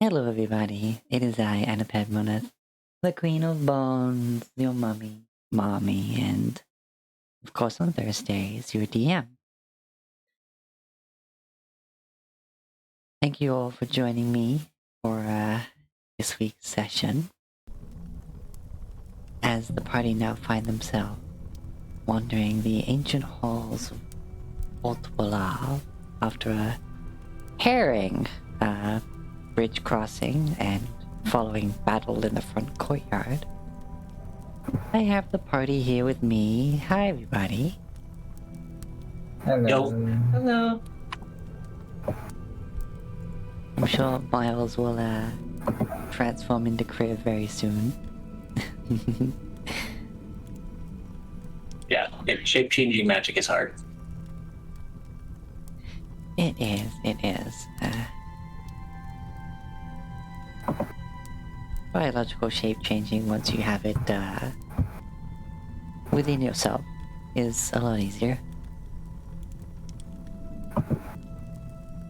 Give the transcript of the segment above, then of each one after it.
Hello everybody, it is I, Annaped Moneth, the Queen of Bones, your mommy, and of course on Thursdays, your DM. Thank you all for joining me for this week's session, as the party now find themselves wandering the ancient halls of Altwalav after a harrowing bridge crossing and following battle in the front courtyard. I have the party here with me. Hi, everybody. Hello. Hello. I'm sure Miles will transform into Kriv very soon. Yeah, shape-changing magic is hard. It is. Biological shape changing, once you have it within yourself, is a lot easier.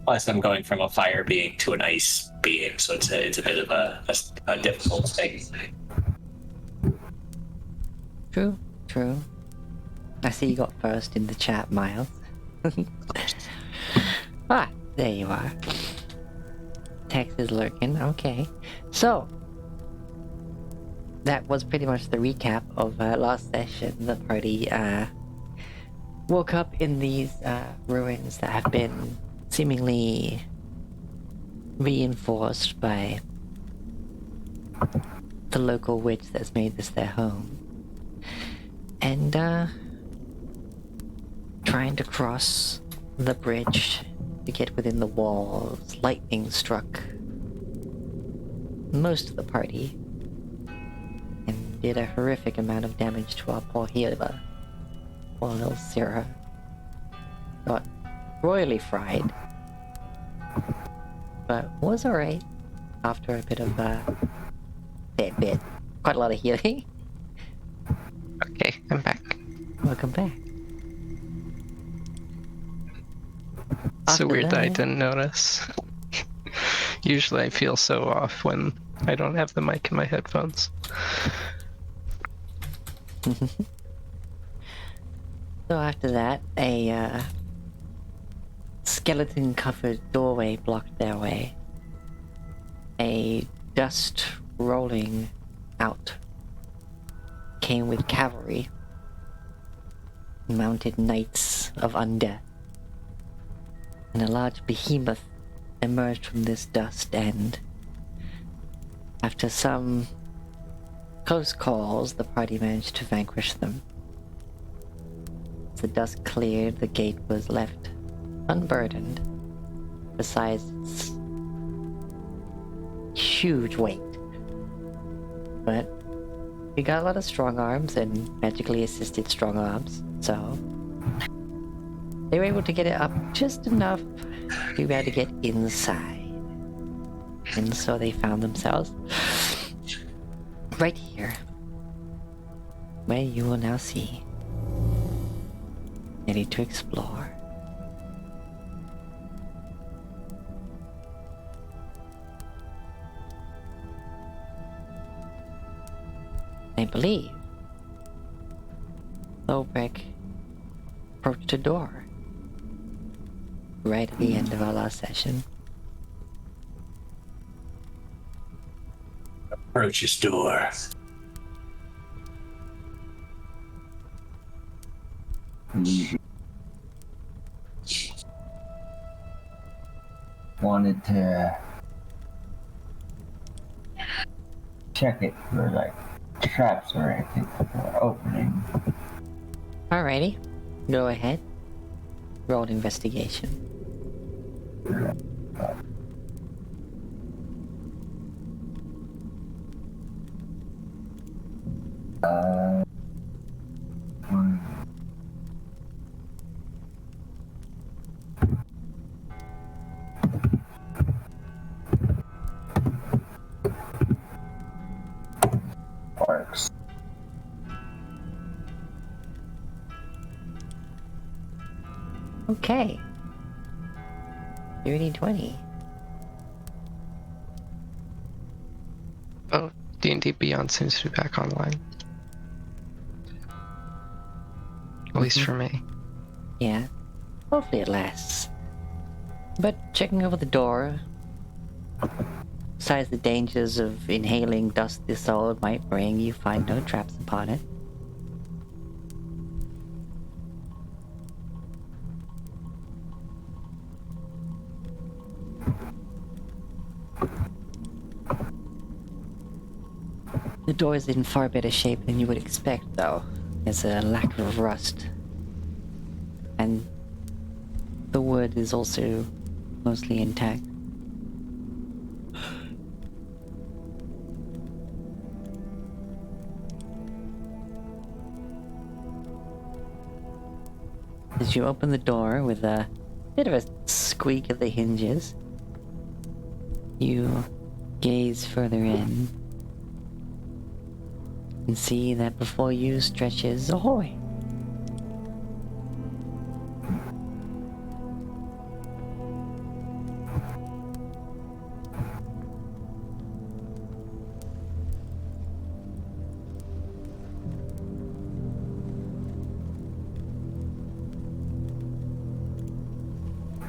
Plus, I'm going from a fire being to an ice being, so it's a bit of a difficult thing. True. I see you got first in the chat, Miles. There you are. Tex is lurking, okay. So, that was pretty much the recap of last session. The party woke up in these ruins that have been seemingly reinforced by the local witch that's made this their home. And trying to cross the bridge to get within the walls, lightning struck most of the party and did a horrific amount of damage to our poor healer. Poor little Sarah got royally fried, but was alright after a bit of quite a lot of healing. Okay, I'm back. Welcome back. It's so After weird that I that- didn't notice. Usually I feel so off when I don't have the mic in my headphones. So after that, a skeleton-covered doorway blocked their way. A dust rolling out came with cavalry, mounted knights of undeath, and a large behemoth emerged from this dust, and after some close calls, the party managed to vanquish them. As the dust cleared, the gate was left unburdened, besides its huge weight. But we got a lot of strong arms and magically assisted strong arms, so they were able to get it up just enough to be able to get inside. And so they found themselves right here, where you will now see, ready to explore. I believe Lowbrick approached a door right at the end of our last session. Approach his door. Wanted to check it for like traps or anything before opening. Alrighty, go ahead. Roll an investigation. One. Works. Okay. 30-20. Oh, D&D Beyond seems to be back online. At least for me. Yeah. Hopefully it lasts. But checking over the door, besides the dangers of inhaling dust this old might bring, you find no traps upon it. The door is in far better shape than you would expect, though. There's a lack of rust. And the wood is also mostly intact. As you open the door with a bit of a squeak of the hinges, you gaze further in and see that before you stretches a hallway.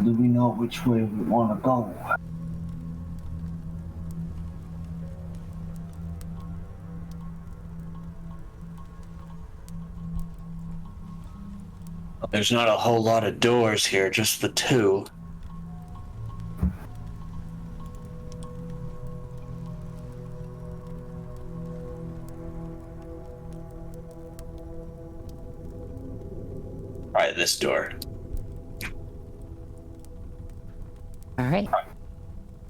Do we know which way we want to go? There's not a whole lot of doors here, just the two. Try this door. Alright.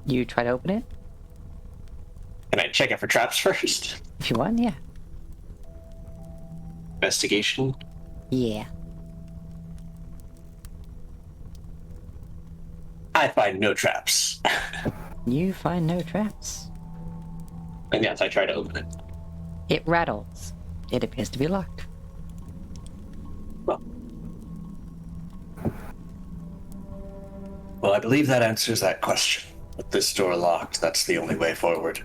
You try to open it? Can I check it for traps first? If you want, yeah. Investigation. Yeah. I find no traps. You find no traps. And yes, I try to open it. It rattles. It appears to be locked. Well, I believe that answers that question. With this door locked, that's the only way forward.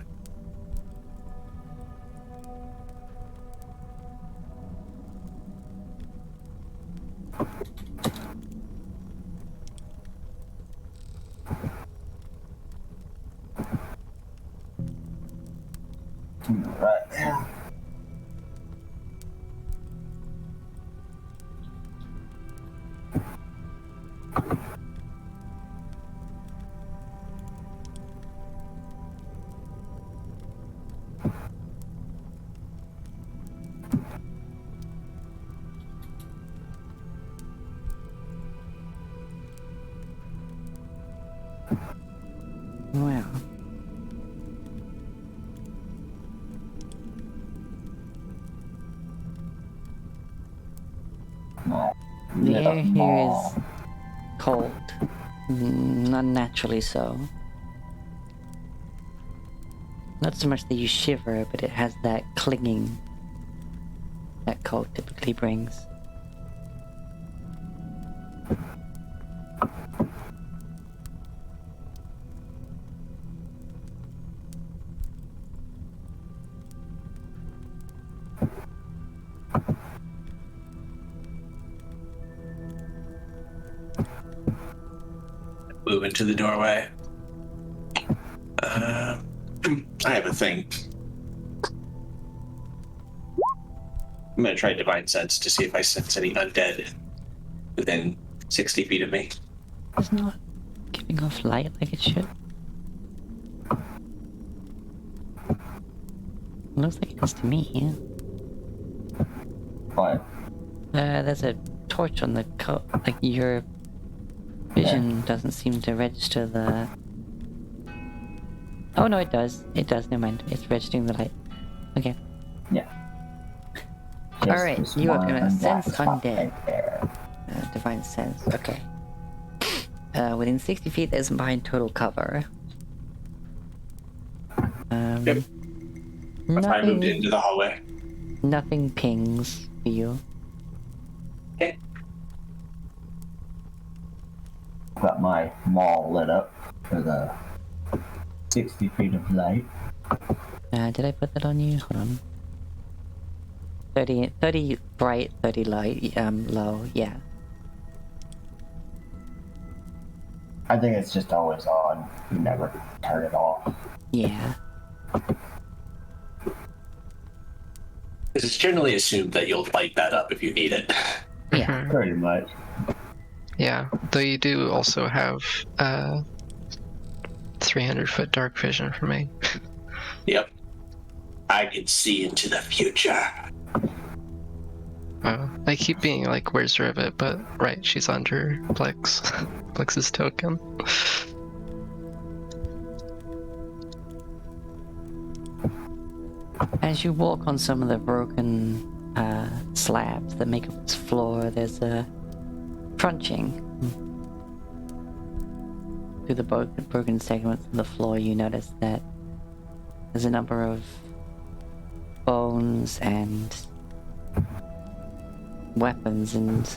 Right now. Well. The air here is cold. Unnaturally so. Not so much that you shiver, but it has that clinging that cold typically brings. Move into the doorway. I have a thing. I'm gonna try Divine Sense to see if I sense any undead within 60 feet of me. It's not giving off light like it should. Looks like it does to me, yeah. What? There's a torch on the like your vision doesn't seem to register the... Oh no, it does. It does, never mind. It's registering the light. Okay. Yeah. Alright, you are gonna sense undead. Right there. Divine sense, okay. Within 60 feet, there's behind total cover. Yep. If I moved into the hallway. Nothing pings for you. Okay. Got my mall lit up for the 60 feet of light. Did I put that on you? Hold on. 30 bright, 30 light, low, yeah. I think it's just always on. You never turn it off. Yeah. It's generally assumed that you'll light that up if you need it. Yeah. Mhm. Pretty much. Yeah, though you do also have 300-foot dark vision for me. Yep. I can see into the future. I keep being like, where's Rivet? But right, she's under Plex. Plex's token. As you walk on some of the broken slabs that make up this floor, there's a crunching. Through the broken segments of the floor, you notice that there's a number of bones and weapons and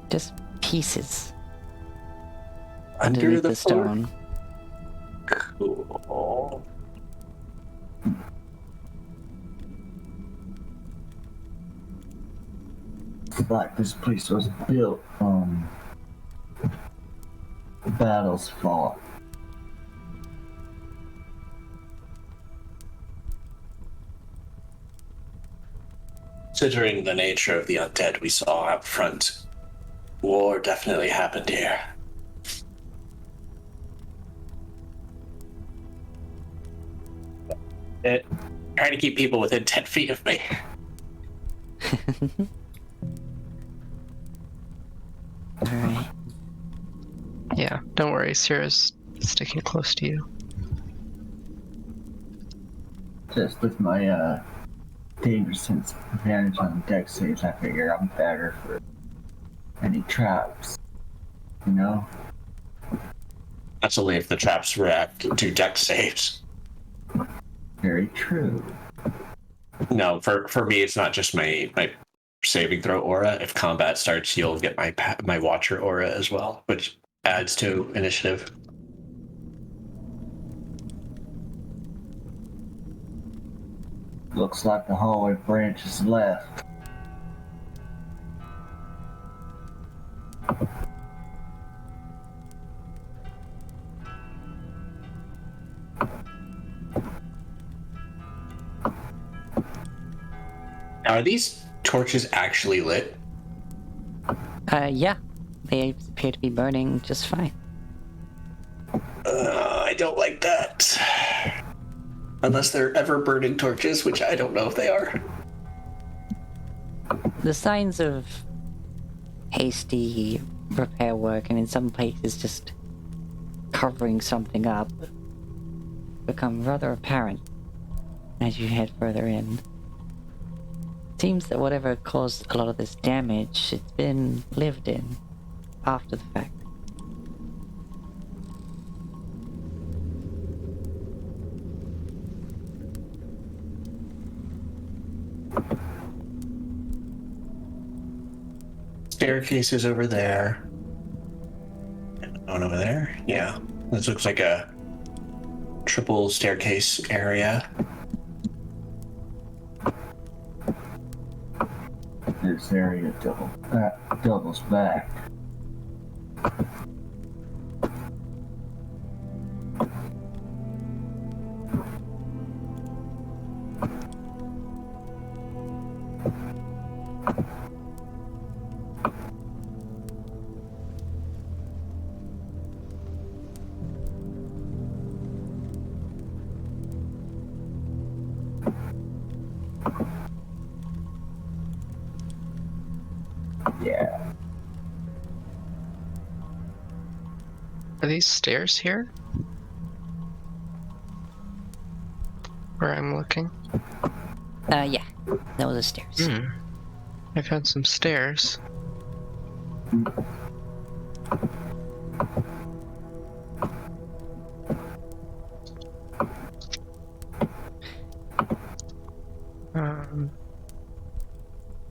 just pieces Under underneath the the floor? stone. Cool. It's like this place was built battles fought. Considering the nature of the undead we saw out front, war definitely happened here. Trying to keep people within 10 feet of me. Alright. Yeah, don't worry, Sierra's sticking close to you. Just with my danger sense advantage on deck saves, I figure I'm better for any traps. You know? That's only if the traps react to dex saves. Very true. No, for me, it's not just my saving throw aura. If combat starts, you'll get my Watcher aura as well, which adds to initiative. Looks like the hallway branch is left. Now, are these torches actually lit? Yeah. They appear to be burning just fine. I don't like that. Unless they're ever burning torches, which I don't know if they are. The signs of hasty repair work, and in some places just covering something up, become rather apparent as you head further in. Seems that whatever caused a lot of this damage, it's been lived in after the fact. Staircase is over there. One over there? Yeah. This looks like a triple staircase area. This area doubles back. Yeah. Are these stairs here? Where I'm looking? Yeah. That was the stairs. I found some stairs.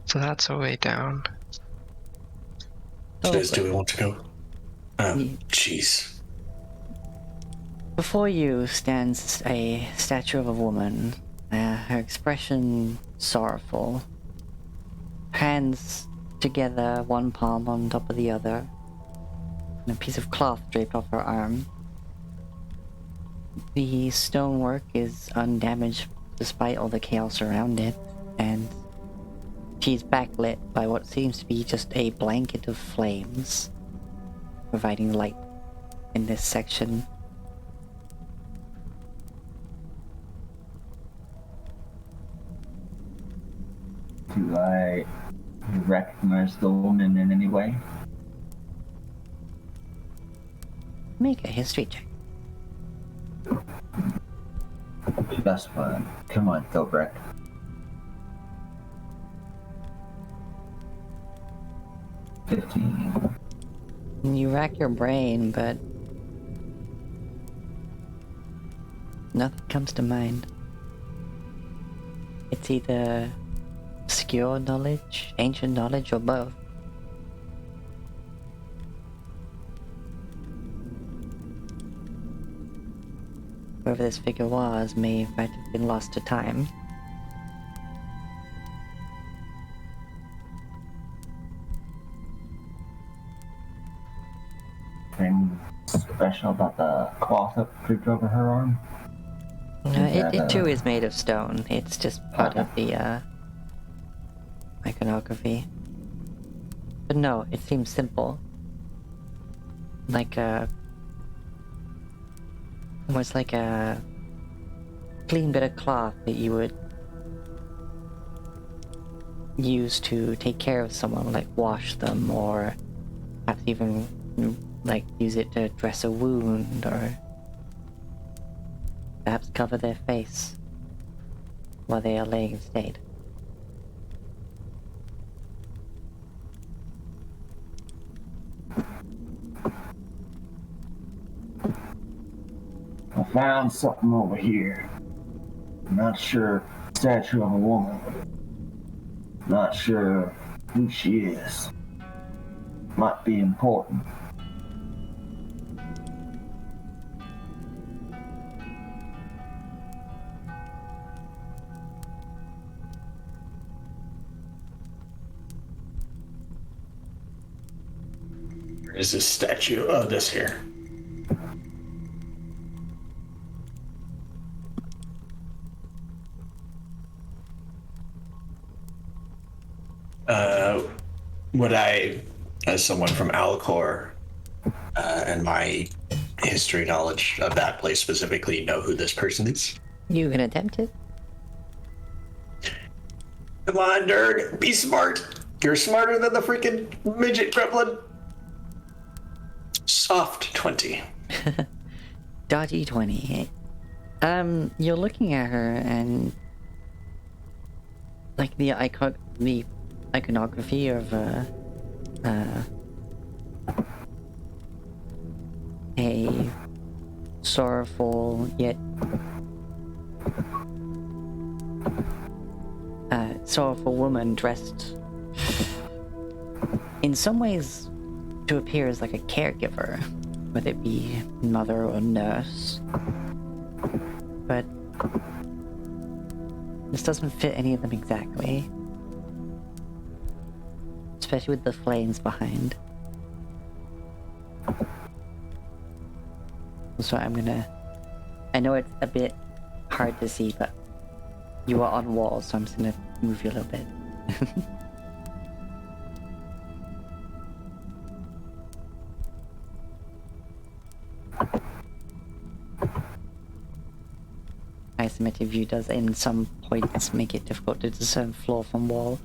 So that's a way down. So do we want to go? Yeah. Jeez. Before you stands a statue of a woman, her expression sorrowful. Hands together, one palm on top of the other, and a piece of cloth draped off her arm. The stonework is undamaged despite all the chaos around it, and she's backlit by what seems to be just a blanket of flames, providing light in this section. Do I recognize the woman in any way? Make a history check. That's fine. Come on, Philbreck. 15. You rack your brain, but nothing comes to mind. It's either obscure knowledge, ancient knowledge, or both. Whoever this figure was may in fact have been lost to time. Anything special about the cloth that draped over her arm? It too is made of stone. It's just part of the iconography. But no, it seems simple. Like almost like a clean bit of cloth that you would use to take care of someone, like wash them, or perhaps even like use it to dress a wound, or perhaps cover their face while they are laying in state. I found something over here. I'm not sure. Statue of a woman. Not sure who she is. Might be important. Where is this statue? Oh, this here. Would I, as someone from Alcor, and my history knowledge of that place specifically, know who this person is? You can attempt it. Come on, nerd, be smart. You're smarter than the freaking midget gremlin. Soft 20. Dodgy 20. You're looking at her and like the iconography of a sorrowful yet sorrowful woman dressed in some ways to appear as like a caregiver, whether it be mother or nurse. But this doesn't fit any of them exactly. Especially with the flames behind. So I know it's a bit hard to see, but you are on walls, so I'm just gonna move you a little bit. Isometric view does in some points make it difficult to discern floor from wall.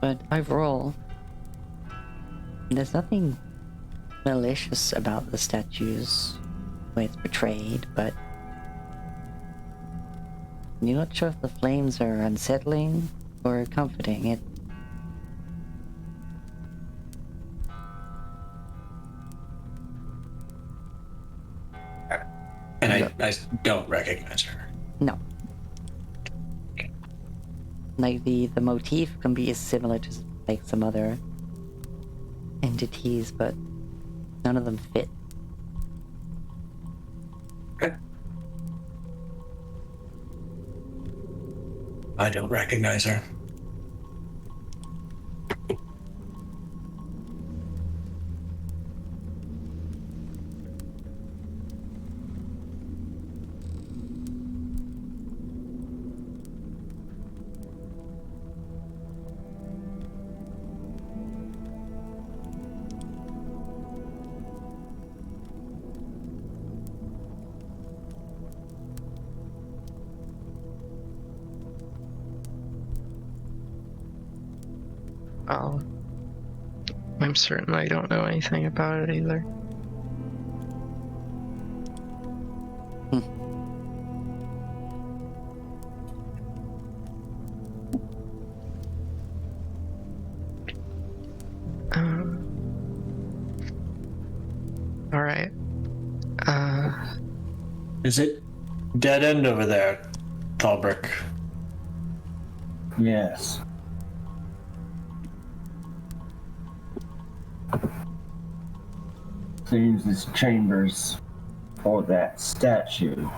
But overall, there's nothing malicious about the statues way it's portrayed, but you're not sure if the flames are unsettling or comforting. It And I don't recognize her. no. Like the motif can be similar to like some other entities, but none of them fit. Okay. I don't recognize her. Oh, I'm certain I don't know anything about it either. All right. Is it dead end over there, Tallbrick? Yes. Seems this chamber's for that statue.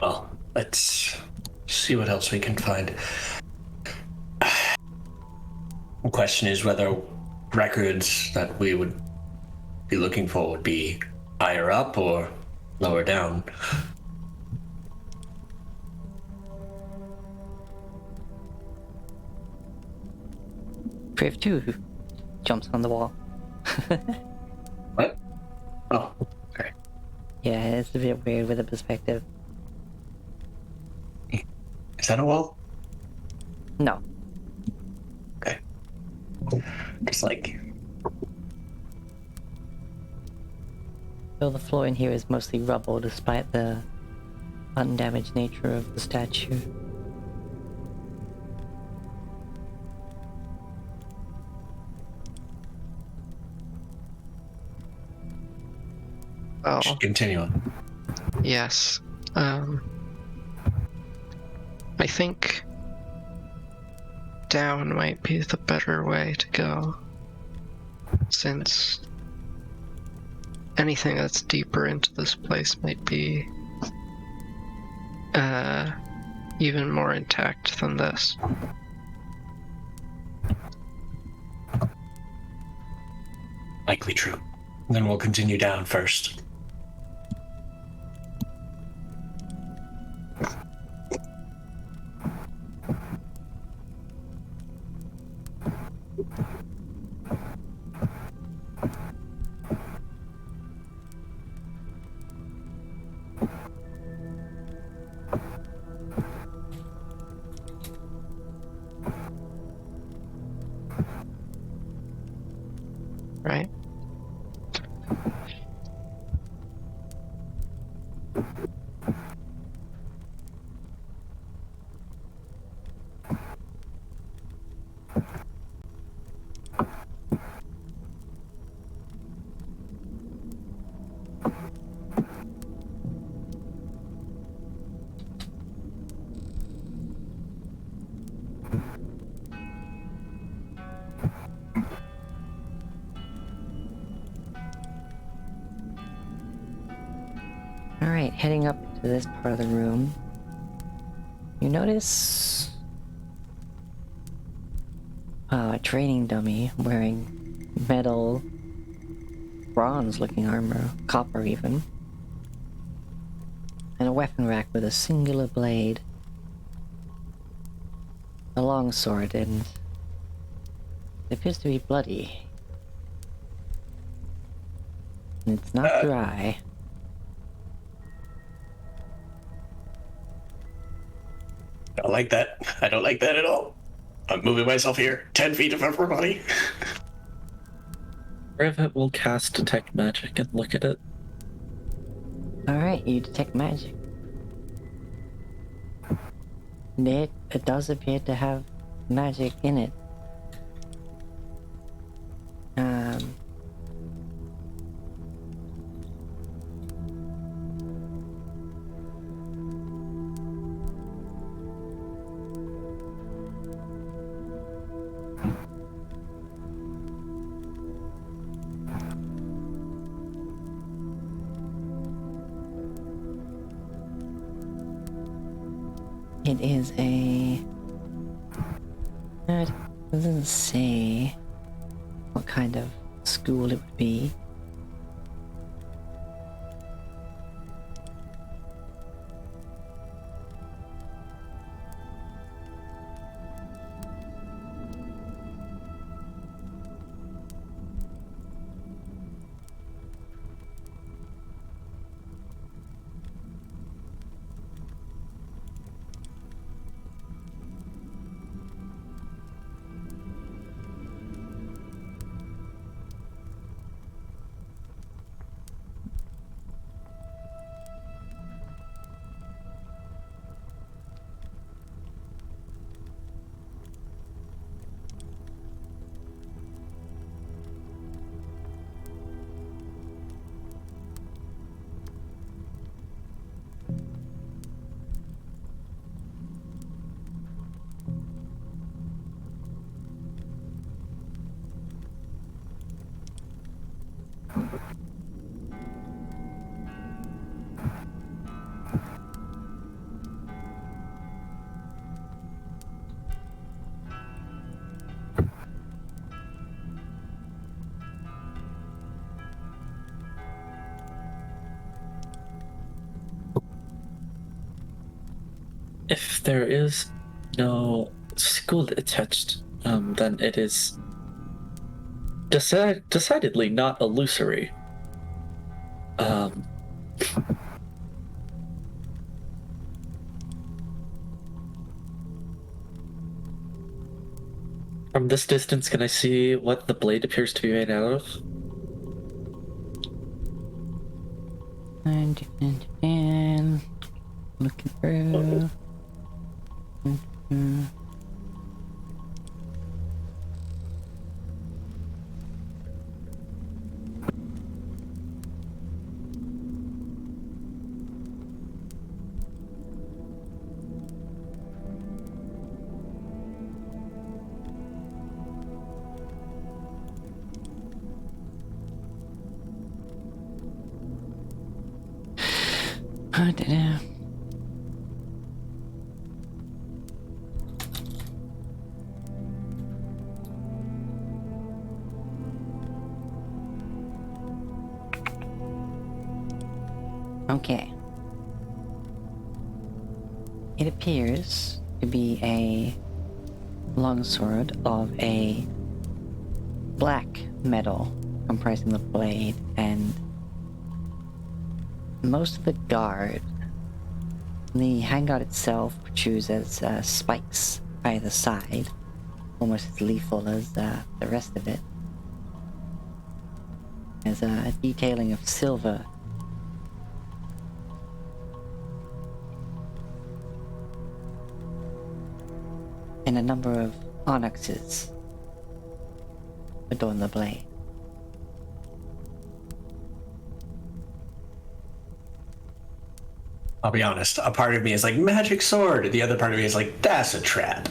Well, let's see what else we can find. The question is whether records that we would be looking for would be higher up or lower down. Priv 2 jumps on the wall. What? Oh, okay. Yeah, it's a bit weird with the perspective. Is that a wall? No. Okay. Just like, So the floor in here is mostly rubble despite the undamaged nature of the statue. Well, continue on. yes. I think down might be the better way to go, since anything that's deeper into this place might be even more intact than this. Likely true. Then we'll continue down first. Right? Alright, heading up to this part of the room. You notice a training dummy wearing metal, bronze-looking armor, copper even, and a weapon rack with a singular blade, a long sword, and it appears to be bloody. And it's not dry. I don't like that. I don't like that at all. I'm moving myself here, 10 feet of everybody. Revet will cast Detect Magic and look at it. Alright, you detect magic. It does appear to have magic in it. It is a... It doesn't say what kind of school it would be. If there is no school attached, then it is decidedly not illusory. From this distance, can I see what the blade appears to be made out of? And looking through. I don't know. Okay. It appears to be a longsword of a black metal comprising the blade and most of the guard. The handguard itself protrudes as spikes by the side, almost as lethal as the rest of it. There's a detailing of silver and a number of onyxes adorn the blade. I'll be honest, a part of me is like, magic sword. The other part of me is like, that's a trap.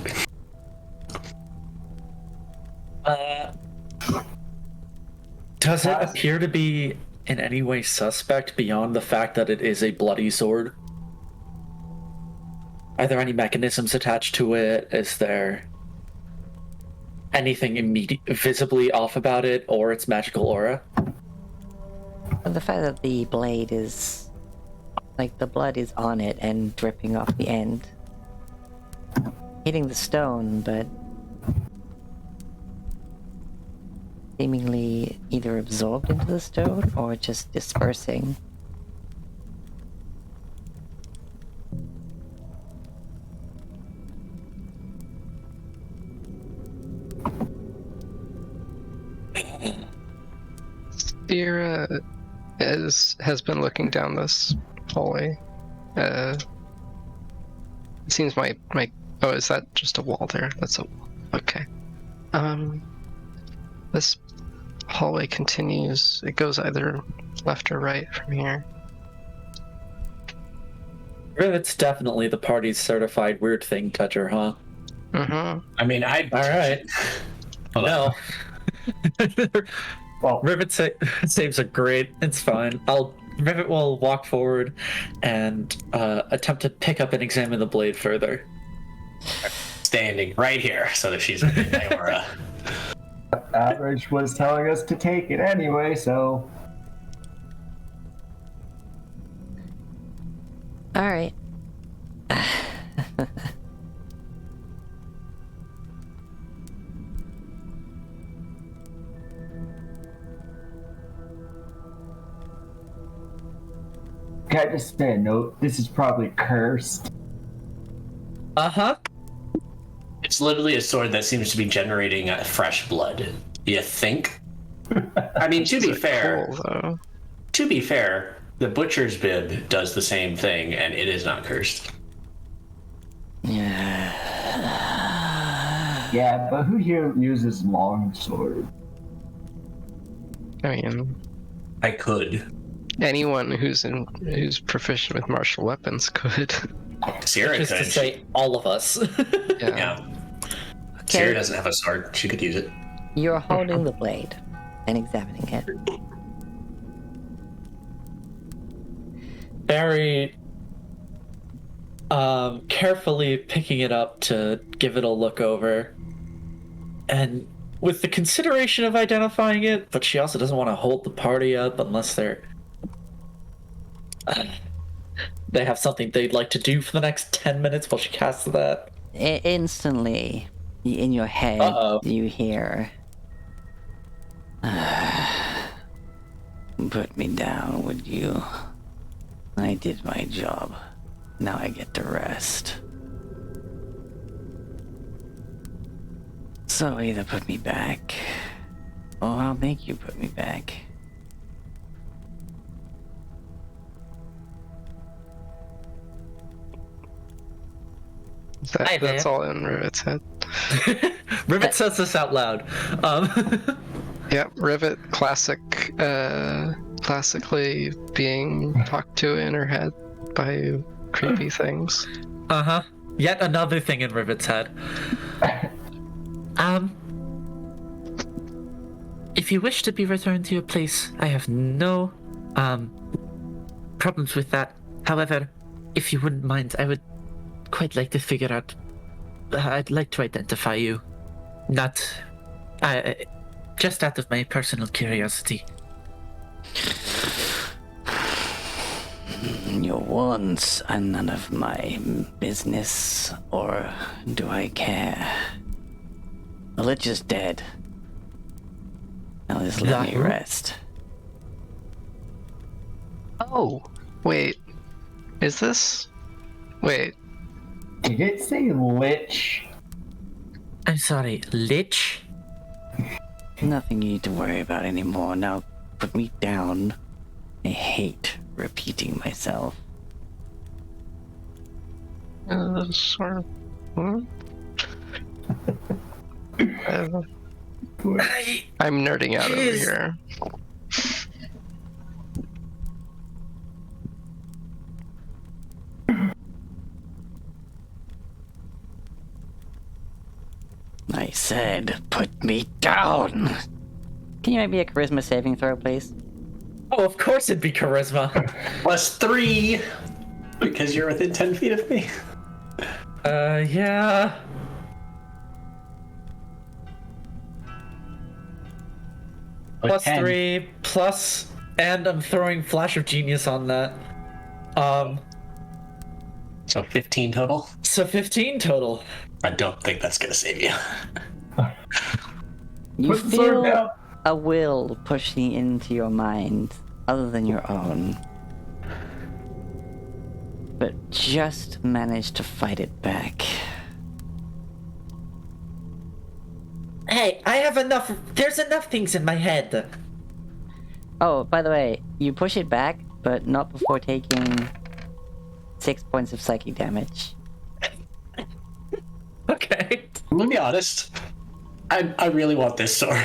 Does it appear to be in any way suspect beyond the fact that it is a bloody sword? Are there any mechanisms attached to it? Is there... anything visibly off about it or its magical aura? And the fact that the blade is, like, the blood is on it and dripping off the end, hitting the stone, but seemingly either absorbed into the stone or just dispersing. Sierra has been looking down this hallway. It seems my oh, is that just a wall there? That's a wall. Okay. This hallway continues. It goes either left or right from here. Rivet's definitely the party's certified weird thing toucher, huh? Mm-hmm. I mean, I. All right. Hold on. No. Well, Rivet saves are great. It's fine. Rivet will walk forward and attempt to pick up and examine the blade further. Standing right here so that she's in my aura. Average was telling us to take it anyway, so Alright. can I just say a note? This is probably cursed. Uh-huh. It's literally a sword that seems to be generating fresh blood. You think? I mean, to be fair, Cool, though. the butcher's bib does the same thing, and it is not cursed. Yeah, but who here uses longsword? I mean, I could. anyone who's proficient with martial weapons could. Sierra Just could. to say, all of us. Yeah. Sierra doesn't have a sword. She could use it. You're holding the blade and examining it. Barry, carefully picking it up to give it a look over. And with the consideration of identifying it, but she also doesn't want to hold the party up unless they have something they'd like to do for the next 10 minutes while she casts that. Instantly, in your head, Uh-oh. you hear... Put me down, would you? I did my job. Now I get to rest. So either put me back, or I'll make you put me back. Hi there. That's all in Rivet's head. Rivet says this out loud. Yep, Rivet, classically being talked to in her head by creepy things. Uh-huh. Yet another thing in Rivet's head. If you wish to be returned to your place, I have no, problems with that. However, if you wouldn't mind, I would quite like to figure out... I'd like to identify you. Not... just out of my personal curiosity. Your wants are none of my business, or do I care? The Lich is dead. Now just let me That- rest. Oh, wait. Is this? Wait. Did it say lich? I'm sorry, Lich? Nothing you need to worry about anymore. Now put me down. I hate repeating myself. Sort of. Hmm? I'm nerding out over here. I said, put me down. Can you make me a charisma saving throw, please? Oh, of course it'd be charisma. +3! Because you're within 10 feet of me. Yeah. plus 10. 3 plus, and I'm throwing Flash of Genius on that. So 15 total. So 15 total. I don't think that's gonna save you. You Put the sword feel down. a will pushing into your mind, other than your own, but just manage to fight it back. Hey, I have enough. There's enough things in my head. Oh, by the way, you push it back, but not before taking 6 points of psychic damage. Okay. I'm gonna be honest. I really want this sword.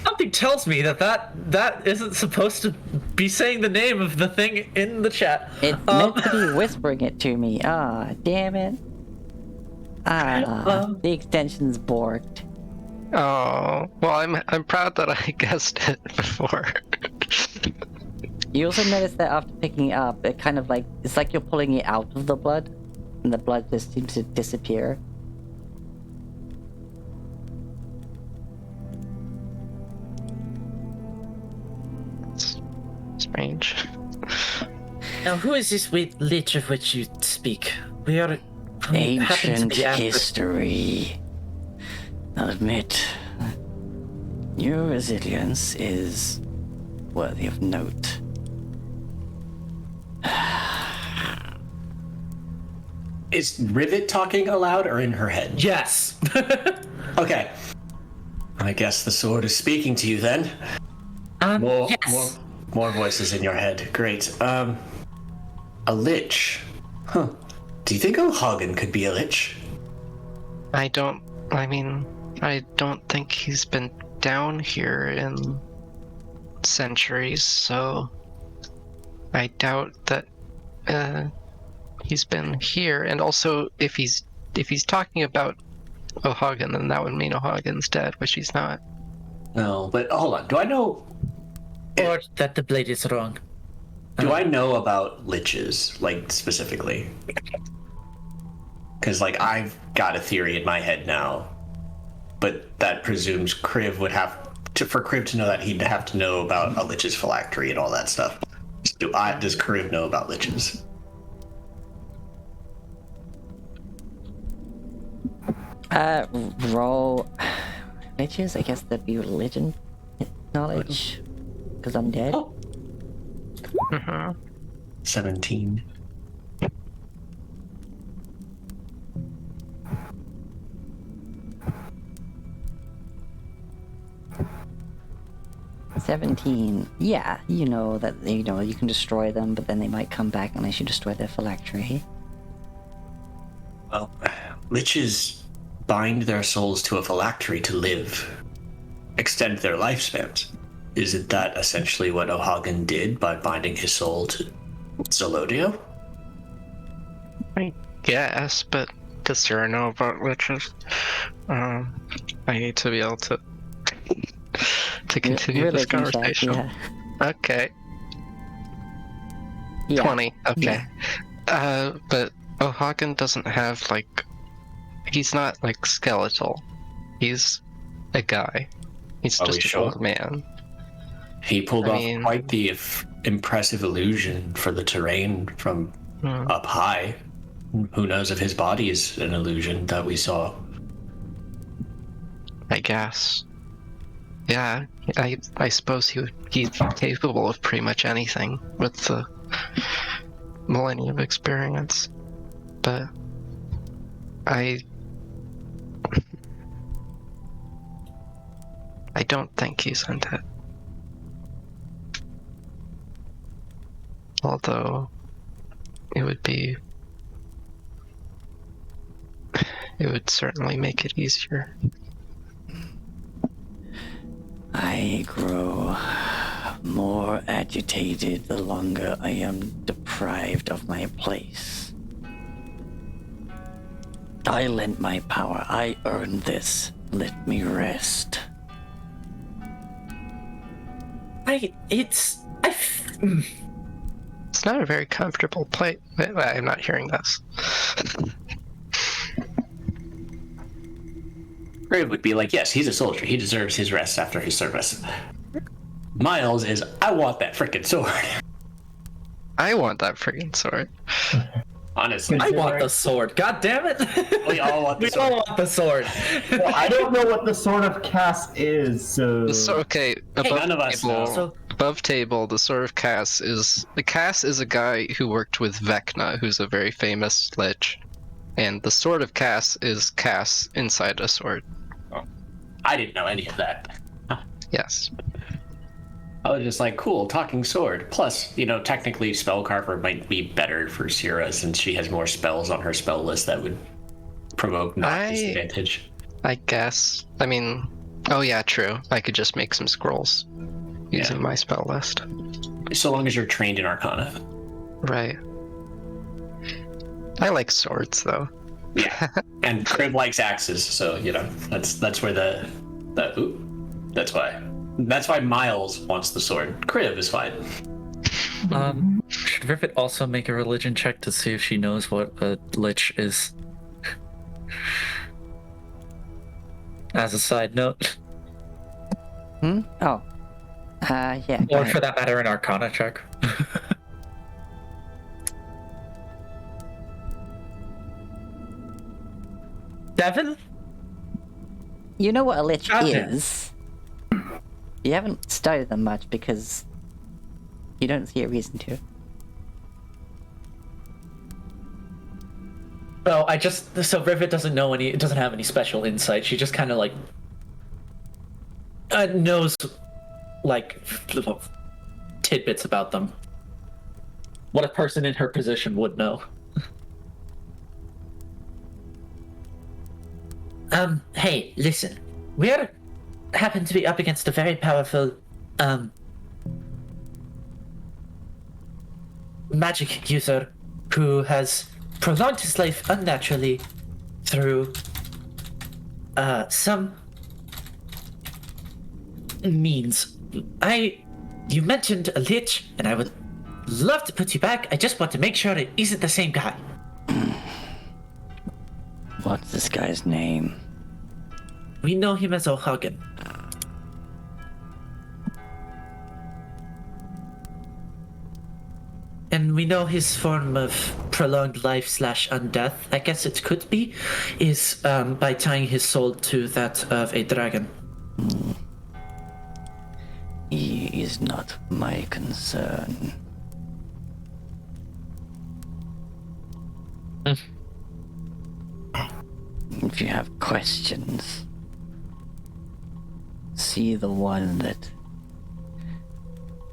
Something tells me that isn't supposed to be saying the name of the thing in the chat. It's meant to be whispering it to me. Ah, damn it. The extension's borked. Oh, well, I'm proud that I guessed it before. You also notice that after picking it up, it kind of like, it's like you're pulling it out of the blood, and the blood just seems to disappear. It's strange. Now, who is this lich of which you speak? We are Ancient history. I'll admit, your resilience is worthy of note. Is Rivet talking aloud or in her head? Yes. Okay. I guess the sword is speaking to you then. More, yes. more voices in your head. Great. A lich. Huh. Do you think O'Hagan could be a lich? I don't think he's been down here in centuries, so I doubt that he's been here. And also, if he's talking about O'Hagan, then that would mean O'Hagan's dead, which he's not. No, but hold on. Do I know? Or that the blade is wrong. Do I know about liches, like specifically? Because like I've got a theory in my head now, but that presumes Kriv would have to. For Kriv to know that, he'd have to know about a lich's phylactery and all that stuff. Does Kriv know about liches? Roll liches. I guess that'd be religion knowledge, because I'm dead. Oh. 17. Yeah, you know that you can destroy them, but then they might come back unless you destroy their phylactery. Well, liches bind their souls to a phylactery to live, extend their lifespans. Isn't that essentially what O'Hagan did by binding his soul to Zelodio? I guess, but does Sarah know about liches? I need to be able to continue this Religion check, conversation. yeah. Okay. Yeah. 20. Okay. Yeah. But O'Hagan doesn't have he's not skeletal. He's a guy. He's Are we just an sure? old man. He pulled I off mean- quite the impressive illusion for the terrain from up high. Who knows if his body is an illusion that we saw? I guess. Yeah, I suppose he's capable of pretty much anything with the millennium experience. But I don't think he's undead. Although it would certainly make it easier. I grow more agitated the longer I am deprived of my place. I lent my power. I earned this. Let me rest. It's not a very comfortable place. I'm not hearing this. Kriv would be like, yes, he's a soldier. He deserves his rest after his service. Miles is, I want that freaking sword. I want that freaking sword. Honestly. I want the sword. God damn it! We all want the We sword. all want the sword. Well, I don't know what the Sword of Cass is, so... Okay, above none of us table, know. So- above table, the Sword of Cass is... Cass is a guy who worked with Vecna, who's a very famous lich. And the Sword of Cass is Cass inside a sword. I didn't know any of that. Yes. I was just like, cool, talking sword. Plus, technically Spellcarver might be better for Sierra since she has more spells on her spell list that would provoke not disadvantage. I guess. I mean... Oh yeah, true. I could just make some scrolls using my spell list. So long as you're trained in Arcana. Right. I like swords, though. Yeah. And Crib likes axes, so, that's where that's why. That's why Miles wants the sword. Crib is fine. Should Rivet also make a religion check to see if she knows what a lich is? As a side note. Oh. Yeah. go Or ahead. for that matter, an Arcana check. Devin? You know what a lich Gotcha. is. You haven't studied them much because you don't see a reason to. No, so Rivet doesn't have any special insight. She just kind of knows little tidbits about them. What a person in her position would know. Hey, listen. We're happen to be up against a very powerful, magic user who has prolonged his life unnaturally through, some means. You mentioned a lich, and I would love to put you back. I just want to make sure it isn't the same guy. What's this guy's name? We know him as O'Hagan. And we know his form of prolonged life / undeath, I guess it could be, is by tying his soul to that of a dragon. He is not my concern. If you have questions, see the one that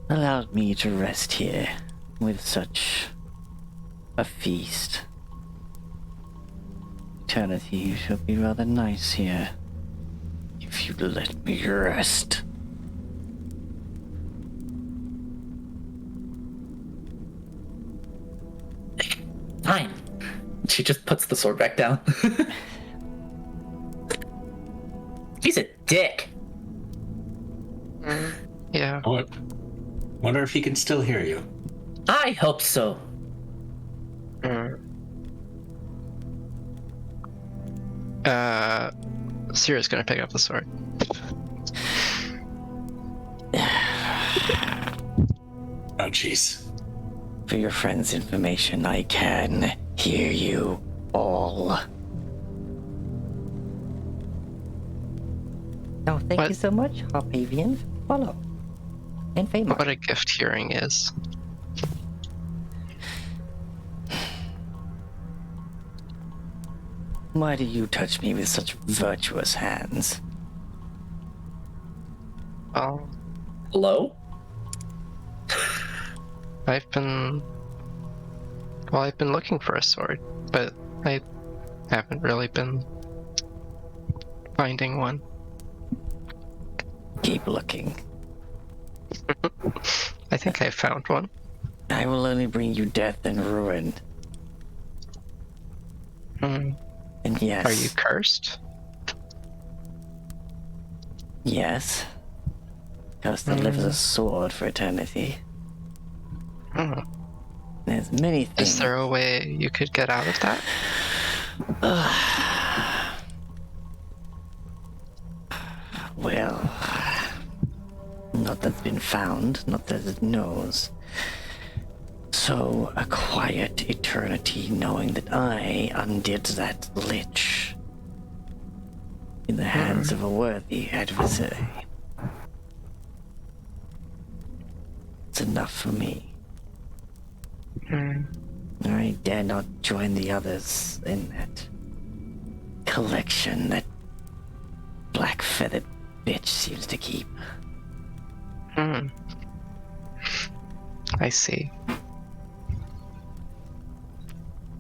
allowed me to rest here with such a feast. Eternity shall be rather nice here, if you'd let me rest. Fine. She just puts the sword back down. He's a dick. Yeah. Wonder if he can still hear you. I hope so. Sierra's gonna pick up the sword. Oh, jeez. For your friend's information, I can hear you all. Oh, thank What? you so much, Harpavian. Follow. And famous. What a gift hearing is. Why do you touch me with such virtuous hands? Well, Hello? I've been looking for a sword, but I haven't really been finding one. Keep looking. I think I found one. I will only bring you death and ruin. Hmm. And yes. Are you cursed? Yes. Ghost delivers a sword for eternity. Hmm. There's many things. Is there a way you could get out of that? Well, not that's been found, not that it knows. So, a quiet eternity knowing that I undid that lich in the hands of a worthy adversary. It's enough for me. I dare not join the others in that collection that black-feathered bitch seems to keep. I see.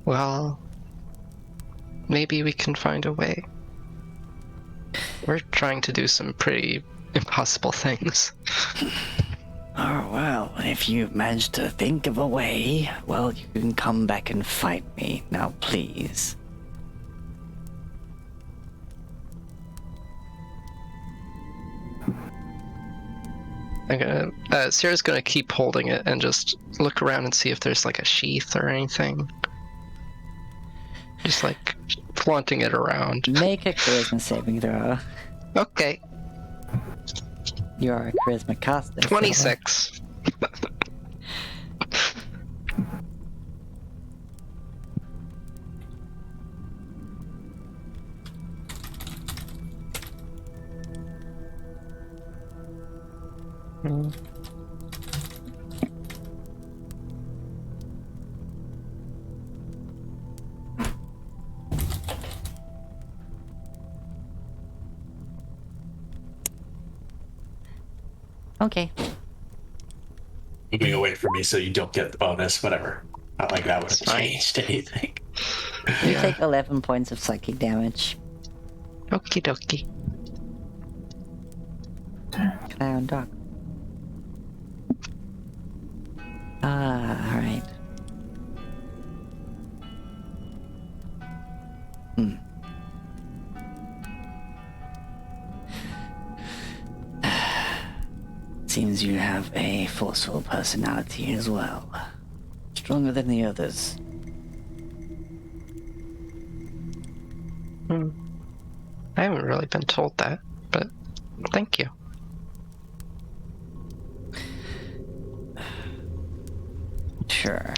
Well, maybe we can find a way. We're trying to do some pretty impossible things. Oh, well, if you've managed to think of a way, well, you can come back and fight me. Now, please. Sierra's gonna keep holding it and just look around and see if there's like a sheath or anything. Just like flaunting it around. Make a charisma saving throw. Okay, You are a charisma caster. so- 26. Okay. Moving away from me so you don't get the bonus, whatever. Not like that would have Fine. changed anything. You take 11 points of psychic damage. Okie dokie. Clown dog. Ah, alright. Seems you have a forceful personality as well. Stronger than the others. I haven't really been told that, but thank you. Sure.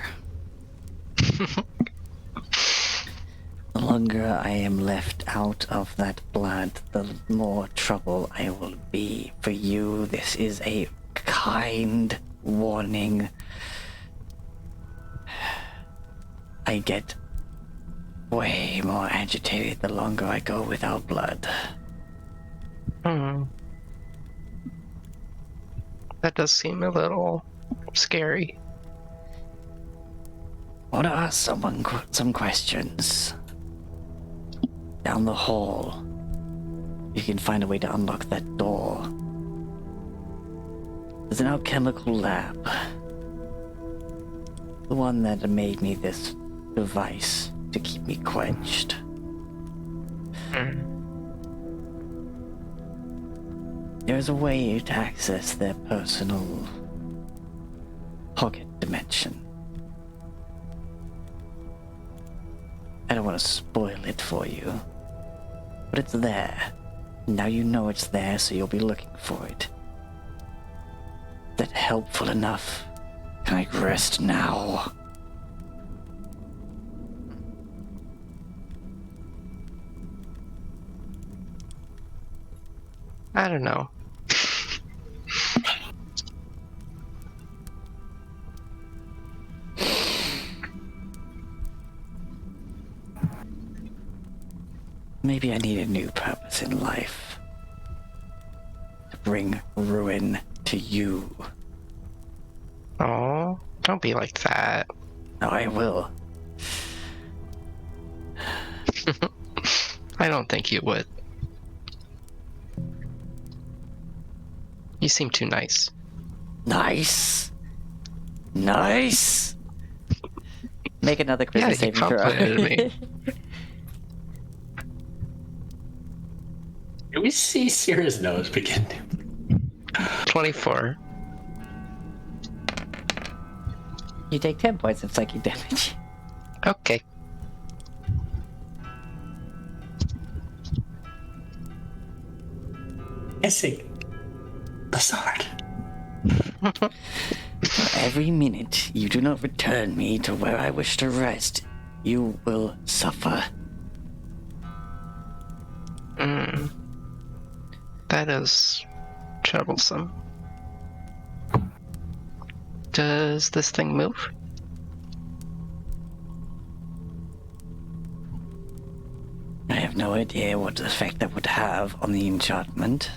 The longer I am left out of that blood, the more trouble I will be for you. This is a kind warning. I get way more agitated the longer I go without blood. That does seem a little scary. Want to ask someone some questions? Down the hall, you can find a way to unlock that door. There's an alchemical lab. The one that made me this device to keep me quenched. There's a way to access their personal pocket dimension. I don't want to spoil it for you, but it's there. Now you know it's there, so you'll be looking for it. Is that helpful enough? Can I rest now? I don't know. Maybe I need a new purpose in life. To bring ruin to you. Oh, don't be like that. No, I will. I don't think you would. You seem too nice. Nice. Nice. Make another charisma Yeah, you saving throw. complimented me. Can we see Sierra's nose begin to? 24. You take 10 points of psychic damage. Okay. Missing the sword. Every minute you do not return me to where I wish to rest, you will suffer. That is troublesome. Does this thing move? I have no idea what effect that would have on the enchantment.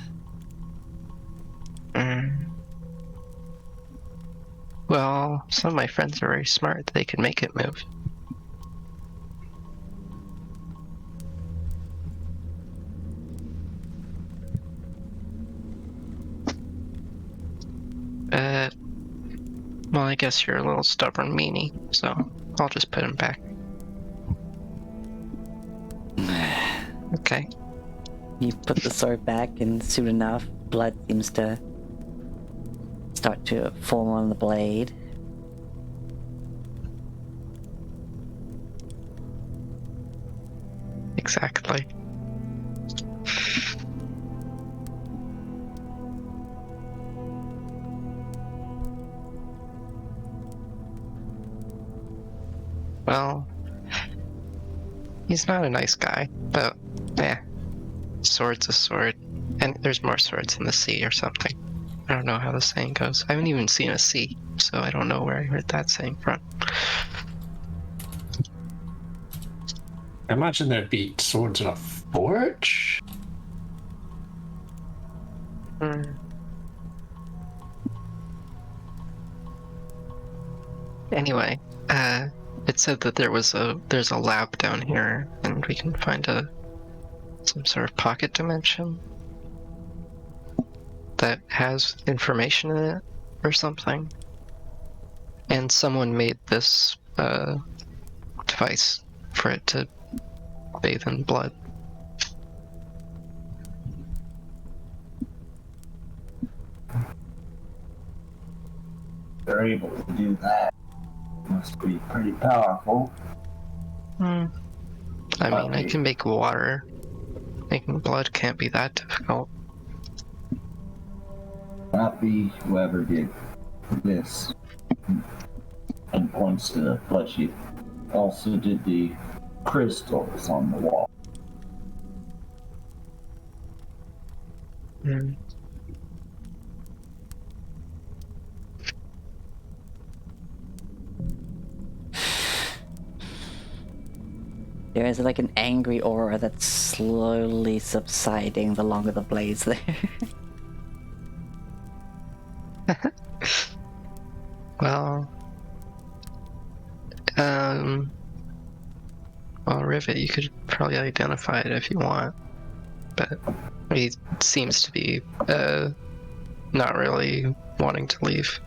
Well, some of my friends are very smart. They can make it move. Well, I guess you're a little stubborn meanie, so I'll just put him back. Okay. You put the sword back, and soon enough, blood seems to start to form on the blade. Exactly. Well, he's not a nice guy, but yeah, sword's a sword, and there's more swords in the sea or something. I don't know how the saying goes. I haven't even seen a sea, so I don't know where I heard that saying from. I imagine there'd be swords in a forge. Anyway, it said that there's a lab down here, and we can find some sort of pocket dimension that has information in it or something. And someone made this device for it to bathe in blood. They're able to do that. Must be pretty powerful. I mean, I can make water. Making blood can't be that difficult. Not be whoever did this. And points to the blood sheet. Also did the crystals on the wall. There is like an angry aura that's slowly subsiding the longer the blade's there. Well, Rivet, you could probably identify it if you want, but he seems to be, not really wanting to leave.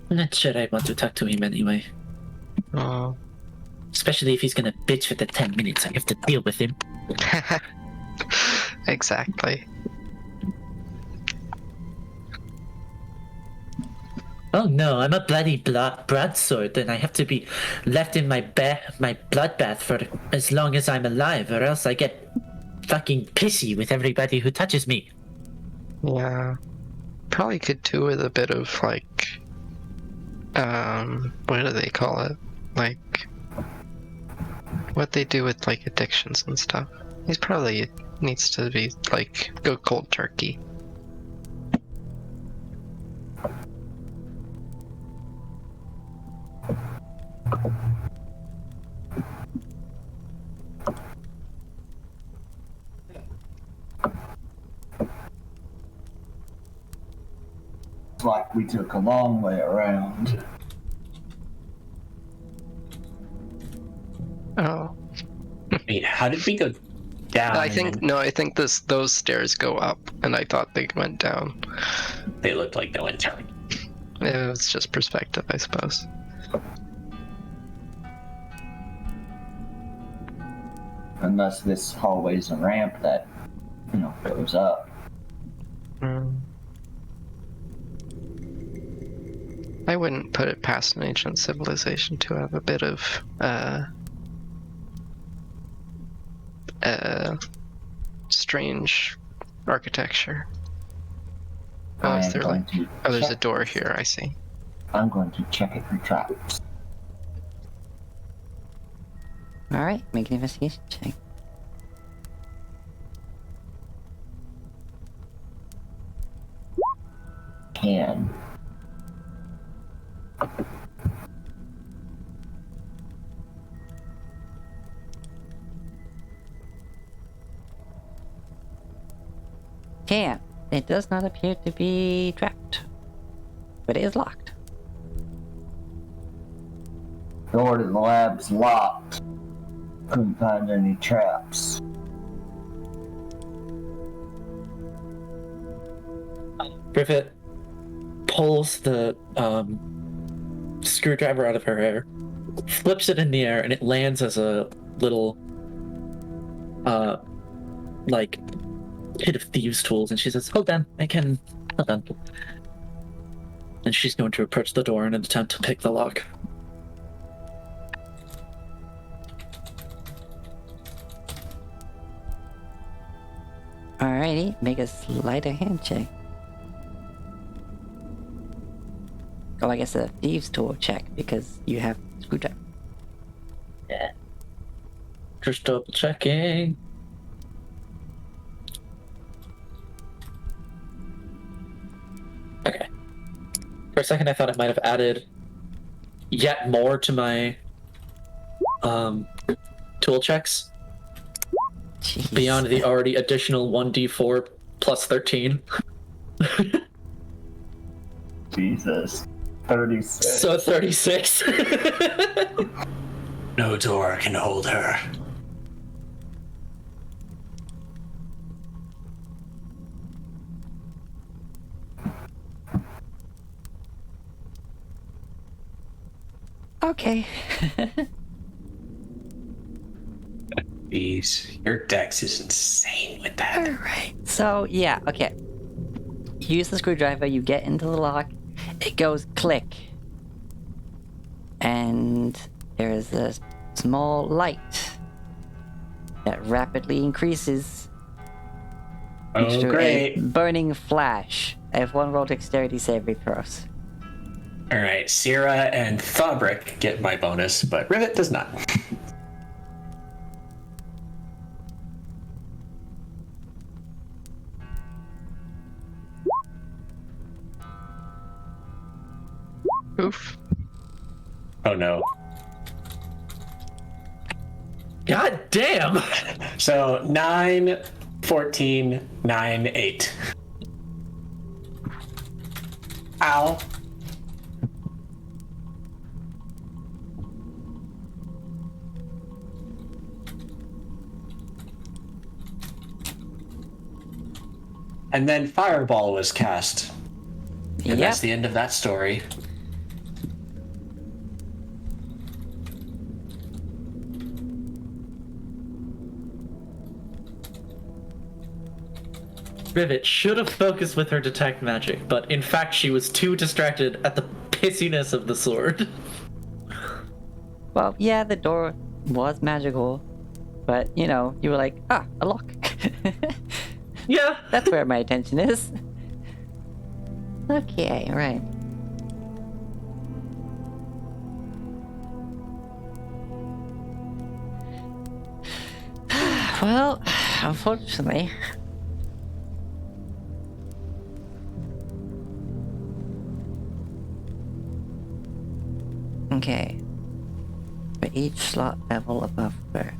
I'm not sure I want to talk to him anyway. Oh. Especially if he's gonna bitch for the 10 minutes I have to deal with him. Exactly. Oh no, I'm a bloody broadsword and I have to be left in my bloodbath for as long as I'm alive, or else I get fucking pissy with everybody who touches me. Yeah. Probably could do with a bit of, like, what do they call it? Like, what they do with, like, addictions and stuff. He's probably needs to be, like, go cold turkey. It's like we took a long way around. Oh. Wait, how did we go down? I think those stairs go up, and I thought they went down. They looked like they went down. It was just perspective, I suppose. Unless this hallway's a ramp that, goes up. I wouldn't put it past an ancient civilization to have a bit of strange architecture. Oh, I is am there going like... to Oh, there's a check- door here, I see. I'm going to check it for traps. Alright, make an investigation check. Can. Can. It does not appear to be trapped. But it is locked. Door to the lab's locked. Couldn't find any traps. Rivet pulls the screwdriver out of her hair, flips it in the air, and it lands as a little like kit of thieves' tools. And she says, "Hold on, hold on." And she's going to approach the door in an attempt to pick the lock. Alrighty, make a sleight of hand check. Oh, I guess a thieves' tool check because you have screwdriver. Yeah. Just double checking. Okay. For a second, I thought I might have added yet more to my tool checks Jeez. beyond the already additional 1d4 plus 13. Jesus. 36. So 36. No door can hold her. Okay. Jeez, your dex is insane with that. Alright. So, yeah, okay. You use the screwdriver, you get into the lock, it goes click. And there is a small light that rapidly increases Oh, a great. burning flash. Everyone roll dexterity saving throws. All right, Sierra and Fabric get my bonus, but Rivet does not. Oof. Oh no. God damn! So 9, 14, 9, 8. Ow. And then Fireball was cast. And that's the end of that story. Rivet should have focused with her detect magic, but in fact she was too distracted at the pissiness of the sword. Well, yeah, the door was magical, but you know, you were like, ah, a lock. Yeah. That's where my attention is. Okay, right. Well, unfortunately. Okay. For each slot level above bird.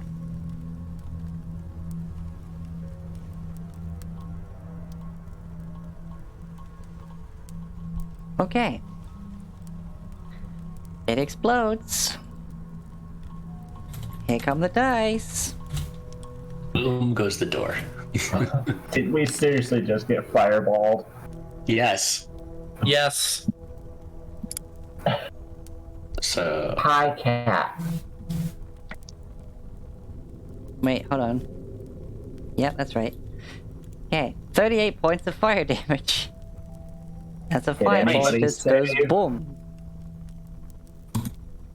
Okay. It explodes. Here come the dice. Boom goes the door. Did we seriously just get fireballed? Yes. Yes. So Hi, cat. Wait, hold on. Yep, that's right. Okay, 38 points of fire damage. As a fireball anybody just goes save? boom.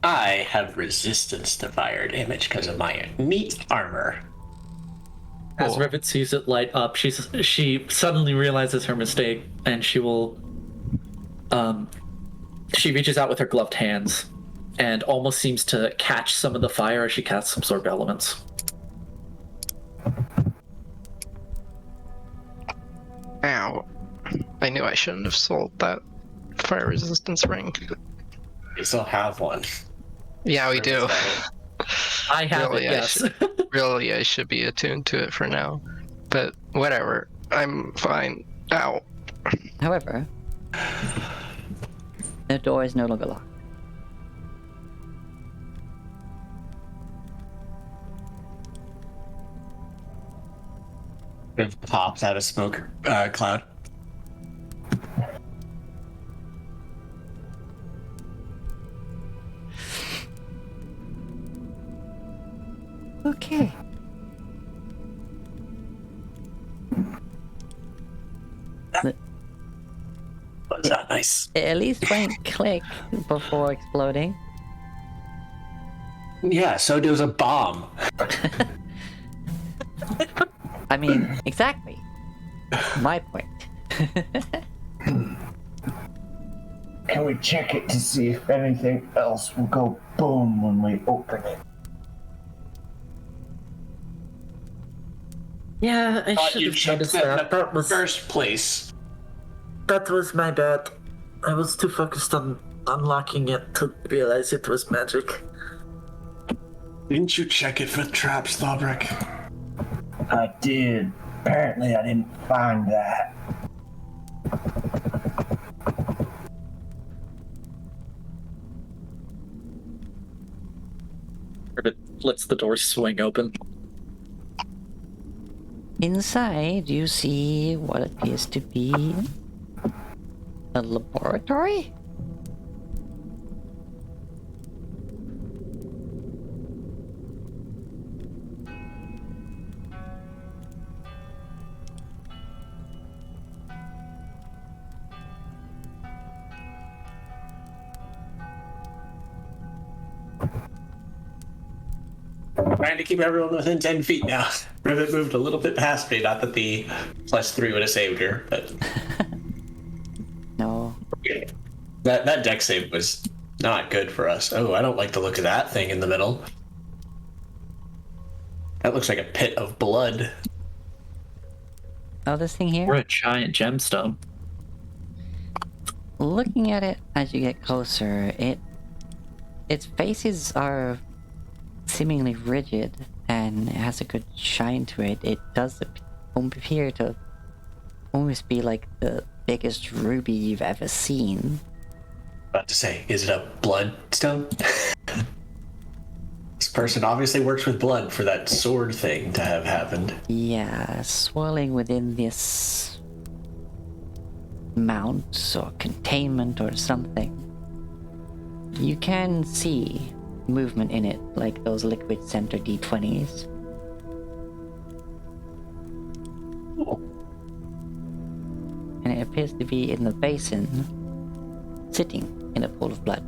I have resistance to fire damage because of my neat armor. As Cool. Rivet sees it light up, she suddenly realizes her mistake, and she will. She reaches out with her gloved hands, and almost seems to catch some of the fire as she casts Absorb Elements. Ow. I knew I shouldn't have sold that fire resistance ring. You still have one. Yeah, we do. I have Really, it, yes. Really, I should be attuned to it for now. But whatever. I'm fine. Ow. However, the door is no longer locked. It pops out of smoke cloud. Okay. Was that nice? It at least went click before exploding. Yeah, so there was a bomb. I mean, exactly. My point. Can we check it to see if anything else will go boom when we open it? Yeah, I Thought should you have checked noticed that in that. the That was first place. my bad. I was too focused on unlocking it to realize it was magic. Didn't you check it for traps, Thobrick? I did. Apparently I didn't find that. Rivet lets the door swing open. Inside, you see what appears to be a laboratory? Trying to keep everyone within 10 feet now. Rivet moved a little bit past me, not that the +3 would have saved her, but No. that deck save was not good for us. Oh, I don't like the look of that thing in the middle. That looks like a pit of blood. Oh, this thing here? Or a giant gemstone. Looking at it as you get closer, its faces are seemingly rigid and it has a good shine to it. It does appear to almost be like the biggest ruby you've ever seen. About to say, is it a bloodstone? This person obviously works with blood for that sword thing to have happened. Yeah, swirling within this mount or containment or something. You can see movement in it, like those liquid center D20s. And it appears to be in the basin, sitting in a pool of blood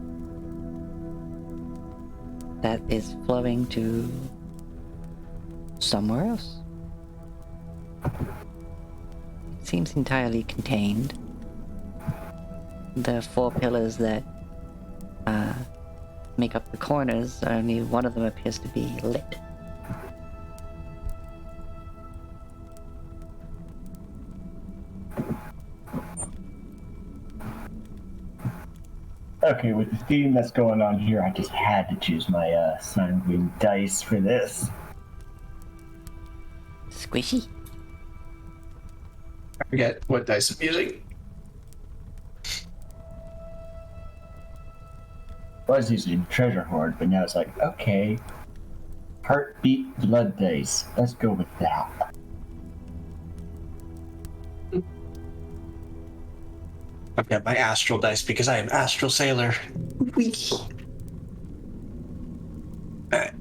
that is flowing to somewhere else. It seems entirely contained. The 4 pillars that make up the corners, only one of them appears to be lit. Okay, with the theme that's going on here, I just had to choose my sanguine dice for this. Squishy. I forget what dice I'm using. I was using Treasure Hoard, but now it's like, okay, heartbeat blood dice. Let's go with that. I've got my astral dice because I am astral sailor. Whee. Alright.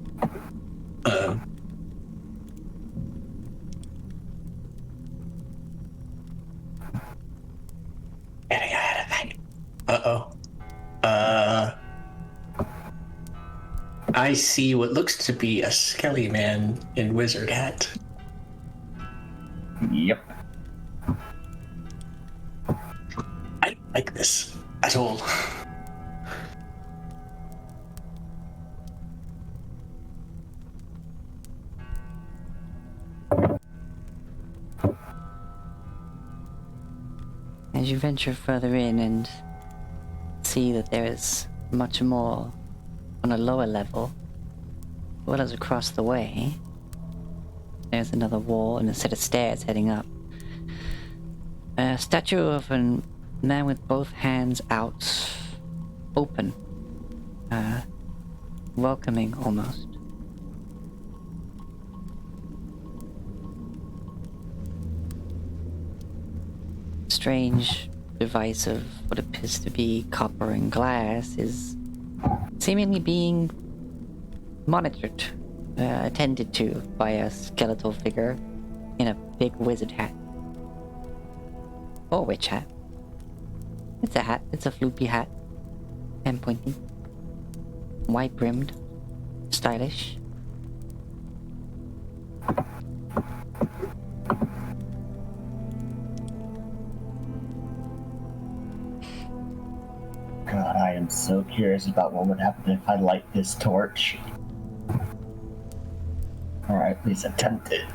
Getting ahead of thing. I see what looks to be a skelly man in wizard hat. Yep. I don't like this at all. As you venture further in and see that there is much more on a lower level, as well as across the way, there's another wall and a set of stairs heading up. A statue of a man with both hands out, open, welcoming almost. Strange device of what appears to be copper and glass is seemingly being monitored, attended to by a skeletal figure in a big wizard hat. Or witch hat. It's a hat. It's a floopy hat. And pointy. White brimmed. Stylish. God, I am so curious about what would happen if I light this torch. Or at least attempt it.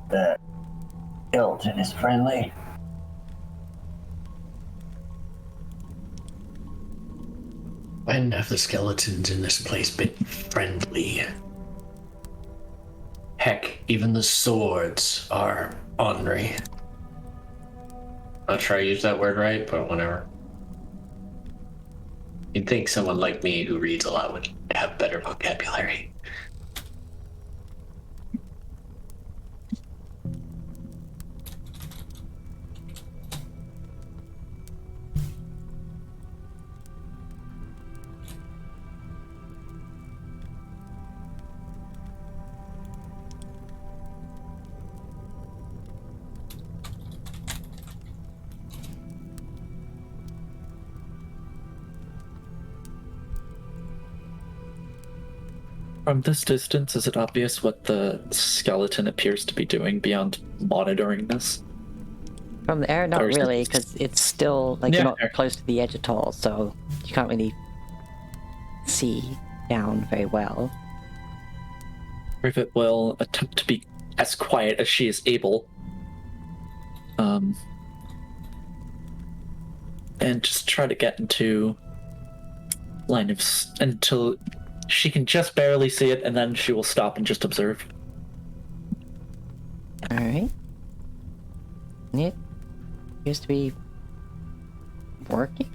The skeleton is friendly. When have the skeletons in this place been friendly? Heck, even the swords are ornery. Not sure I used that word right, but whatever. You'd think someone like me who reads a lot would have better vocabulary. From this distance, is it obvious what the skeleton appears to be doing beyond monitoring this? From the air, not Or is it- really, because it's still, like, Yeah, you're not fair. close to the edge at all, so you can't really see down very well. Rivet will attempt to be as quiet as she is able. And just try to get into line of until she can just barely see it, and then she will stop and just observe. Alright. It appears to be working.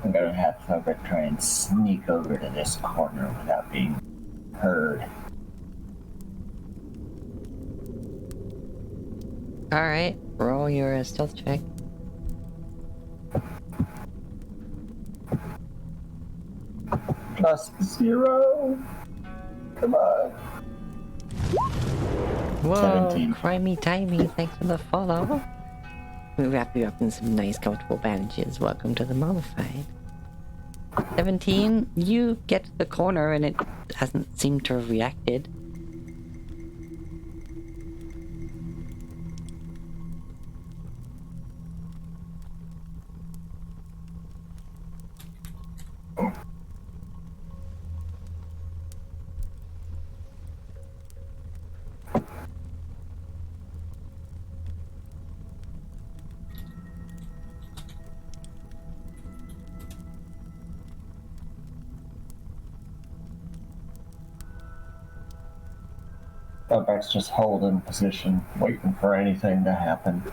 I'm gonna have to try and sneak over to this corner without being heard. Alright, roll your stealth check. +0. Come on. Whoa, 17. crimey timey, thanks for the follow. We wrap you up in some nice comfortable bandages. Welcome to the mummified. 17, you get to the corner and it hasn't seemed to have reacted. Bugbear's just holding position, waiting for anything to happen.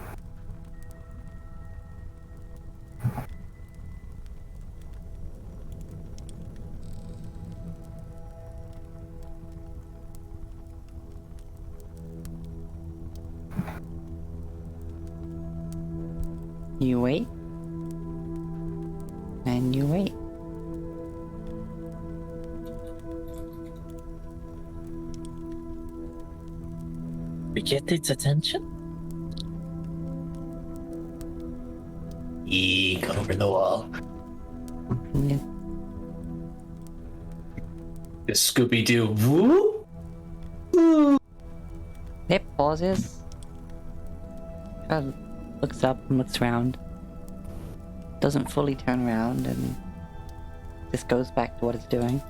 You wait. And you wait. We get its attention? Eek over the wall. Yeah. The Scooby-Doo. Woo! It pauses. Kind of looks up and looks around. Doesn't fully turn around and just goes back to what it's doing.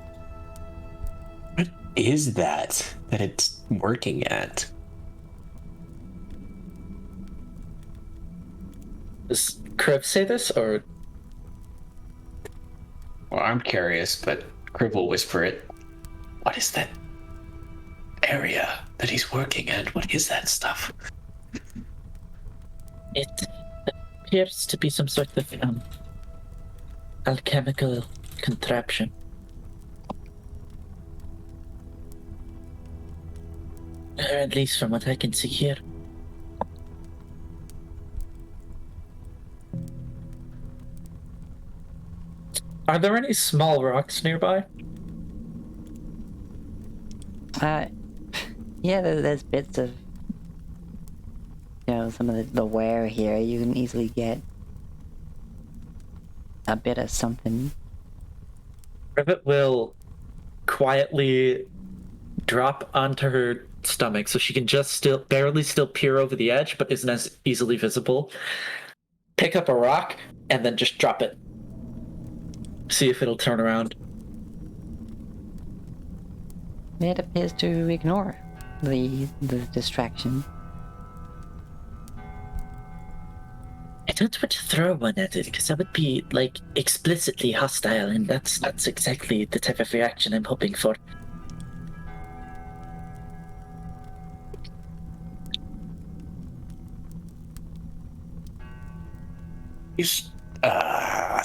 What is that it's working at? Does Kriv say this, or? Well, I'm curious, but Crib will whisper it. What is that area that he's working at? What is that stuff? It appears to be some sort of alchemical contraption. Or at least from what I can see here. Are there any small rocks nearby? Yeah, there's bits of, some of the wear here. You can easily get a bit of something. Rivet will quietly drop onto her stomach so she can just barely peer over the edge, but isn't as easily visible. Pick up a rock and then just drop it. See if it'll turn around. It appears to ignore the distraction. I don't want to throw one at it because that would be explicitly hostile, and that's exactly the type of reaction I'm hoping for. He's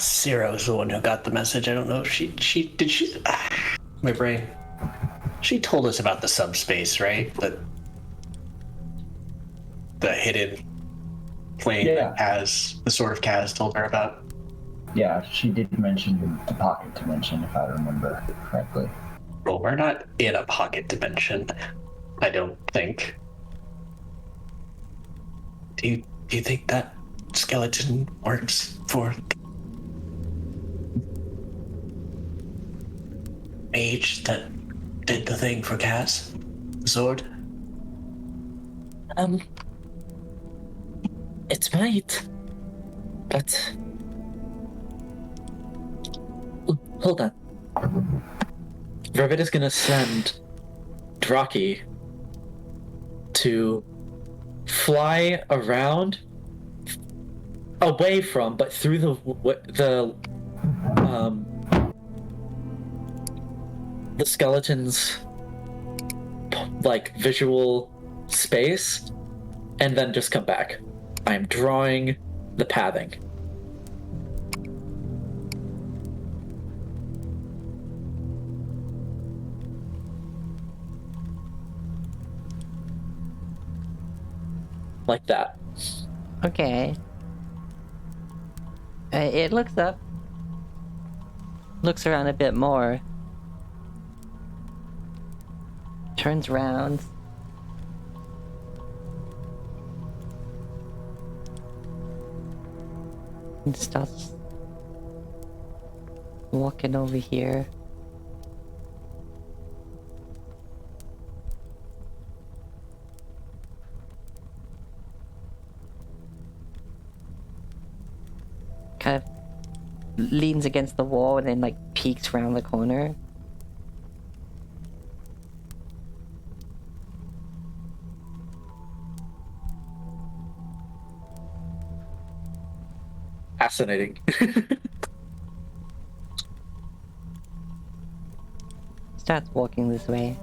Ciro's the one who got the message. I don't know if she my brain. She told us about the subspace, right? The hidden plane that has the sort of Kaz told her about. Yeah, she did mention the pocket dimension, if I remember correctly. Well, we're not in a pocket dimension, I don't think. Do you think that skeleton works for mage that did the thing for Kaz? The sword? It might, but hold on. Rivet is gonna send Draki to fly around, away from, but through the skeleton's visual space, and then just come back. I'm drawing the pathing. Like that. Okay. It looks up. Looks around a bit more. Turns around. And starts walking over here. Kind of leans against the wall and then peeks around the corner. Fascinating. Starts walking this way.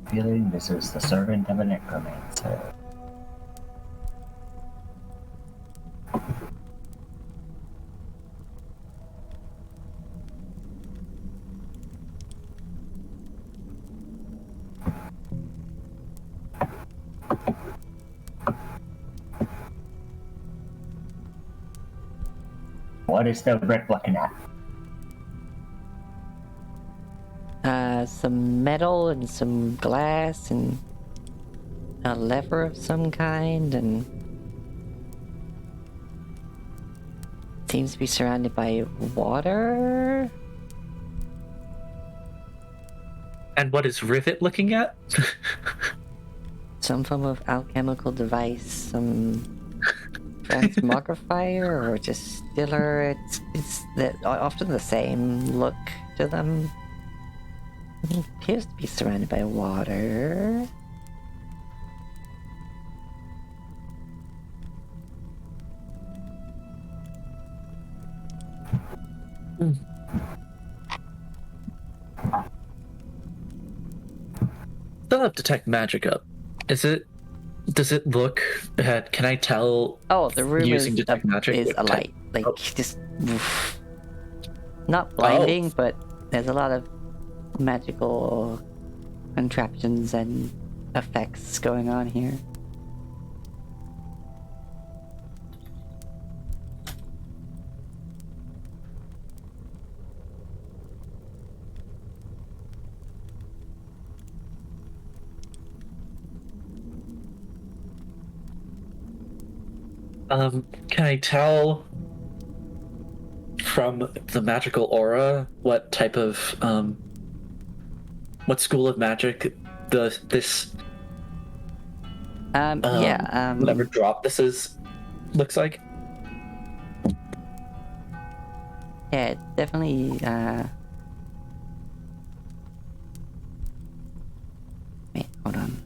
feeling this is the servant of a necromancer. What is the brick looking at? Some metal and some glass and a lever of some kind, and seems to be surrounded by water. And what is Rivet looking at? Some form of alchemical device, some transmogrifier or distiller. It's often the same look to them. It appears to be surrounded by water. Still have detect magic up. Does it look at, can I tell Oh, the room using is detect magic is with a light. Like, Oh. just not blinding, but there's a lot of magical contraptions and effects going on here. Can I tell from the magical aura what type of what school of magic this whatever drop this is looks like? Yeah, it's definitely wait, hold on.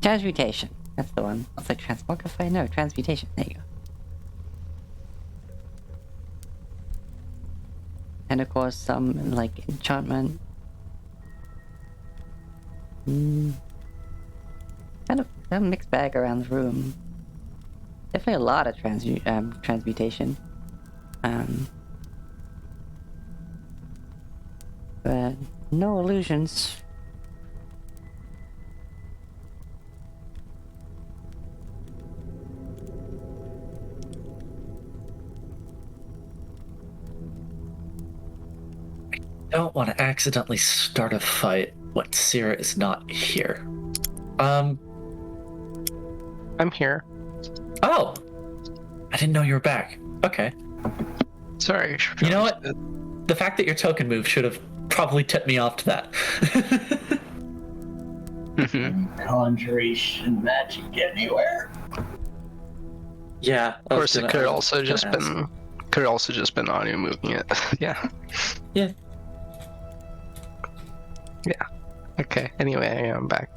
Transmutation. That's the one. It's like transmogrify? No, transmutation. There you go. And of course, some like enchantment. Kind of a mixed bag around the room. Definitely a lot of transmutation. But no illusions. Don't want to accidentally start a fight when Sierra is not here. I'm here. Oh, I didn't know you were back. Okay. Sorry. You know what? The fact that your token moved should have probably tipped me off to that. Conjuration magic anywhere? Yeah. Of course, it could also just been audio moving it. Yeah. Yeah. Yeah. Okay. Anyway, I'm back.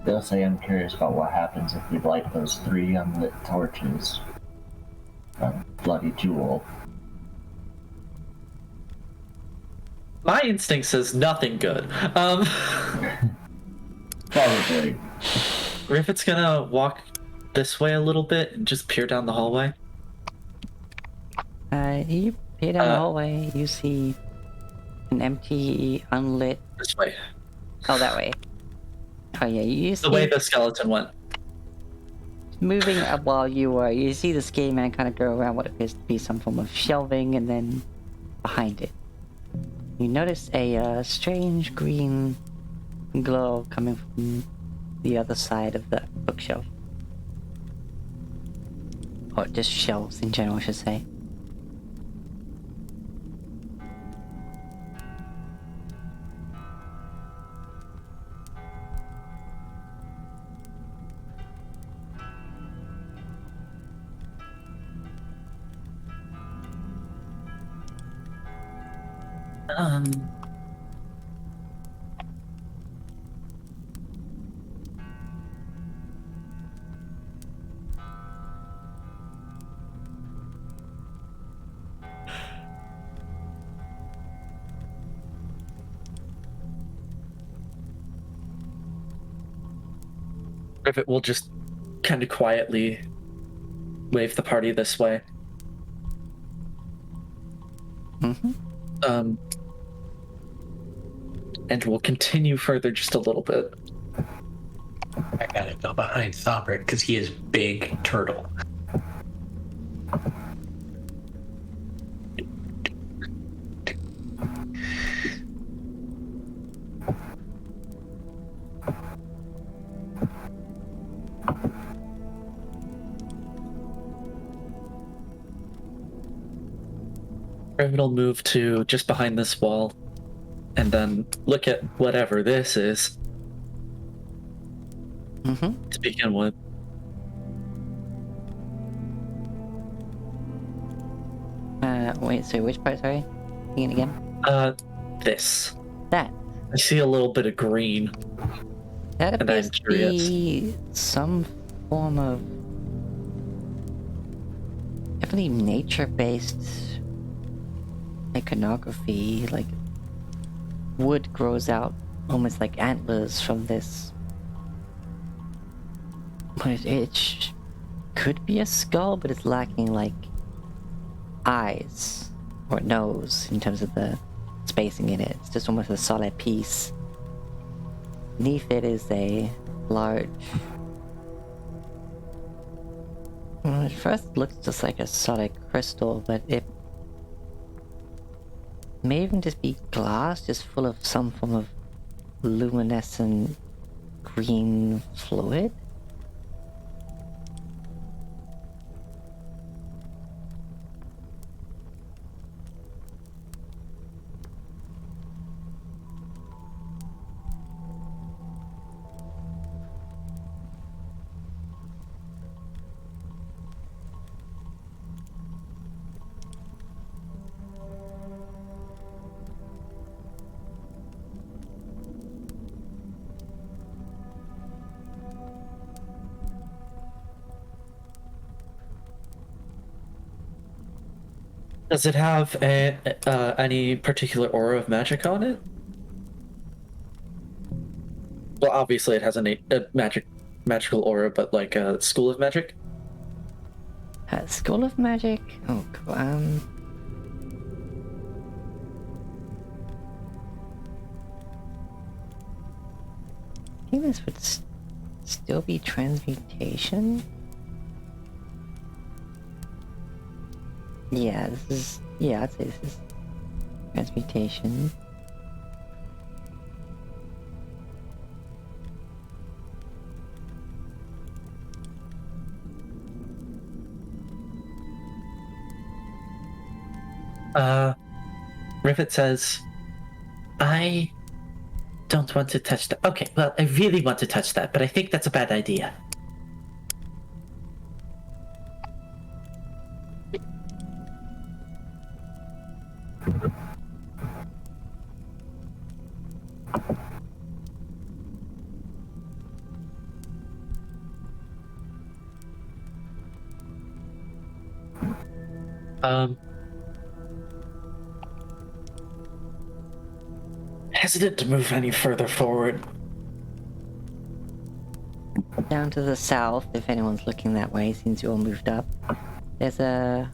They'll say I'm curious about what happens if we light those 3 unlit torches on Bloody Jewel. My instinct says nothing good. Probably. Rivet's gonna walk this way a little bit and just peer down the hallway. You peer down the hallway, you see an empty, unlit. This way. Oh, that way. Oh yeah, you see The way the skeleton went. moving up while you see the skinny man kind of go around what appears to be some form of shelving, and then behind it, you notice a strange green glow coming from the other side of the bookshelf, or just shelves in general, I should say. Rivet will just kind of quietly wave the party this way. Mm-hmm. And we'll continue further just a little bit. I gotta go behind Thobert because he is big turtle. Rivet will move to just behind this wall and then look at whatever this is Mm-hmm. to begin with. Wait, so which part, sorry? Begin again? This. That. I see a little bit of green. That And appears I'm to curious. be some form of definitely nature-based iconography. Like wood grows out almost like antlers from this. But it could be a skull, but it's lacking like eyes or nose in terms of the spacing in it. It's just almost a solid piece. Beneath it is a large... Well, at first it looks just like a solid crystal, but it may even just be glass, just full of some form of luminescent green fluid. Does it have any particular aura of magic on it? Well, obviously it has a magical aura, but like a school of magic. School of Magic? Oh, cool. I think this would still be transmutation? Yeah, this is... Yeah, I'd say this is transmutation. Rivet says, I don't want to touch that. Okay, well, I really want to touch that, but I think that's a bad idea. Hesitant to move any further forward. Down to the south, if anyone's looking that way, since you all moved up, there's a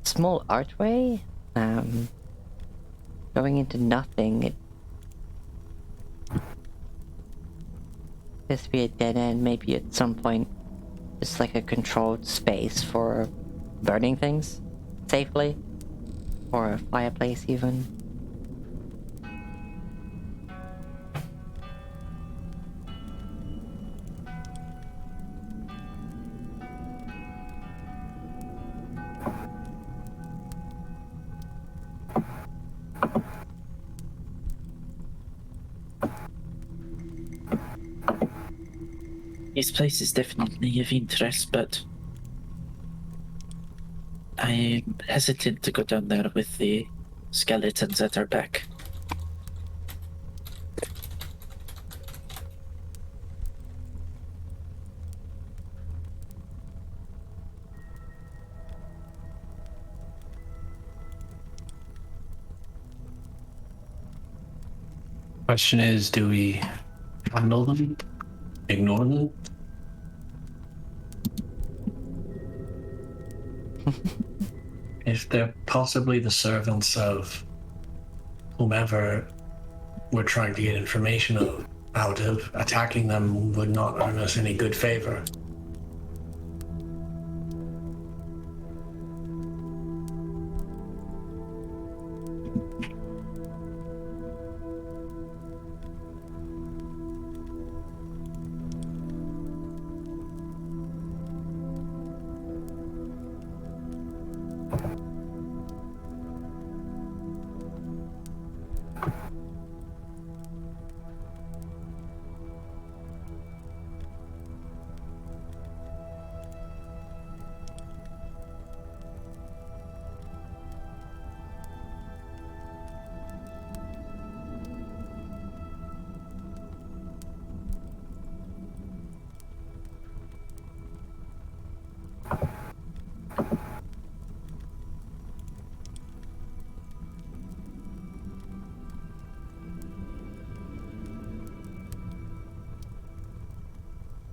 small archway, going into nothing. It appears to be a dead end, maybe at some point, just like a controlled space for burning things safely, or a fireplace even. This place is definitely of interest, but I'm hesitant to go down there with the skeletons at our back. Question is, do we handle them? ignore them? If they're possibly the servants of whomever we're trying to get information out of, attacking them would not earn us any good favor.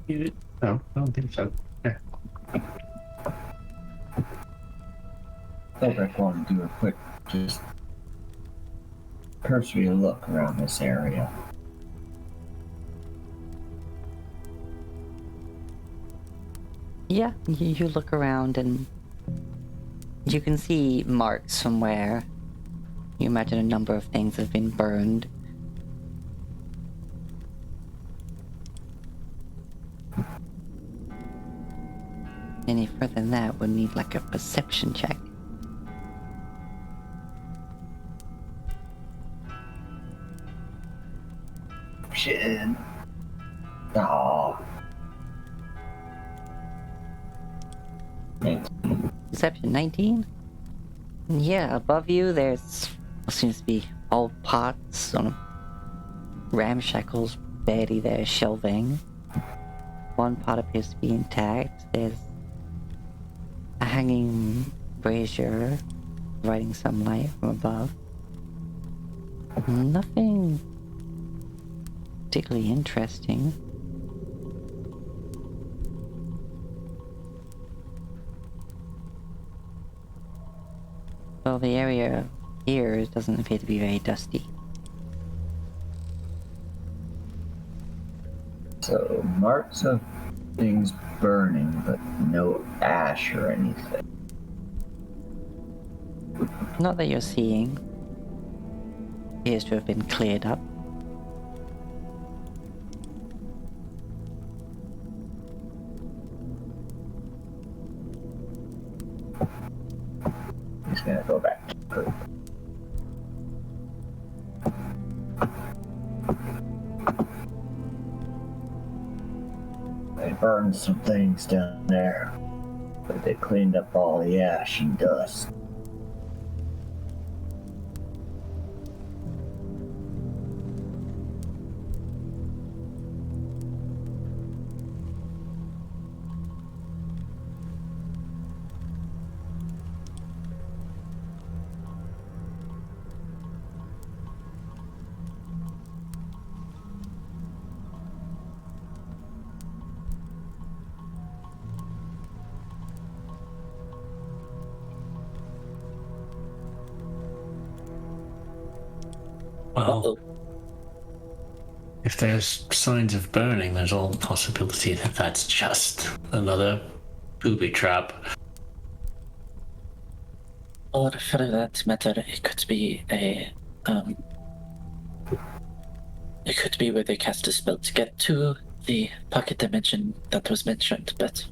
No, I don't think so. Yeah. Philbrick wanted to do a quick, just cursory look around this area. Yeah, you look around and you can see marks from where you imagine a number of things have been burned. Any further than that would need like a perception check. Shit. Aw. Perception 19? Yeah, above you there's what seems to be old pots on ramshackles, barely there shelving. One pot appears to be intact. There's a hanging brazier providing some light from above. Nothing particularly interesting. Well, the area here doesn't appear to be very dusty. So, marks of things burning, but no ash or anything. Not that you're seeing. Appears to have been cleared up. He's gonna go back to the group. They burned some things down there, but they cleaned up all the ash and dust. Well, if there's signs of burning, there's all the possibility that that's just another booby trap. Or for that matter, it could be it could be where they cast a spell to get to the pocket dimension that was mentioned, but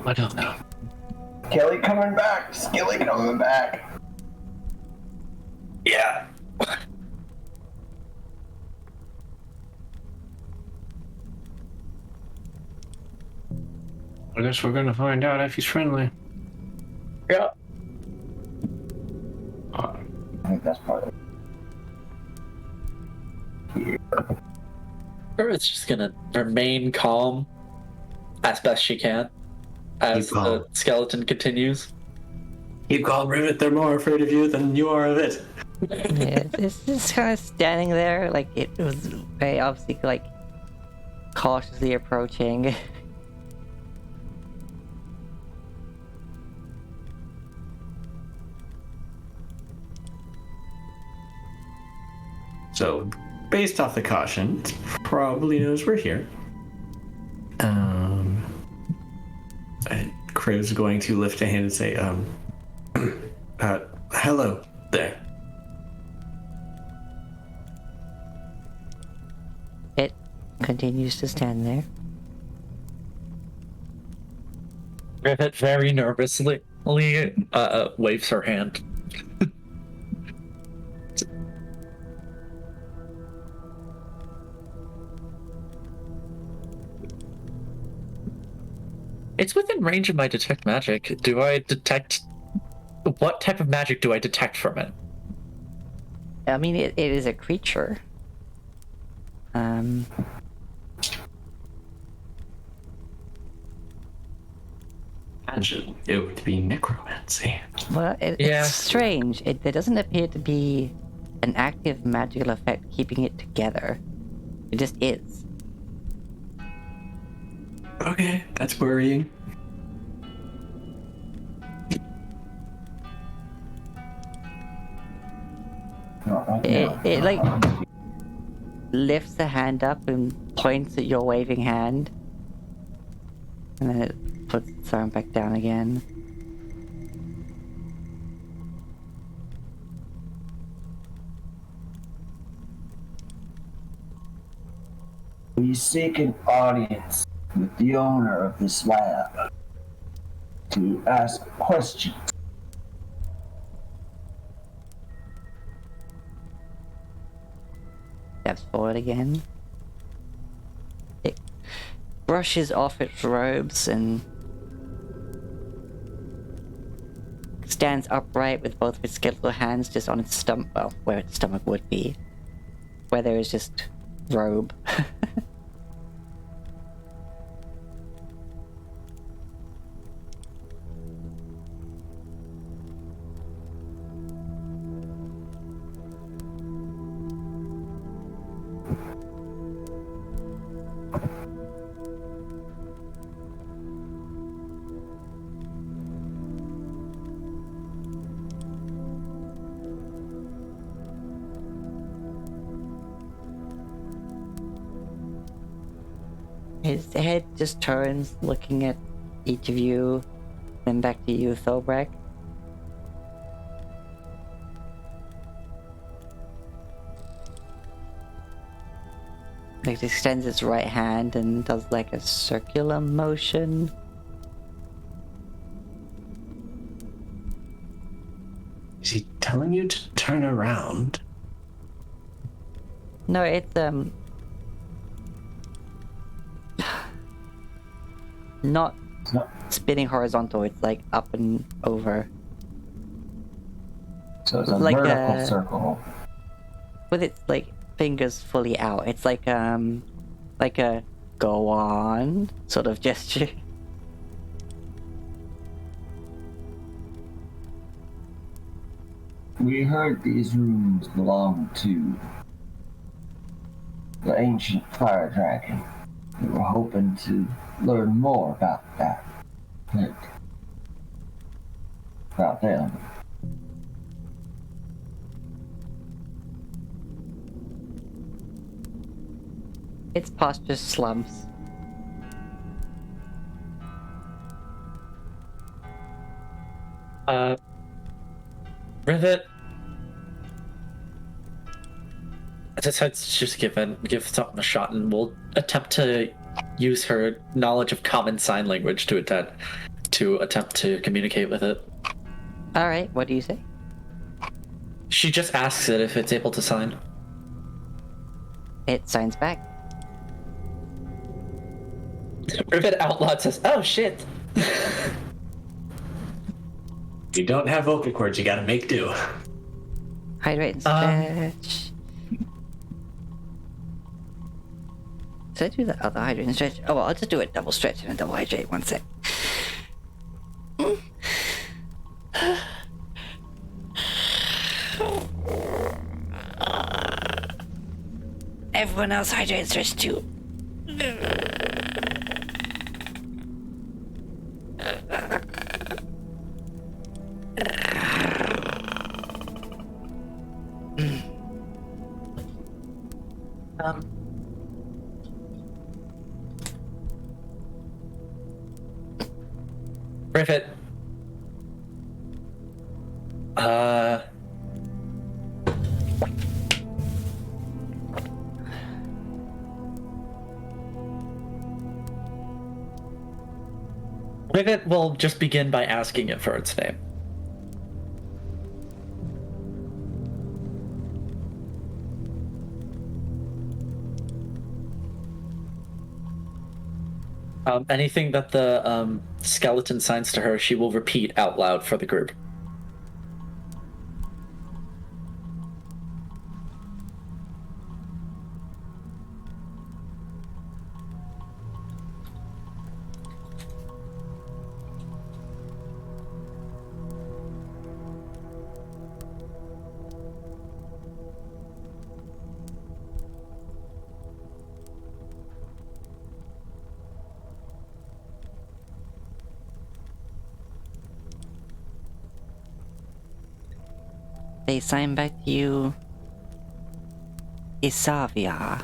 I don't know. Kelly coming back! Skilly coming back! yeah. I guess we're gonna find out if he's friendly. Yeah. I think that's part of it. here. Rivet's just gonna remain calm as best she can as Keep calm. the skeleton continues. Keep calm, Rivet. They're more afraid of you than you are of it. Yeah, it's just kind of standing there, like it was very obviously like cautiously approaching. So, based off the caution, it probably knows we're here. Crow's going to lift a hand and say, hello there. It continues to stand there. Rivet very nervously waves her hand. It's within range of my detect magic. Do I detect... What type of magic do I detect from it? I mean, it is a creature. Imagine it would be necromancy. Well, Yeah. it's strange. There doesn't appear to be an active magical effect keeping it together. It just is. Okay, that's worrying. Not right It, now. it like lifts the hand up and points at your waving hand, and then it puts its arm back down again. We seek an audience with the owner of this lab to ask questions. Steps forward again. It brushes off its robes and stands upright with both of its skeletal hands just on its stomach, well, where its stomach would be. Where there is just robe. His head just turns, looking at each of you, then back to you, Thobrak. It extends its right hand and does like a circular motion. Is he telling you to turn around? No, it's not No. spinning horizontal, it's like up and over. So it's a Like vertical a- circle. With its like fingers fully out. It's like a go on sort of gesture. We heard these rooms belong to the ancient fire dragon. We were hoping to learn more about that. About them. Its posture slumps. Rivet decides to just give something a shot, and we'll attempt to use her knowledge of common sign language to attempt to communicate with it. Alright, what do you say? She just asks it if it's able to sign. It signs back. Rivet out loud says, "Oh shit!" If you don't have vocal cords, you gotta make do. Hydrate and stretch. Did I do the other hydrate and stretch? Oh, well, I'll just do a double stretch and a double hydrate. One sec. Everyone else hydrate and stretch too. Rivet. Rivet will just begin by asking it for its name. Anything that the skeleton signs to her, she will repeat out loud for the group. They sign back to you, Isavia.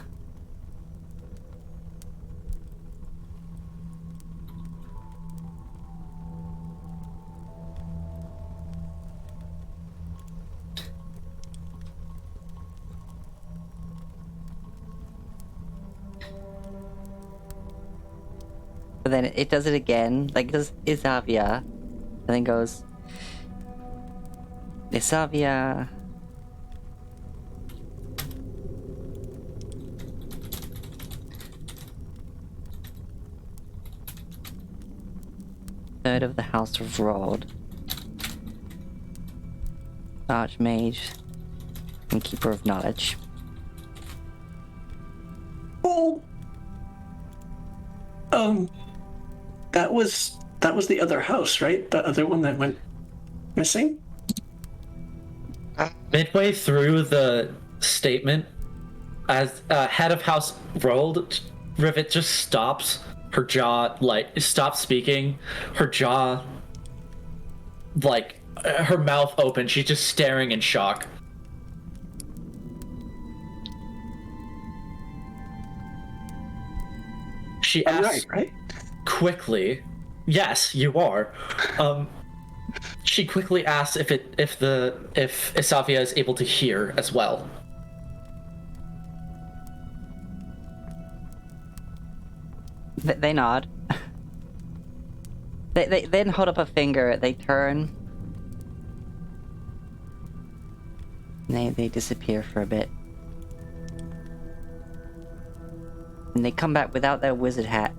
But then it does it again, like it does Isavia, and then goes Isavia. Third of the House of Rod. Archmage and Keeper of Knowledge. Oh. That was the other house, right? The other one that went missing? Midway through the statement, as head of house rolled, Rivet just stops. Her jaw, stops speaking. Her jaw, her mouth open. She's just staring in shock. She asks right? quickly, "Yes, you are." She quickly asks if Isavia is able to hear as well. They nod. They then hold up a finger. They turn. They disappear for a bit. And they come back without their wizard hat.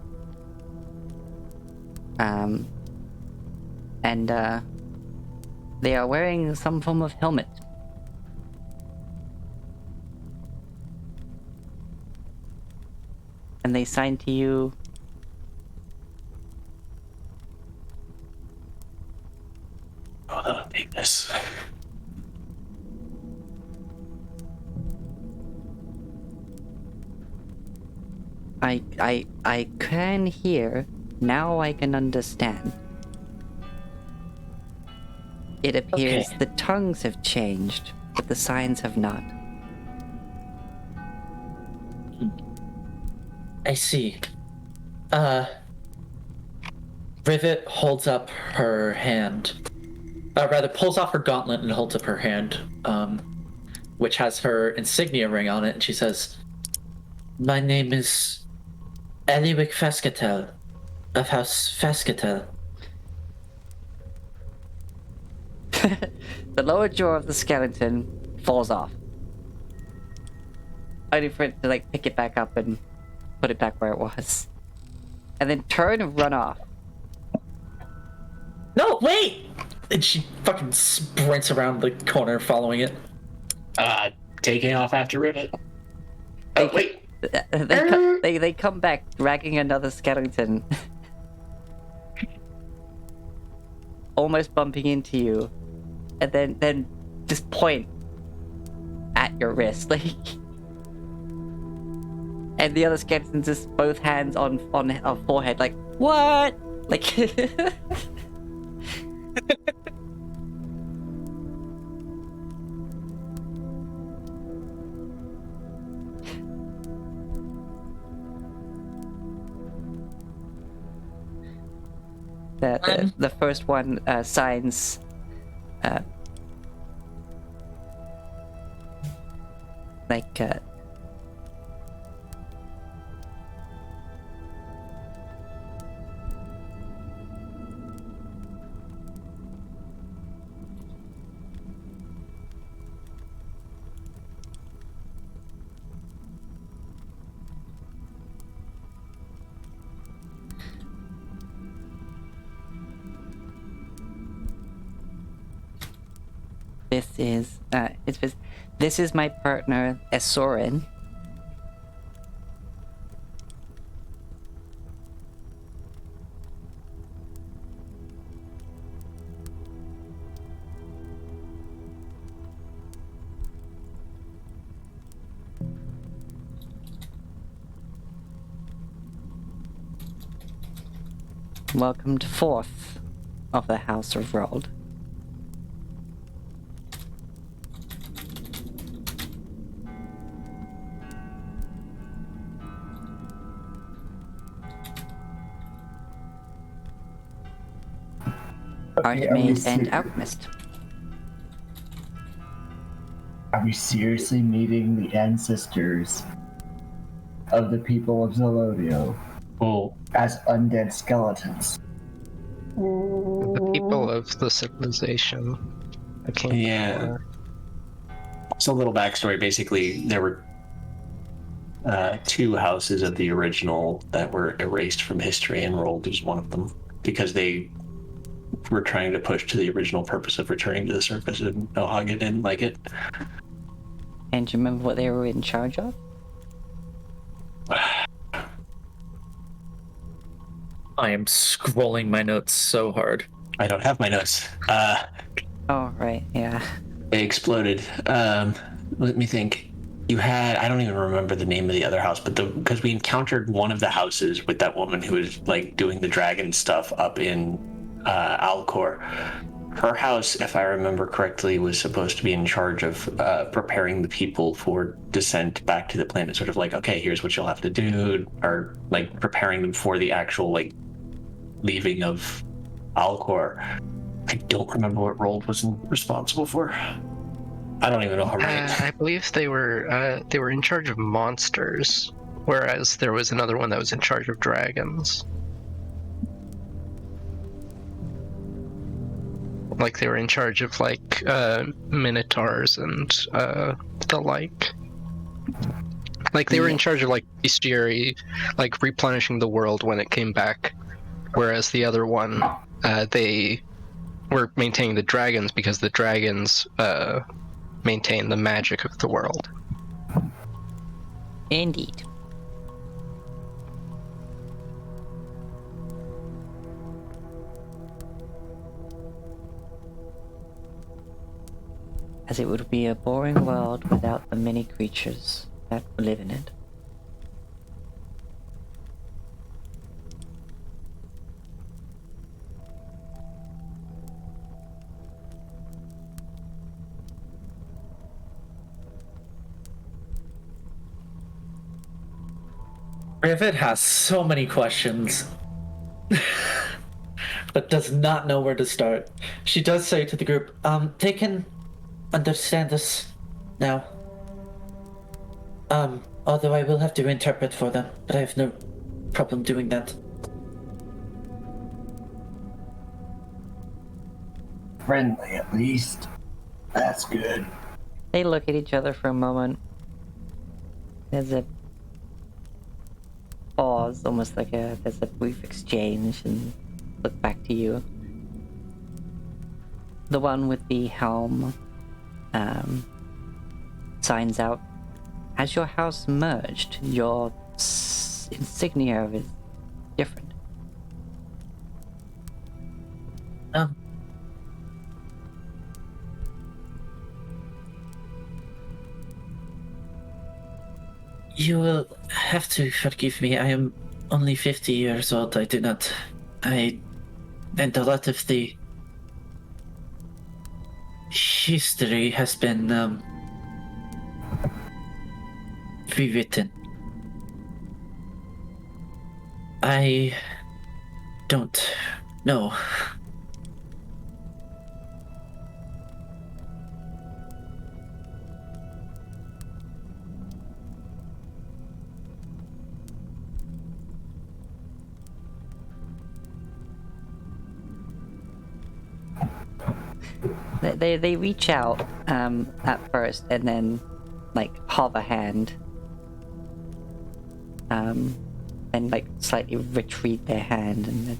They are wearing some form of helmet. And they sign to you. Oh, that'll take this. I can hear. Now I can understand. It appears Okay. the tongues have changed, but the signs have not. I see. Rivet holds up her hand. Rather, pulls off her gauntlet and holds up her hand, which has her insignia ring on it, and she says, "My name is Eliwick Fescatel, of House Fescatel." The lower jaw of the skeleton falls off. Only for it to pick it back up and put it back where it was. And then turn and run off. No, wait! And she fucking sprints around the corner following it. Taking off after Rivet. Oh, wait. They come back dragging another skeleton, almost bumping into you, and then just point at your wrist, like, and the other skeleton just both hands on forehead, like, what? Like. The first one signs like this is my partner Esorin. Welcomed forth of the House of Rold. Archmage and Alchemist. Are we seriously meeting the ancestors of the people of Zelodio Oh, as undead skeletons? The people of the civilization that came yeah. before. So a little backstory. Basically, there were two houses of the original that were erased from history, and Rold was one of them because they were trying to push to the original purpose of returning to the surface, and Ohaga didn't like it. And do you remember what they were in charge of? I am scrolling my notes so hard. I don't have my notes. Oh, right, yeah. They exploded. Let me think. You had, I don't even remember the name of the other house, but because we encountered one of the houses with that woman who was like doing the dragon stuff up in Alcor. Her house, if I remember correctly, was supposed to be in charge of preparing the people for descent back to the planet. Sort of like, okay, here's what you'll have to do, or like preparing them for the actual like leaving of Alcor. I don't remember what Rold was responsible for. I don't even know how right. I believe they were in charge of monsters, whereas there was another one that was in charge of dragons. Like they were in charge of like minotaurs and the like. Like they were in charge of like bestiary, like replenishing the world when it came back, whereas the other one, they were maintaining the dragons because the dragons maintain the magic of the world. Indeed. As it would be a boring world without the many creatures that live in it. Rivet has so many questions, but does not know where to start. She does say to the group, they can understand us now. Although I will have to interpret for them, but I have no problem doing that. Friendly, at least. That's good. They look at each other for a moment. There's a pause, almost like there's a brief exchange, and look back to you. The one with the helm signs out as your house merged, your insignia is different. You will have to forgive me. I am only 50 years old. And a lot of the history has been rewritten. I don't know. They reach out at first and then like hover hand and like slightly retreat their hand, and then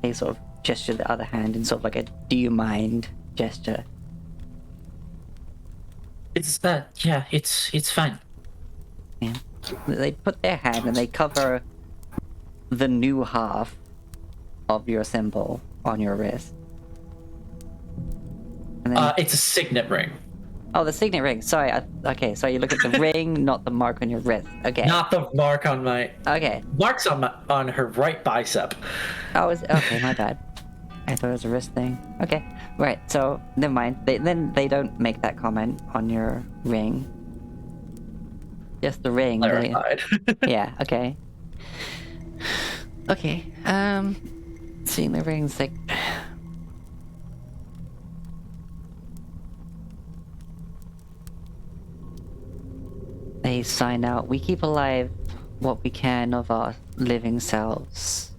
they sort of gesture the other hand in sort of like a "do you mind" gesture. It's that, yeah, it's fine. Yeah. They put their hand and they cover the new half of your symbol on your wrist. And then, It's a signet ring. oh, the signet ring. Sorry. Okay, so you look at the ring, not the mark on your wrist. Okay. Not the mark on my. Okay. Mark's on her right bicep. Oh, okay. My bad. I thought it was a wrist thing. Okay. Right. So never mind. They don't make that comment on your ring. Just the ring. Clarified. Yeah. Okay. Okay. Seeing the rings, like. They sign out. We keep alive what we can of our living selves.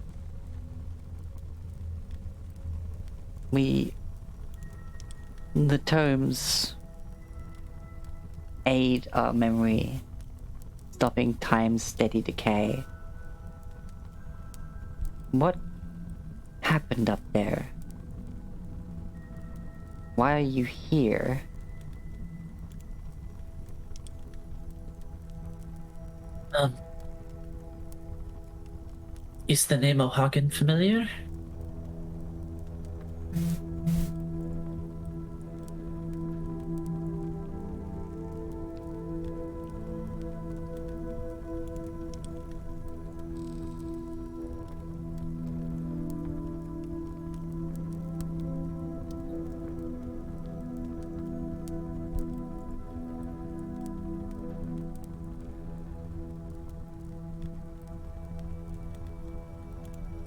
The tomes aid our memory, stopping time's steady decay. What happened up there? Why are you here? Is the name O'Hagan familiar?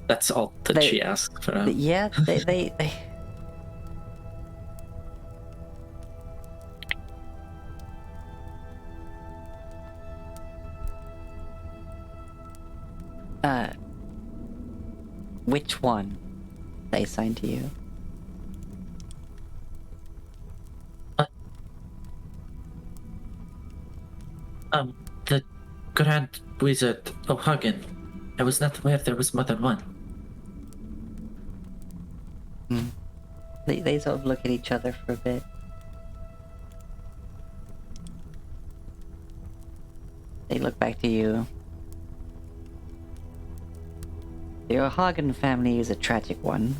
That's all that she asked for. Yeah, they which one? They assigned to you. The Grand Wizard O'Hagan. I was not aware there was more than one. They sort of look at each other for a bit. They look back to you. The O'Hagan family is a tragic one.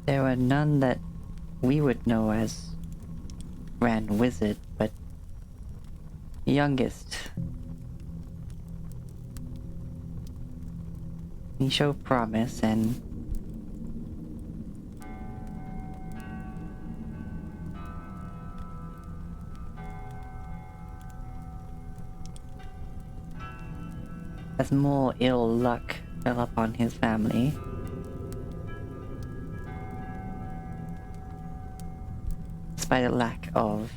There are none that we would know as Grand Wizard, but youngest. He showed promise and as more ill luck fell upon his family. Despite a lack of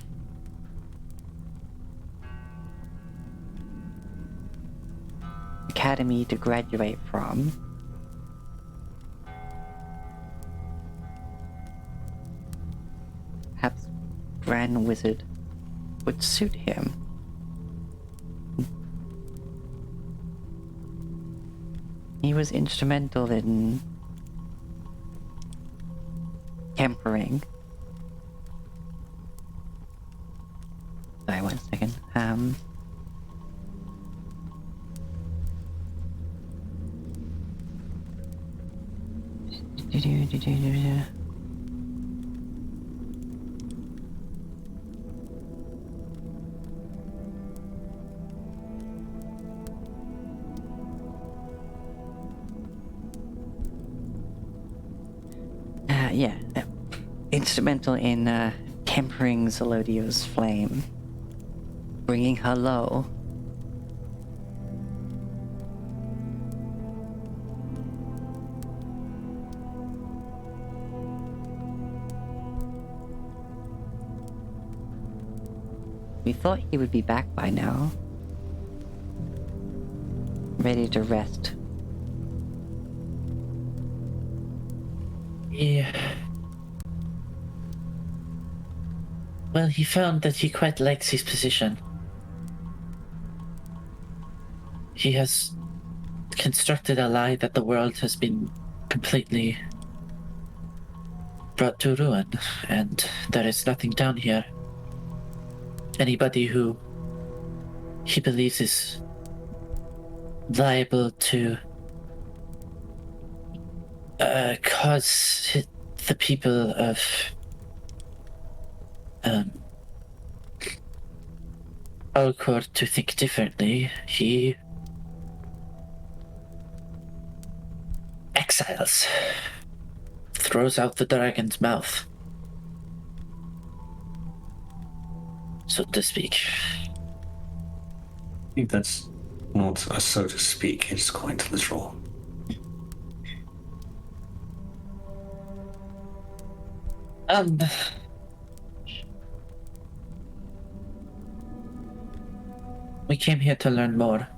academy to graduate from, perhaps Grand Wizard would suit him. He was instrumental in tempering. Sorry, 1 second. Yeah, instrumental in tempering Zelodio's flame, bringing her low. We thought he would be back by now, ready to rest. Yeah. Well, he found that he quite likes his position. He has constructed a lie that the world has been completely brought to ruin, and there is nothing down here. Anybody who he believes is liable to cause the people of Alcor to think differently, he exiles, throws out the dragon's mouth, so to speak. I think that's not a so to speak, it's quite literal. We came here to learn more.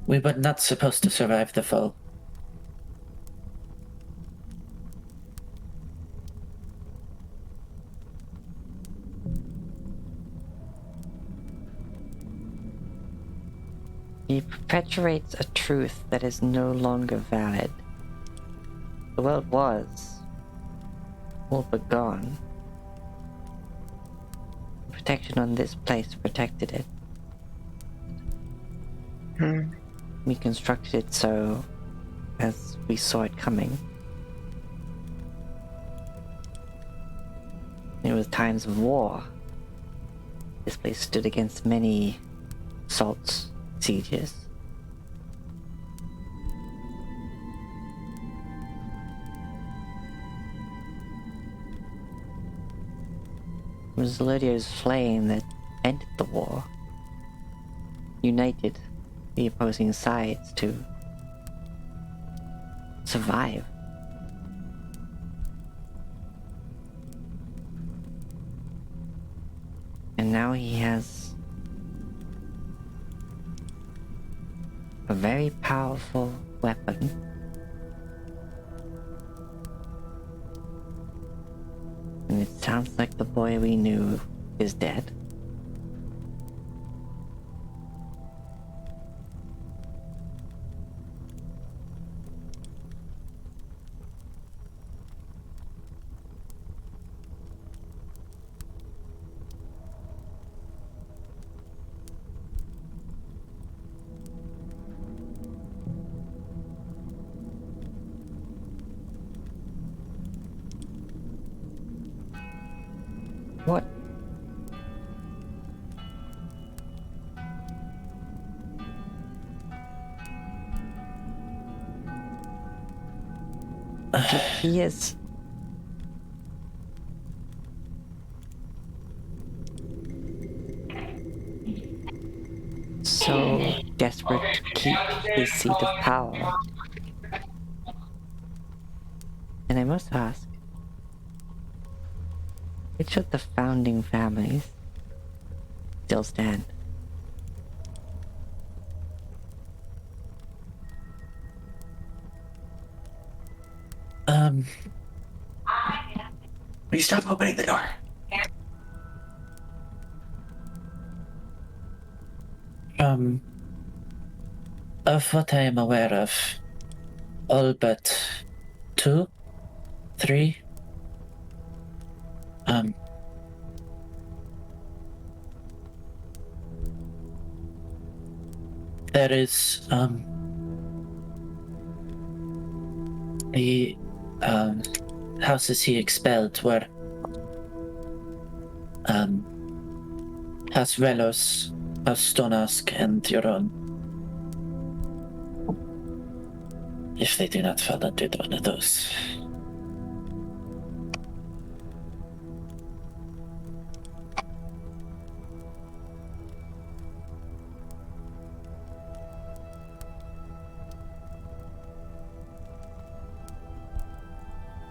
We were not supposed to survive the fall. He perpetuates a truth that is no longer valid. The world was all but gone. Protection on this place protected it. We constructed it so as we saw it coming. It was times of war. This place stood against many assaults, sieges. It was Zelodio's flame that ended the war, united the opposing sides to survive. And now he has a very powerful weapon. And it sounds like the boy we knew is dead. What? He is... so desperate to keep his seat of power. And I must ask, which of the founding families still stand? Will you stop opening the door? Of what I am aware of, all but 2, 3 Um, there is the houses he expelled were House Velos, House Stonask, and your own. If they do not fall under one of those.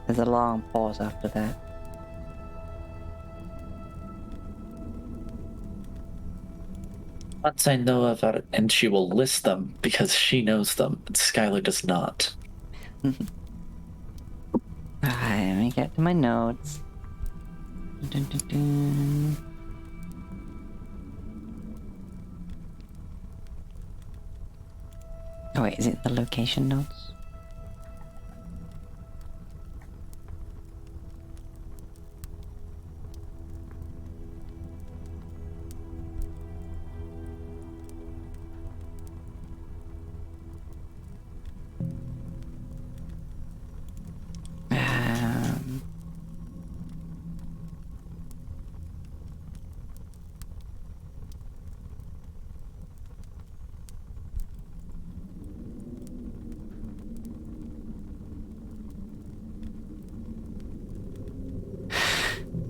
There's a long pause after that. Once I know of her, and she will list them because she knows them, and Skylar does not. Alright, let me get to my notes. Dun, dun, dun. Oh wait, is it the location notes?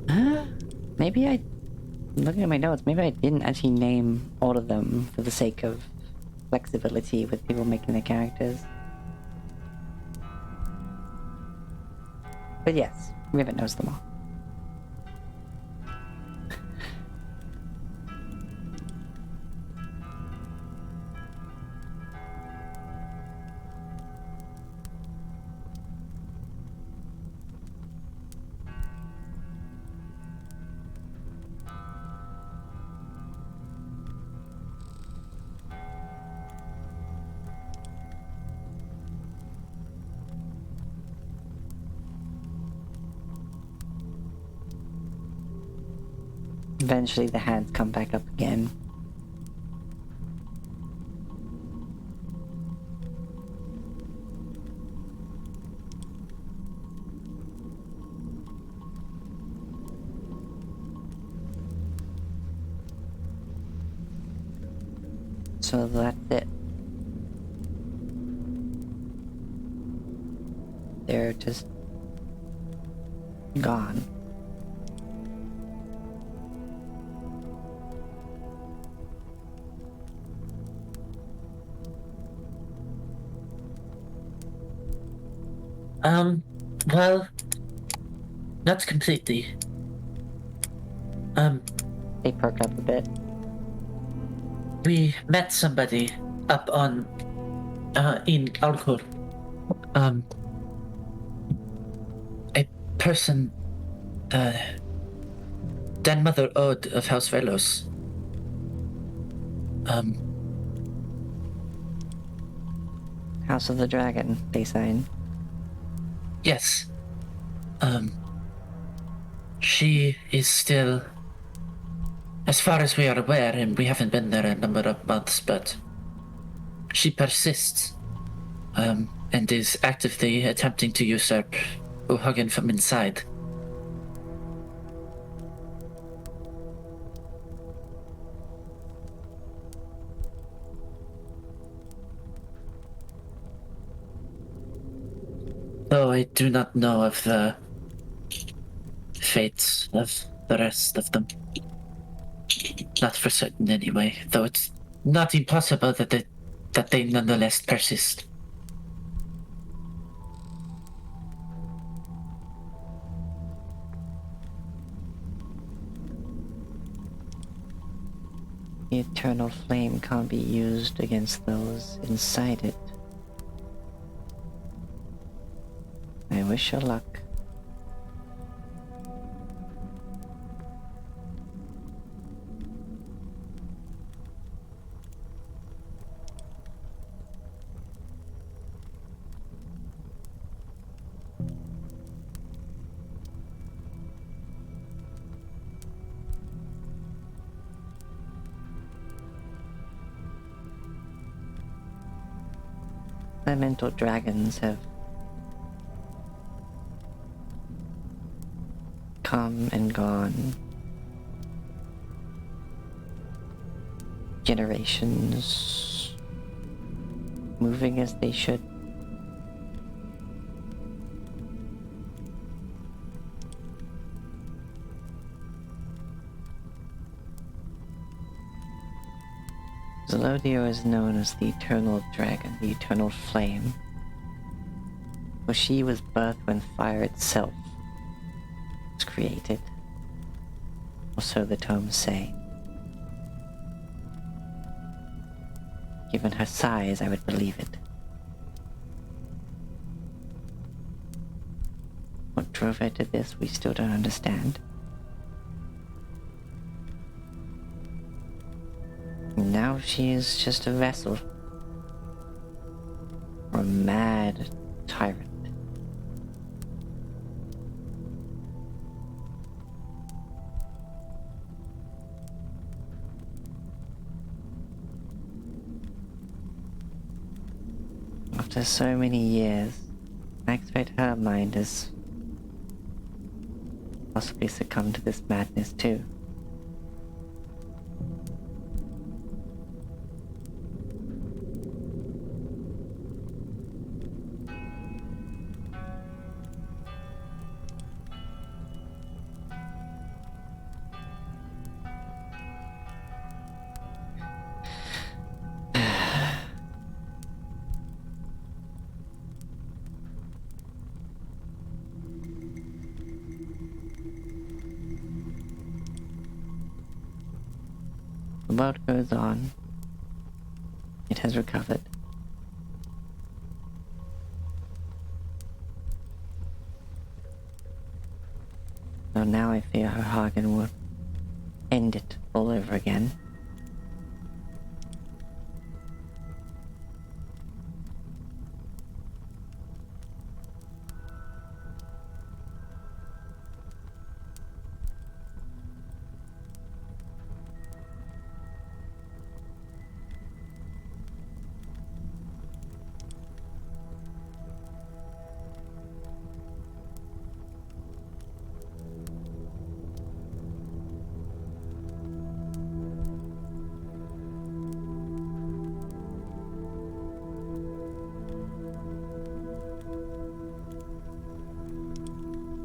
Um, maybe looking at my notes, maybe I didn't actually name all of them for the sake of flexibility with people making their characters. But yes, Rivet knows them all. Eventually the hands come back up again. So that's it. They're just gone. Well, not completely. They perk up a bit. We met somebody up on, in Alcor. A person, Grandmother Ode of House Velos. House of the Dragon, they sign. Yes. She is still, as far as we are aware, and we haven't been there a number of months, but she persists, and is actively attempting to usurp O'Hagan from inside. Though I do not know of the fates of the rest of them. Not for certain anyway, though it's not impossible that they nonetheless persist. The eternal flame can't be used against those inside it. I wish you luck. elemental dragons have come and gone. Generations moving as they should. Zelodio is known as the Eternal Dragon, the Eternal Flame. For she was birthed when fire itself was created. Or so the tomes say. Given her size, I would believe it. What drove her to this, we still don't understand. Now she is just a vessel. Or a mad tyrant. After so many years, I expect her mind has possibly succumbed to this madness too. The boat goes on. It has recovered. So now I fear her Hagen will end it all over again.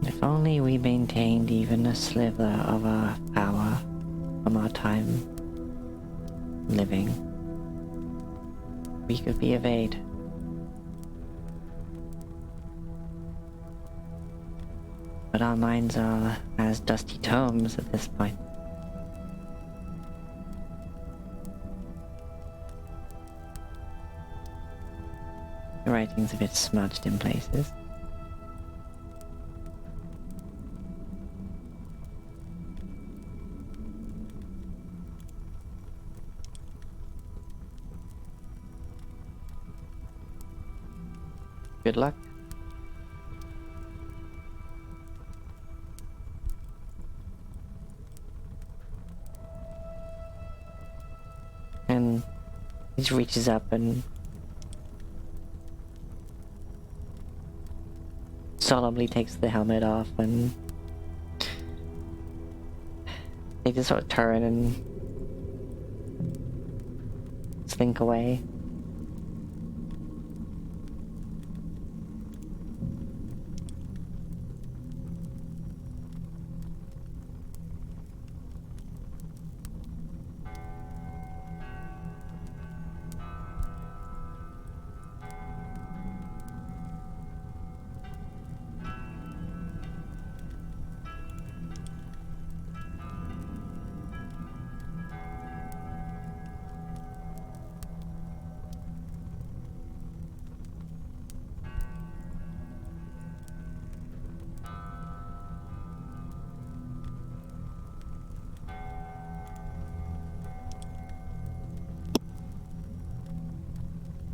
If only we maintained even a sliver of our power from our time living, we could be of aid. But our minds are as dusty tomes at this point. The writing's a bit smudged in places. Good luck. And he just reaches up and solemnly takes the helmet off, and they just sort of turn and slink away.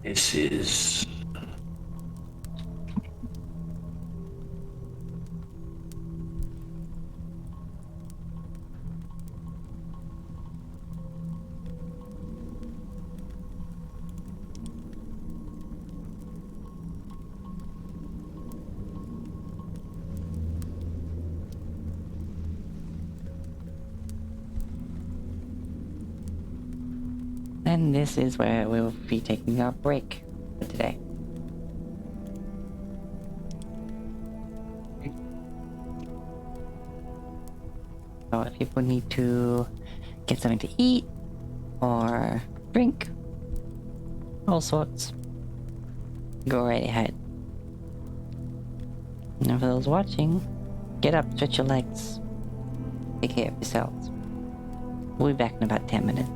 This is... And this is where we'll be taking our break for today. So if people need to get something to eat or drink, all sorts, go right ahead. And for those watching, get up, stretch your legs, take care of yourselves. We'll be back in about 10 minutes.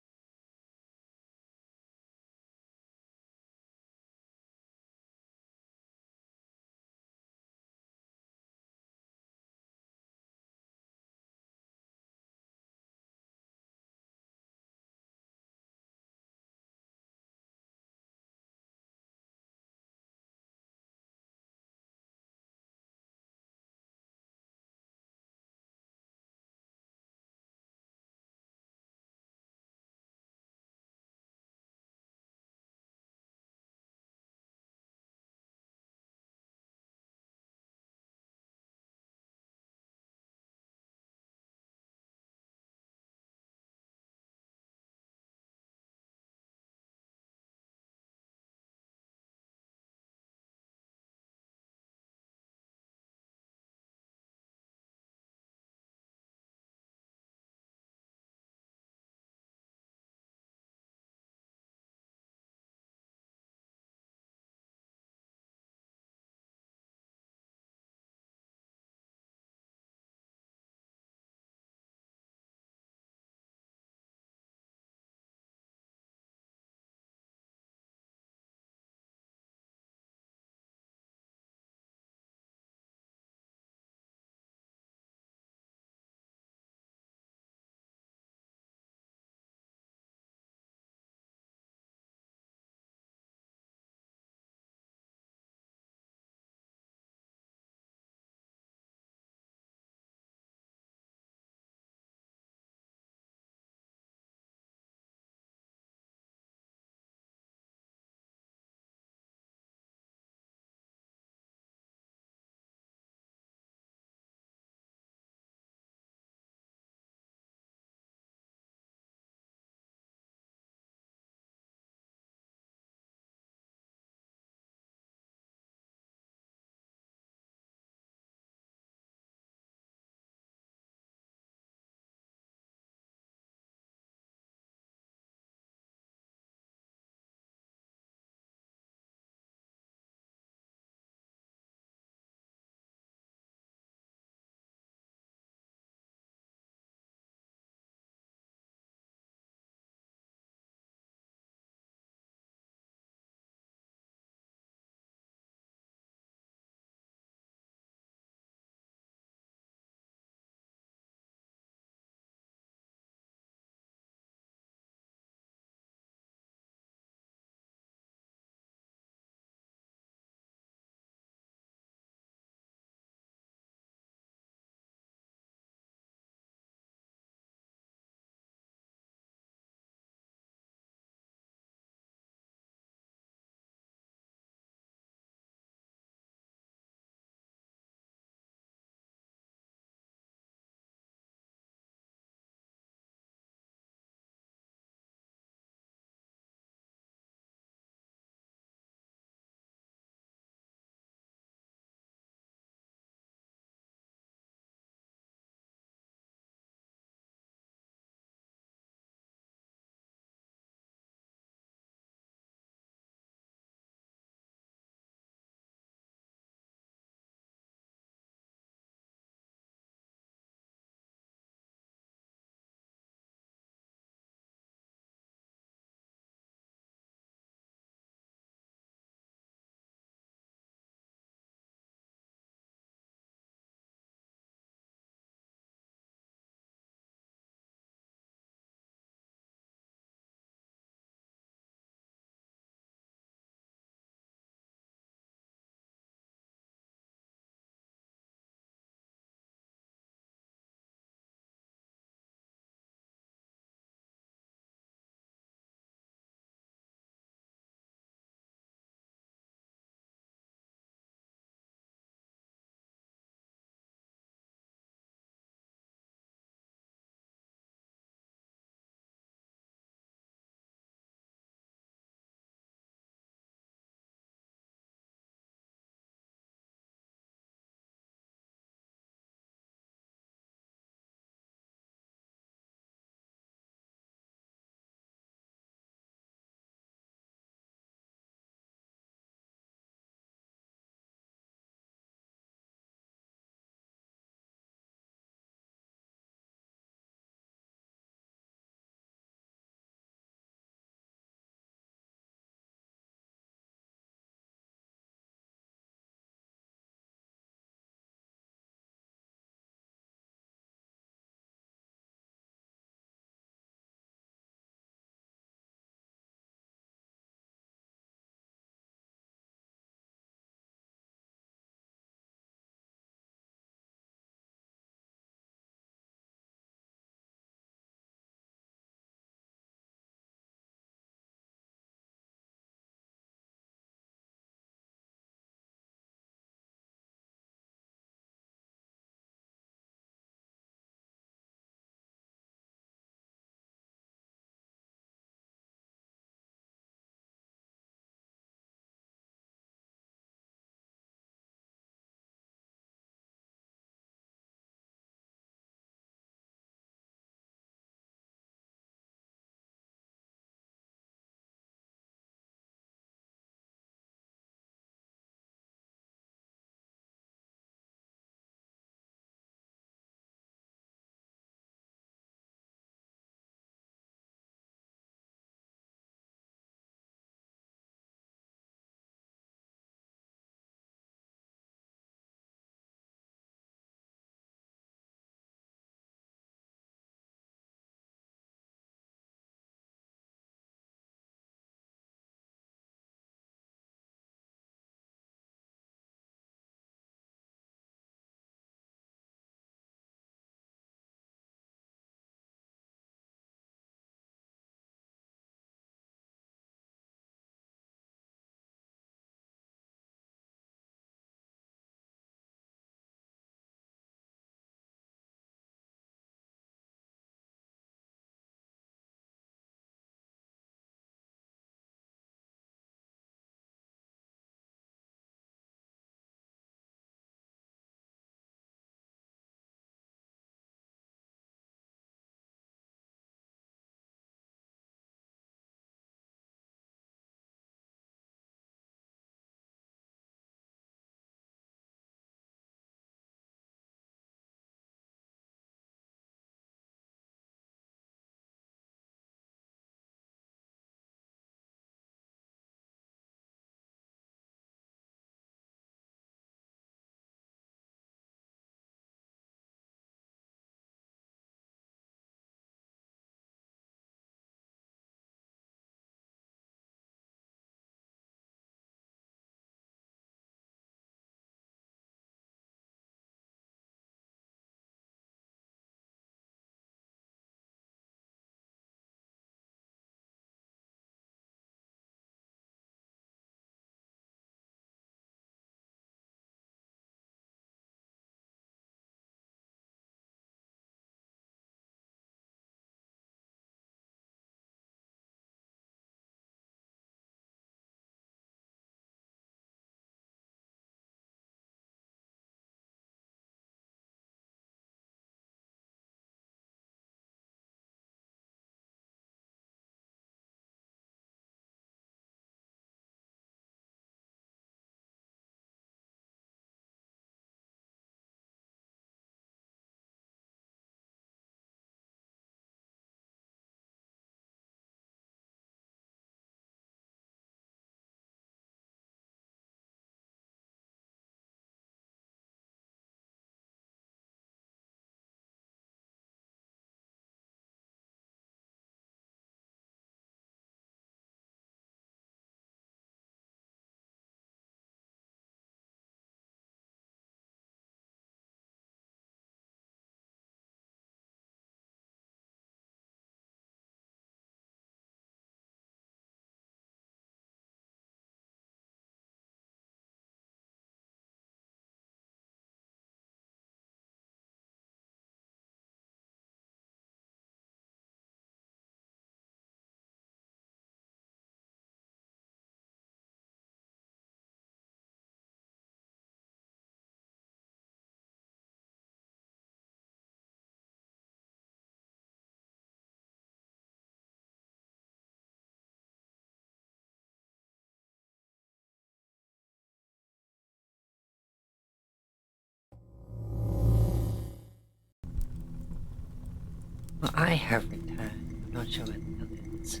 Well, I have returned. Not sure what the others.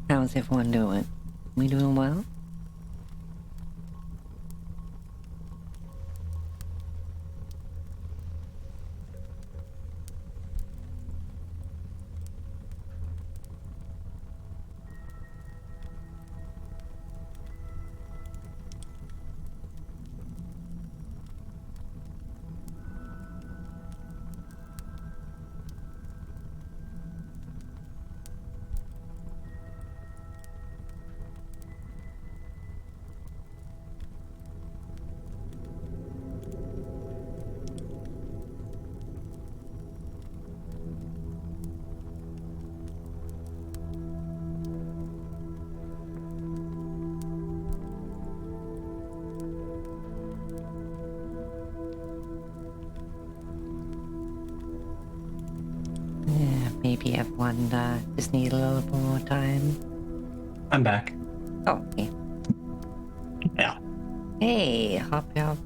How's everyone doing? We doing well? Yeah, maybe everyone just need a little bit more time. I'm back. Oh, okay. Yeah. Hey, Harpavian.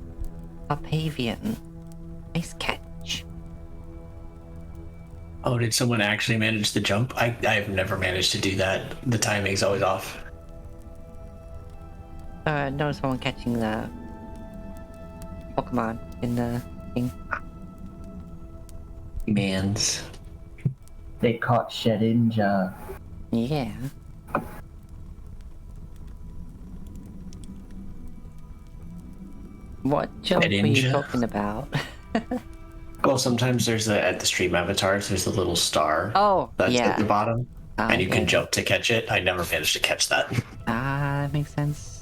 Nice catch. Oh, did someone actually manage to jump? I've never managed to do that. The timing's always off. No, someone catching the Pokemon in the thing. Mans. They caught Shedinja. Yeah. What jump were you Ninja? talking about? Well, sometimes there's at the stream avatars, there's a little star Oh, that's yeah. at the bottom, and you yeah. can jump to catch it. I never managed to catch that. Ah, that makes sense.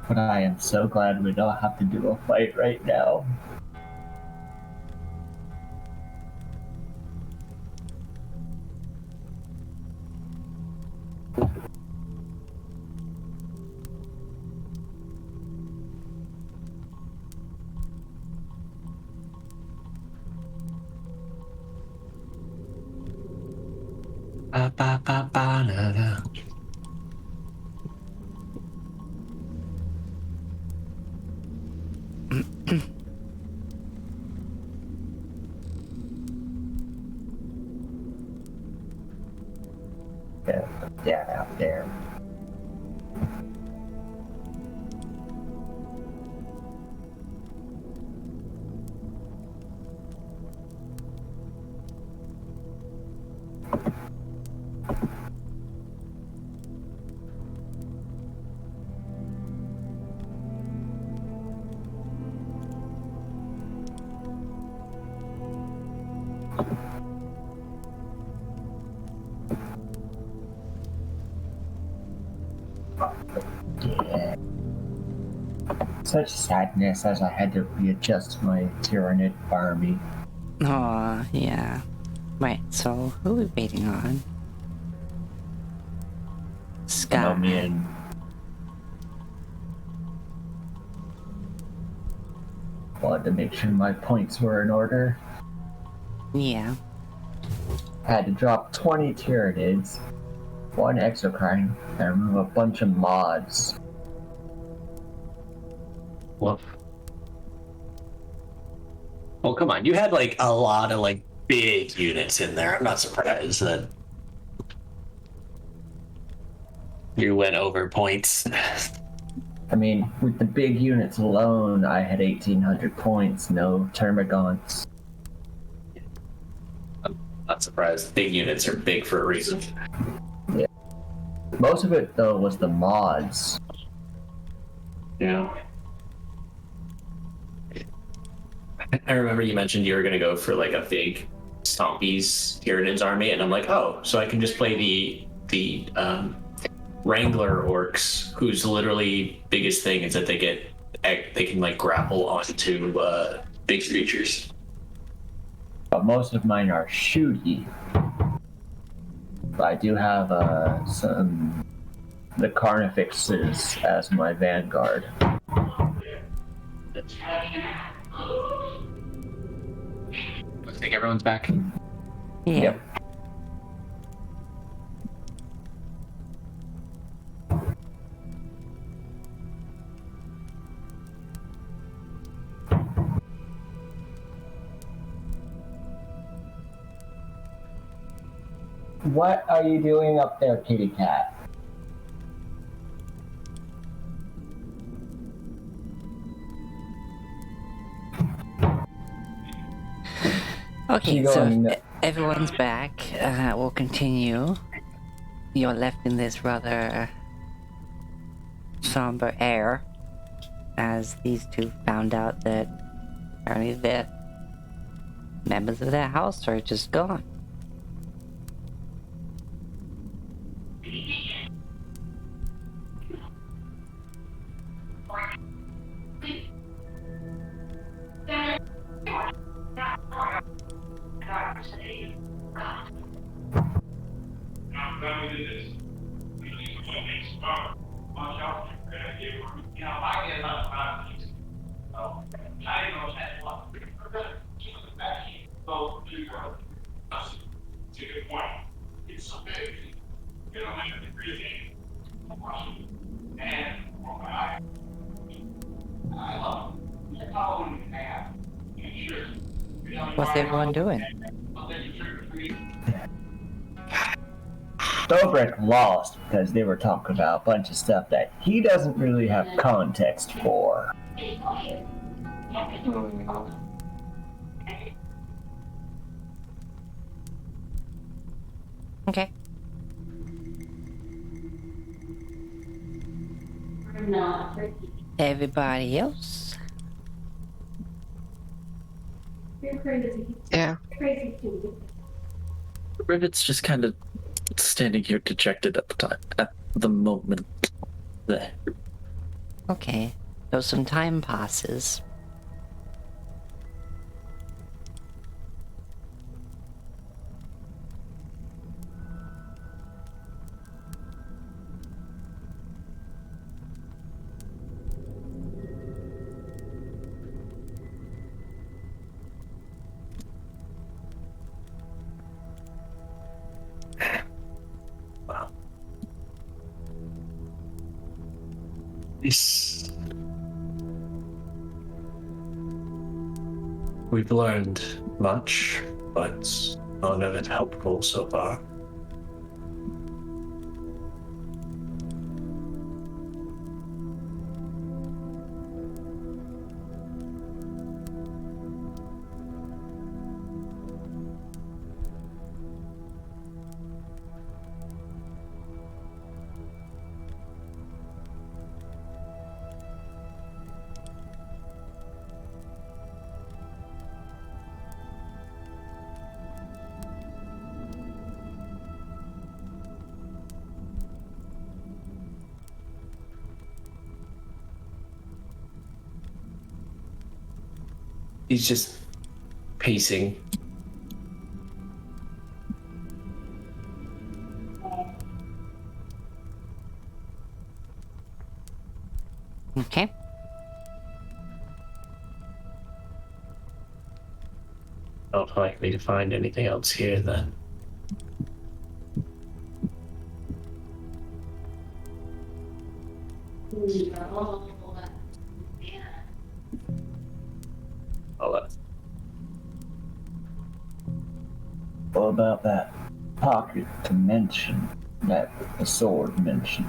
But I am so glad we don't have to do a fight right now. Ba, ba, ba, ba, na, na. Yeah, out there. Yeah. Such sadness as I had to readjust my Tyrannid army. Oh, yeah. Right, so who are we waiting on? You know, me Sky. and wanted to make sure my points were in order. Yeah. I had to drop 20 Tyranids, 1 Exocrine, and remove a bunch of mods. Woof. Oh, come on. You had like a lot of like big units in there. I'm not surprised that you went over points. I mean, with the big units alone, I had 1,800 points, no Termagants. I'm not surprised. Big units are big for a reason. Most of it though was the mods. Yeah. I remember you mentioned you were gonna go for like a big Stompies Tyranids army, and I'm like, oh, so I can just play the Wrangler orcs, whose literally biggest thing is that they can like grapple onto big creatures. But most of mine are shooty. But I do have some the Carnifexes as my vanguard. Looks like everyone's back. Yeah. Yep. What are you doing up there, kitty cat? Okay, Keep so going. everyone's back. We'll continue. You're left in this rather somber air as these two found out that apparently the members of their house are just gone. What's everyone doing? Dobrik lost because they were talking about a bunch of stuff that he doesn't really have context for. Okay. Everybody else? Yeah. Rivet's just kind of standing here dejected at the moment. There. Okay. So some time passes. Wow. This. We've learned much, but none of it helpful so far. He's just pacing. Okay. Not likely to find anything else here then. What about that pocket dimension that the sword mentioned?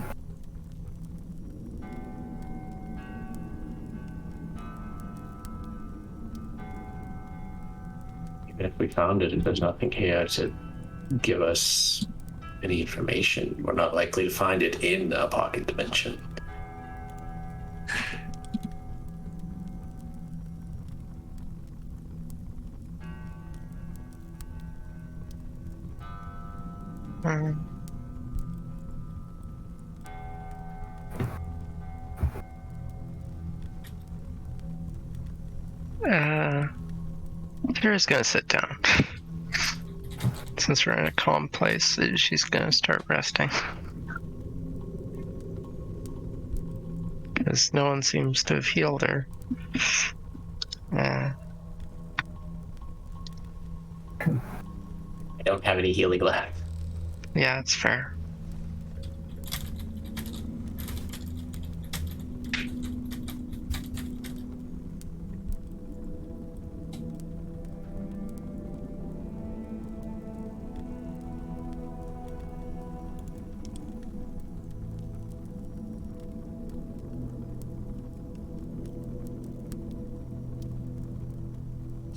Even if we found it, if there's nothing here to give us any information. We're not likely to find it in a pocket dimension. Tara's gonna sit down. Since we're in a calm place, she's gonna start resting. Because no one seems to have healed her. I don't have any healing left. Yeah, it's fair.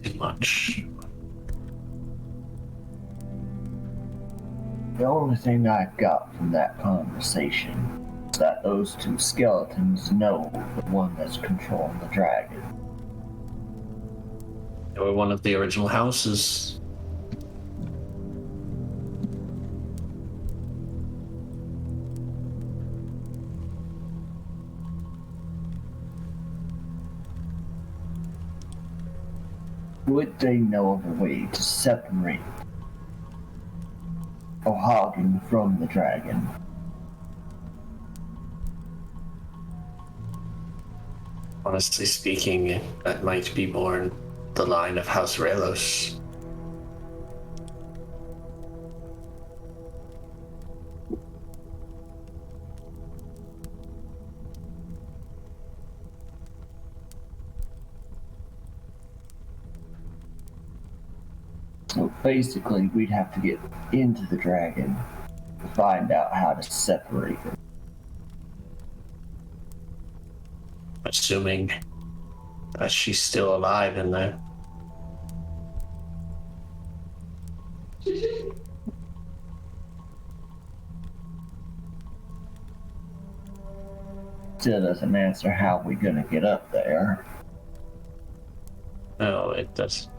Too much. The only thing I got from that conversation is that those two skeletons know the one that's controlling the dragon. They were one of the original houses. Would they know of a way to separate O'Hagan from the dragon? Honestly speaking, that might be more in the line of House Relos. So basically, we'd have to get into the dragon to find out how to separate it. Assuming that she's still alive in there. Still doesn't answer how we're gonna get up there. No, it doesn't.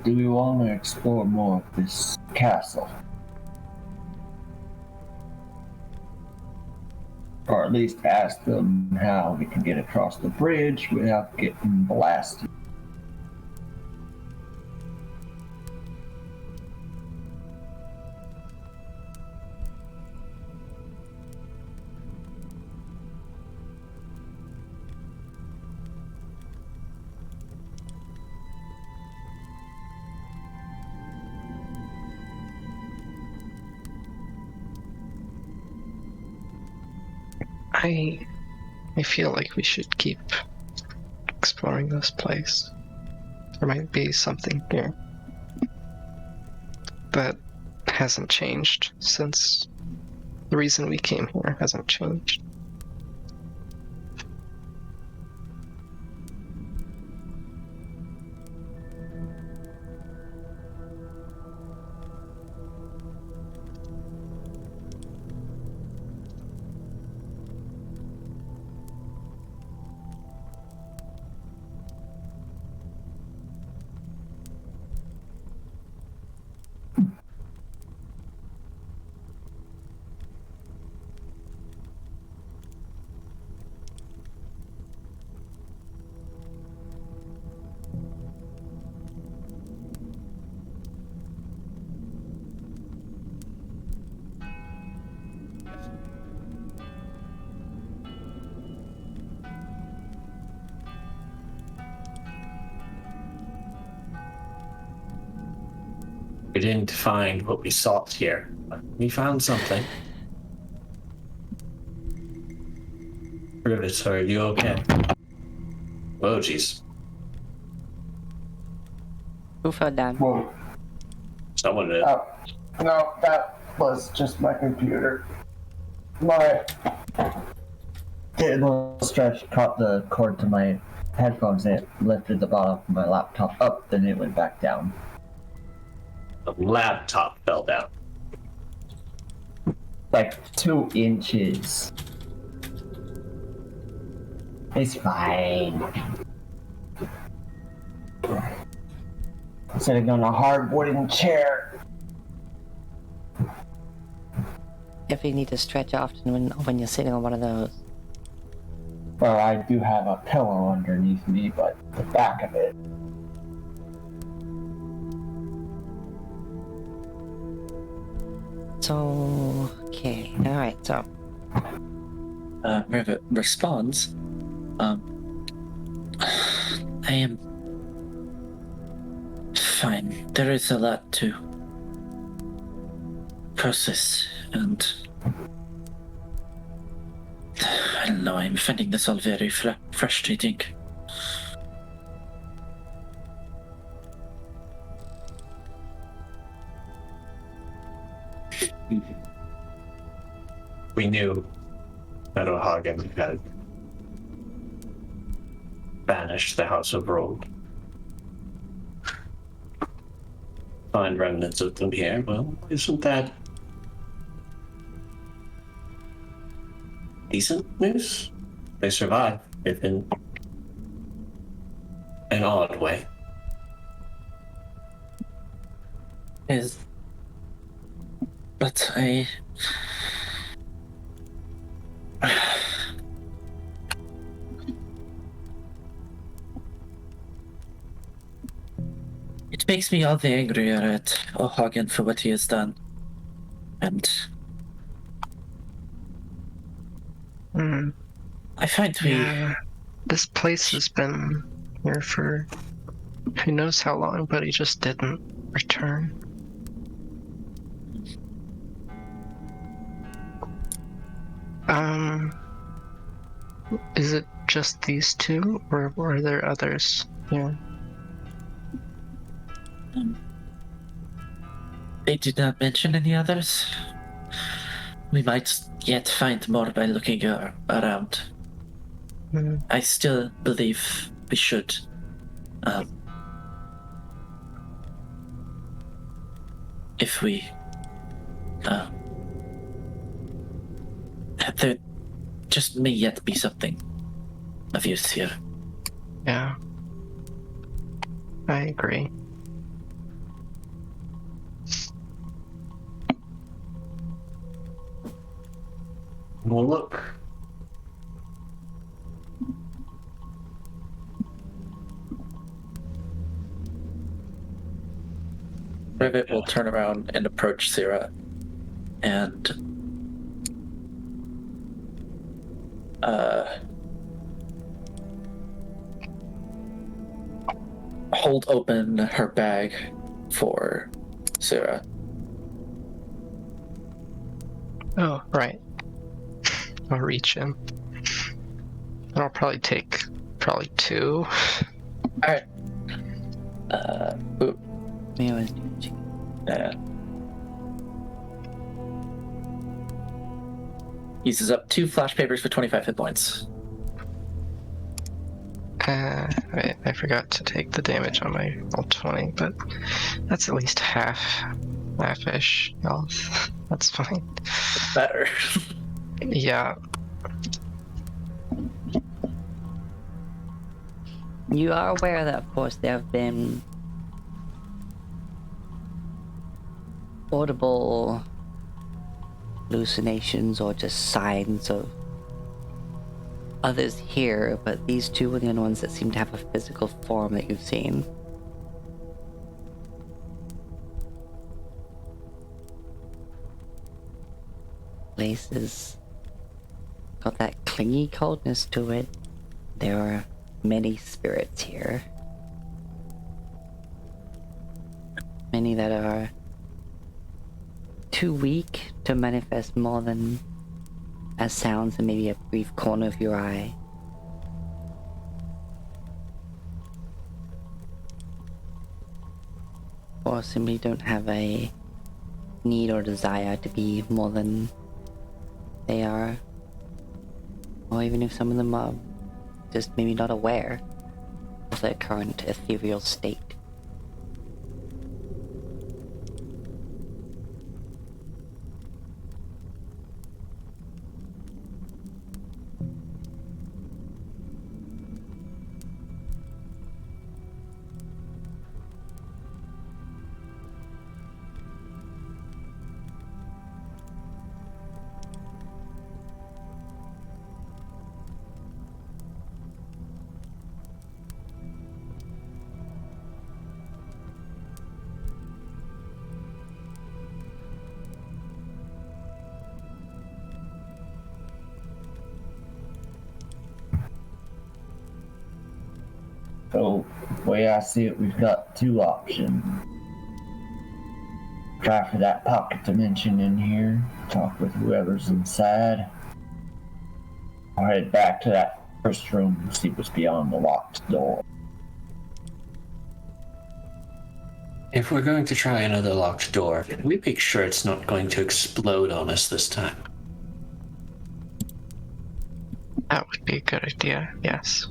Do we want to explore more of this castle? Or at least ask them how we can get across the bridge without getting blasted? I feel like we should keep exploring this place. There might be something here that hasn't changed since the reason we came here hasn't changed. We didn't find what we sought here, but we found something. Rivet, are you okay? Oh, jeez. Who fell down? Whoa. Someone did. Oh, no, that was just my computer. It was stretched, caught the cord to my headphones, and it lifted the bottom of my laptop up, then it went back down. The laptop fell down. Like 2 inches. It's fine. I'm sitting on a hard wooden chair. If you need to stretch often when you're sitting on one of those. Well, I do have a pillow underneath me, but the back of it. So, okay, alright, so. Rivet responds, I am fine. There is a lot to process, and I don't know, I'm finding this all very frustrating. We knew that O'Hagan had banished the House of Rold. Find remnants of them here. Well, isn't that decent news? They survive, if in an odd way. But I... It makes me all the angrier at O'Hagan for what he has done. And I find Yeah, this place has been here for who knows how long, but he just didn't return. Is it just these two, or are there others here? They did not mention any others. We might yet find more by looking around. I still believe we should if we there just may yet be something of use here. Yeah, I agree. Well, look. Rivet will turn around and approach Syrah and hold open her bag for Syrah. Oh, right. I'll reach in. And I'll probably take two. Alright. Ooh. Yeah. Uses up 2 flash papers for 25 hit points. Wait, I forgot to take the damage on my roll 20, but that's at least half-ish health. That's fine. Better. Yeah. You are aware that, of course, there have been audible hallucinations or just signs of others here, but these two were the only ones that seem to have a physical form that you've seen. Place is got that clingy coldness to it. There are many spirits here. Many that are too weak to manifest more than as sounds in maybe a brief corner of your eye. or simply don't have a need or desire to be more than they are. Or even if some of them are just maybe not aware of their current ethereal state. So, the way I see it, we've got two options. Try for that pocket dimension in here, talk with whoever's inside, or head back to that first room and see what's beyond the locked door. If we're going to try another locked door, can we make sure it's not going to explode on us this time? That would be a good idea, yes.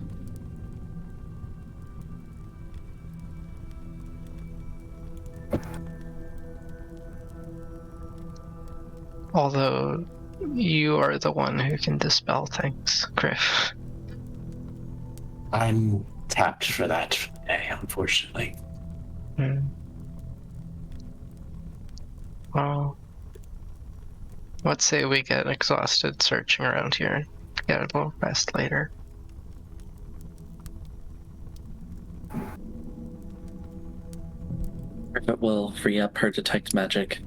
Although, you are the one who can dispel things, Griff. I'm tapped for that today, unfortunately. Hmm. Well, let's say we get exhausted searching around here. Get a little rest later. Griffith will free up her detect magic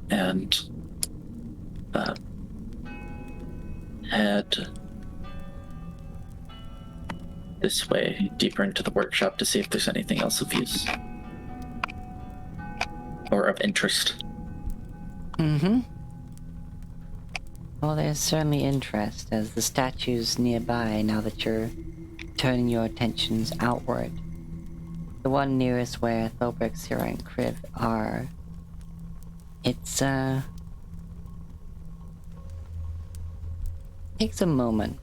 and head this way, deeper into the workshop to see if there's anything else of use or of interest. Mm-hmm. Well, there's certainly interest as the statues nearby, now that you're turning your attentions outward. The one nearest where Thobrex, Sira, and Kriv are. It's, takes a moment.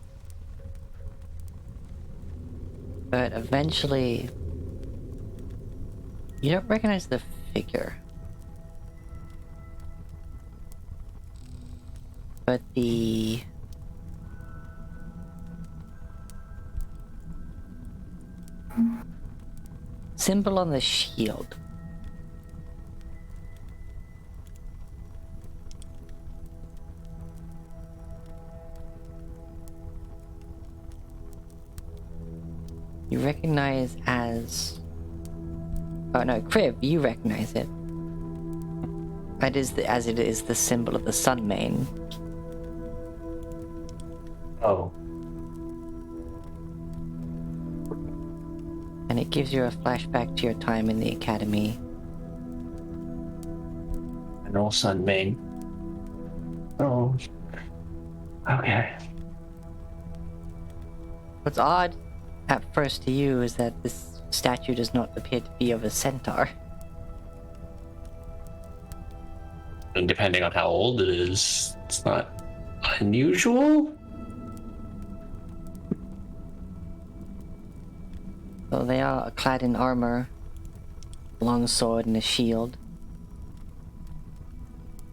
But eventually, you don't recognize the figure. But the symbol on the shield. You recognize as... Oh no, Kriv, you recognize it. That is as it is the symbol of the Sun Mane. Oh. And it gives you a flashback to your time in the academy. General Sun Mane. Oh. Okay. What's odd at first to you is that this statue does not appear to be of a centaur. And depending on how old it is, it's not unusual. So they are clad in armor, long sword and a shield.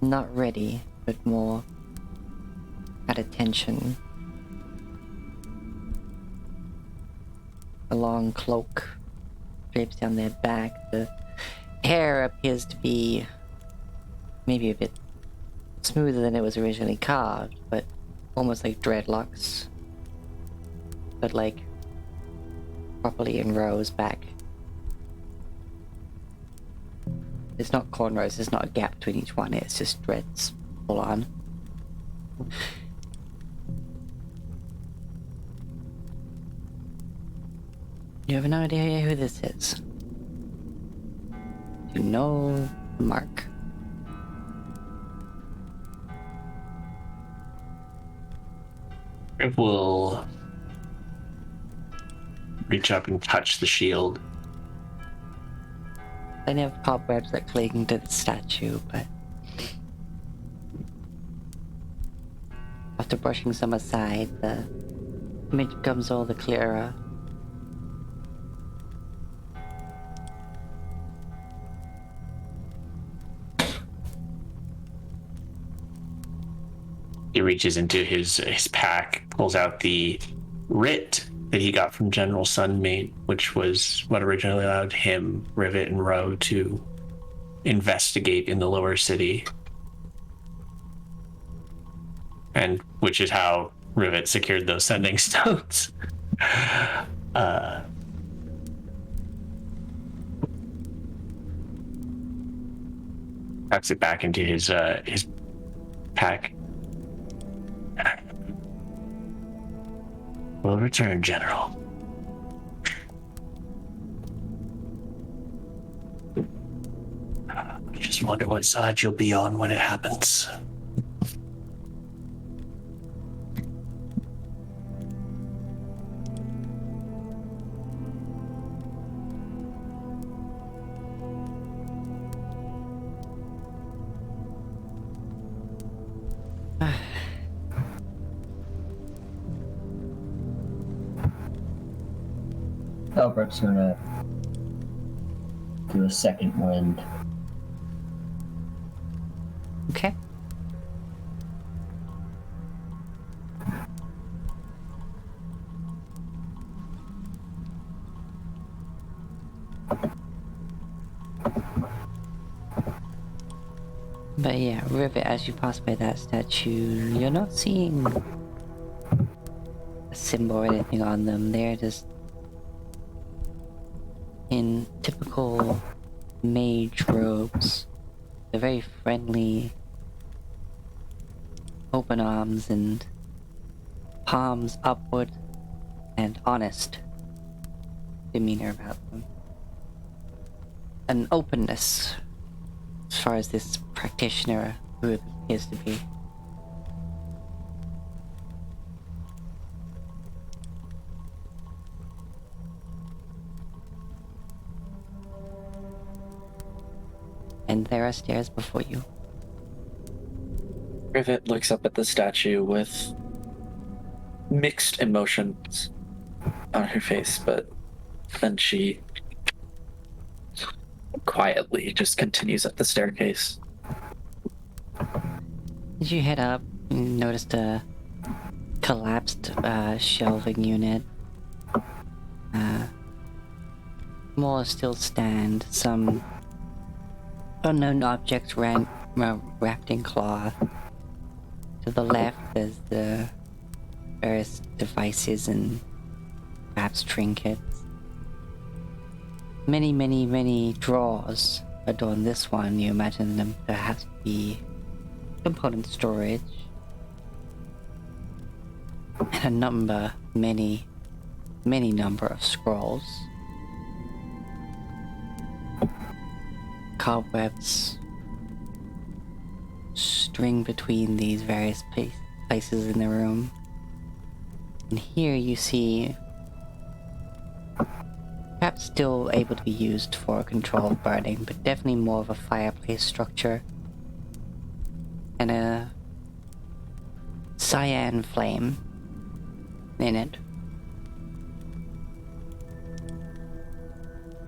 Not ready, but more at attention. A long cloak drapes down their back. The hair appears to be maybe a bit smoother than it was originally carved, but almost like dreadlocks. But like properly in rows back. It's not cornrows, there's not a gap between each one, it's just dreads full on. You have no idea who this is. You know Mark. It will reach up and touch the shield. Plenty of cobwebs that cling to the statue, but after brushing some aside, the image becomes all the clearer. He reaches into his pack, pulls out the writ that he got from General Sunmate, which was what originally allowed him, Rivet, and Roe to investigate in the lower city. And which is how Rivet secured those sending stones. Packs it back into his pack. We'll return, General. Just wonder what side you'll be on when it happens. Albrecht's gonna do a second wind. Okay. But yeah, Rivet, as you pass by that statue, you're not seeing a symbol or anything on them. They're just in typical mage robes. They're very friendly, open arms and palms upward, and honest demeanor about them. An openness as far as this practitioner who it appears to be. And there are stairs before you. Rivet looks up at the statue with mixed emotions on her face, but then she quietly just continues up the staircase. As you head up, you noticed a collapsed shelving unit. More still stand, some unknown objects wrapped in cloth. To the left, there's the various devices and perhaps trinkets. Many drawers adorn this one. You imagine them perhaps to be component storage. And a many number of scrolls. Cobwebs string between these various places in the room. And here you see, perhaps still able to be used for controlled burning, but definitely more of a fireplace structure. And a cyan flame in it.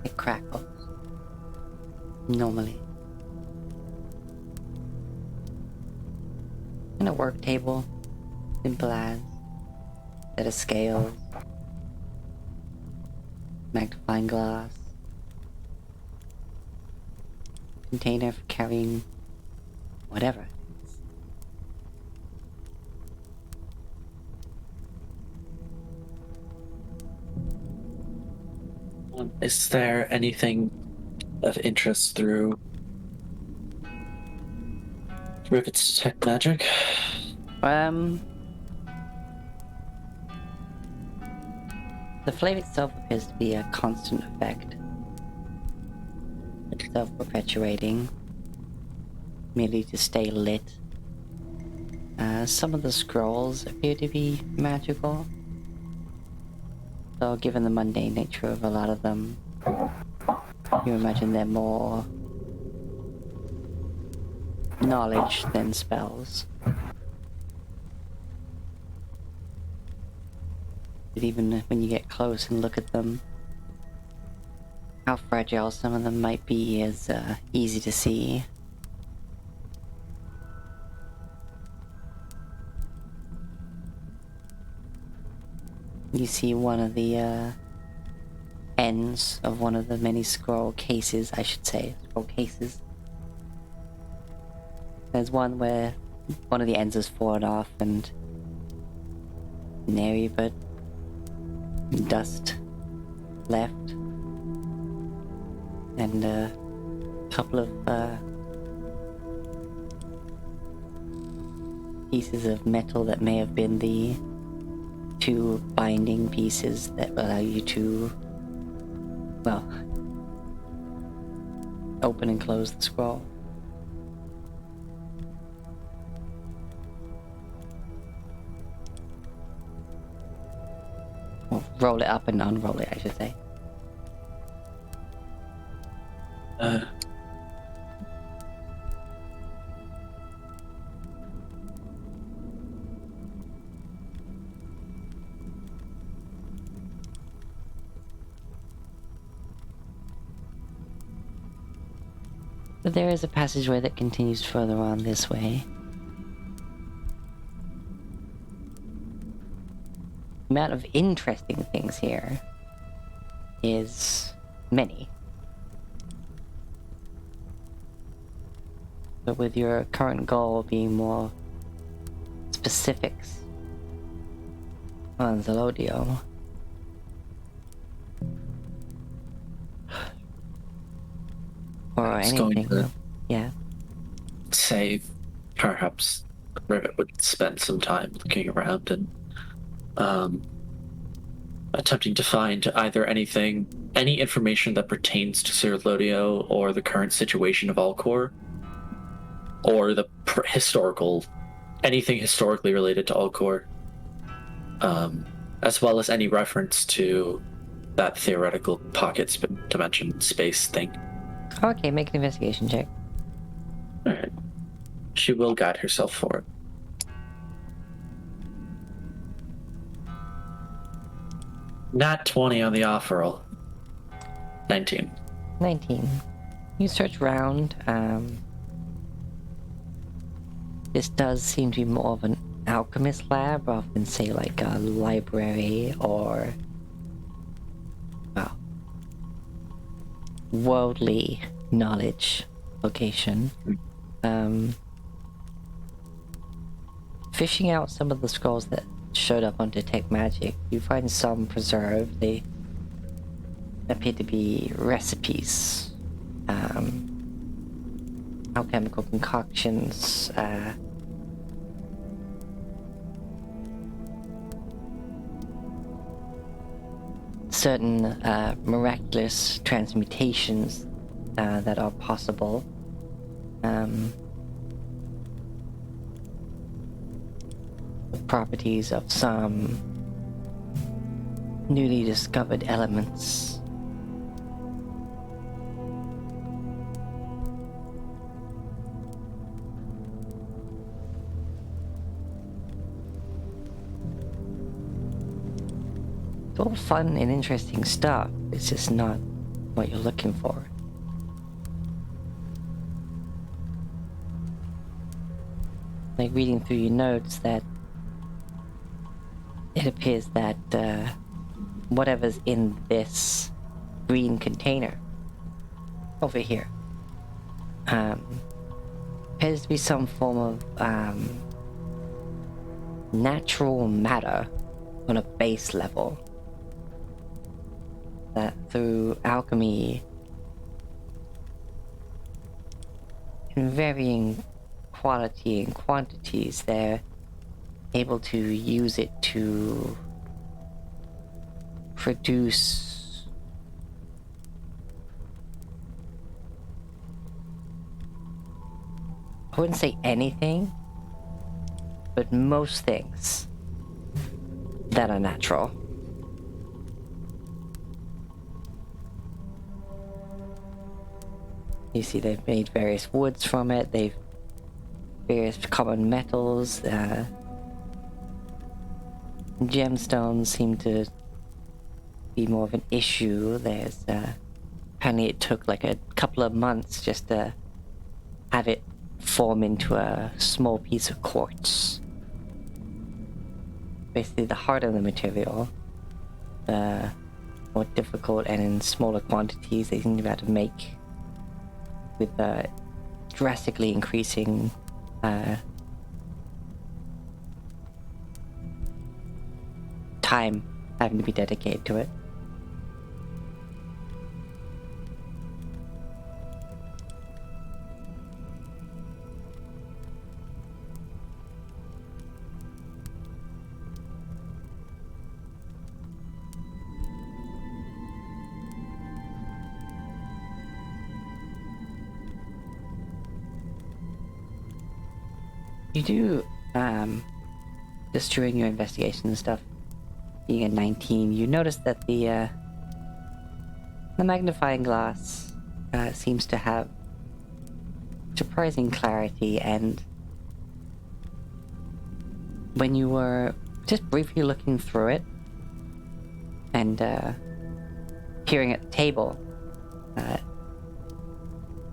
It crackles. Normally. And a work table. Simple as. Set of scales. Magnifying glass. Container for carrying whatever. Is there anything of interest through Rivet's tech magic? The flame itself appears to be a constant effect. It's self-perpetuating, merely to stay lit. Some of the scrolls appear to be magical, though given the mundane nature of a lot of them, You imagine they're more knowledge than spells. But even when you get close and look at them, how fragile some of them might be is easy to see. You see one of the ends of one of the many scroll cases, I should say. Scroll cases. There's one where one of the ends has fallen off and nary but dust left. And a couple of pieces of metal that may have been the two binding pieces that allow you to, well, open and close the scroll. Or roll it up and unroll it, I should say. But there is a passageway that continues further on this way. The amount of interesting things here is many. But with your current goal being more specifics on Zelodio, or anything, yeah. Say, perhaps Rivet would spend some time looking around and attempting to find either any information that pertains to Zelodio or the current situation of Alcor, or the anything historically related to Alcor, as well as any reference to that theoretical pocket dimension space thing. Okay, make an investigation check. Alright. She will guide herself for it. Not 20 on the offer roll. 19. 19. You search around. This does seem to be more of an alchemist lab rather than, say, like a library or, well, worldly knowledge location. Fishing out some of the scrolls that showed up on Detect Magic, you find some preserved. They appear to be recipes, alchemical concoctions, certain miraculous transmutations that are possible. The properties of some newly discovered elements. It's all fun and interesting stuff. It's just not what you're looking for. Like reading through your notes, that it appears that whatever's in this green container over here appears to be some form of natural matter on a base level that through alchemy in varying quality and quantities they're able to use it to produce I wouldn't say anything, but most things that are natural. You see they've made various woods from it, they've various common metals, gemstones seem to be more of an issue. There's, apparently it took like a couple of months just to have it form into a small piece of quartz. Basically the harder the material, the more difficult and in smaller quantities they seem to be able to make, with drastically increasing time having to be dedicated to it. You do, just during your investigation and stuff, being a 19, you notice that the magnifying glass seems to have surprising clarity, and when you were just briefly looking through it and peering at the table,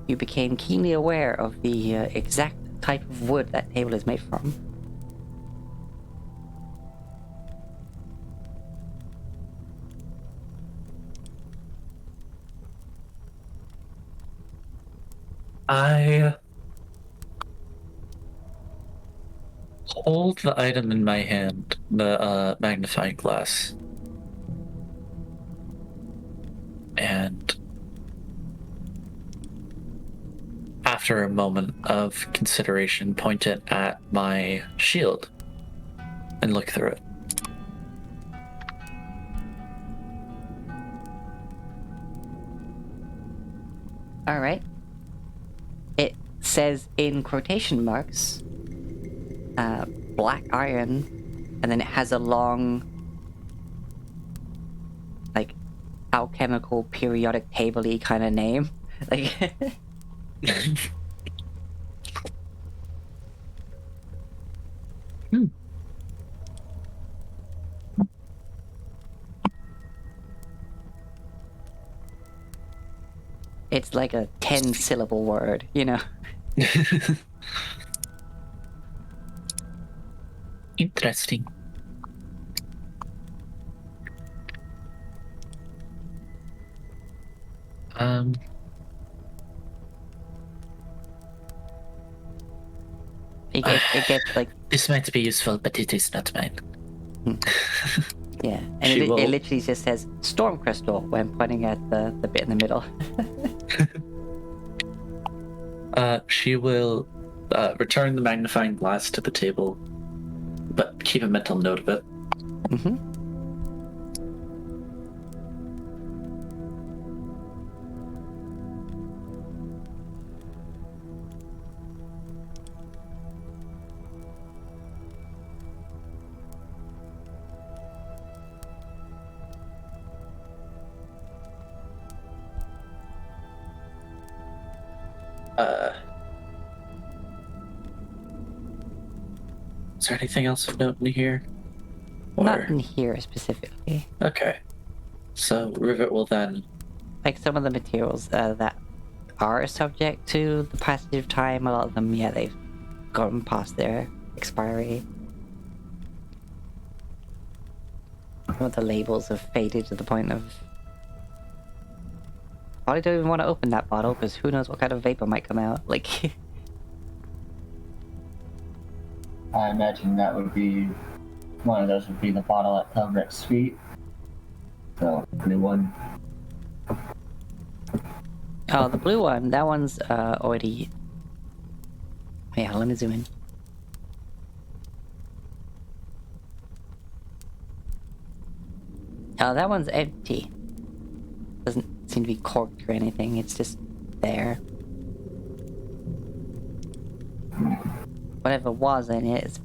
you became keenly aware of the exact type of wood that table is made from. I hold the item in my hand, the magnifying glass, and after a moment of consideration, point it at my shield and look through it. Alright. It says in quotation marks, black iron, and then it has a long, like, alchemical periodic table-y kind of name. Like, it's like a 10-syllable word, you know? Interesting. It gets like, This might be useful, but it is not mine. yeah, and it literally just says storm crystal when pointing at the bit in the middle. She will return the magnifying glass to the table, but keep a mental note of it. Mm-hmm. Is there anything else of note in here? Not in here specifically. Okay. So Rivet will then... Like some of the materials that are subject to the passage of time, a lot of them, yeah, they've gone past their expiry. Some of the labels have faded to the point of... Probably don't even want to open that bottle, because who knows what kind of vapor might come out. Like... I imagine that would be one of those would be the bottle at Pelgrim's feet. So, new one. Oh, the blue one, that one's already... Yeah, let me zoom in. Oh, that one's empty. Doesn't seem to be corked or anything, it's just there. Whatever was in it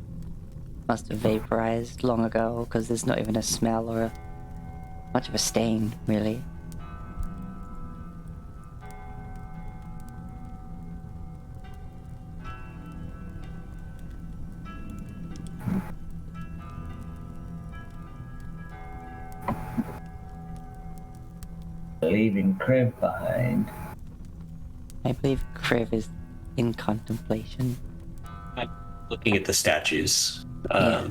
must have vaporized long ago, because there's not even a smell or much of a stain, really. leaving Crib behind. I believe Kriv is in contemplation. Looking at the statues. Yeah.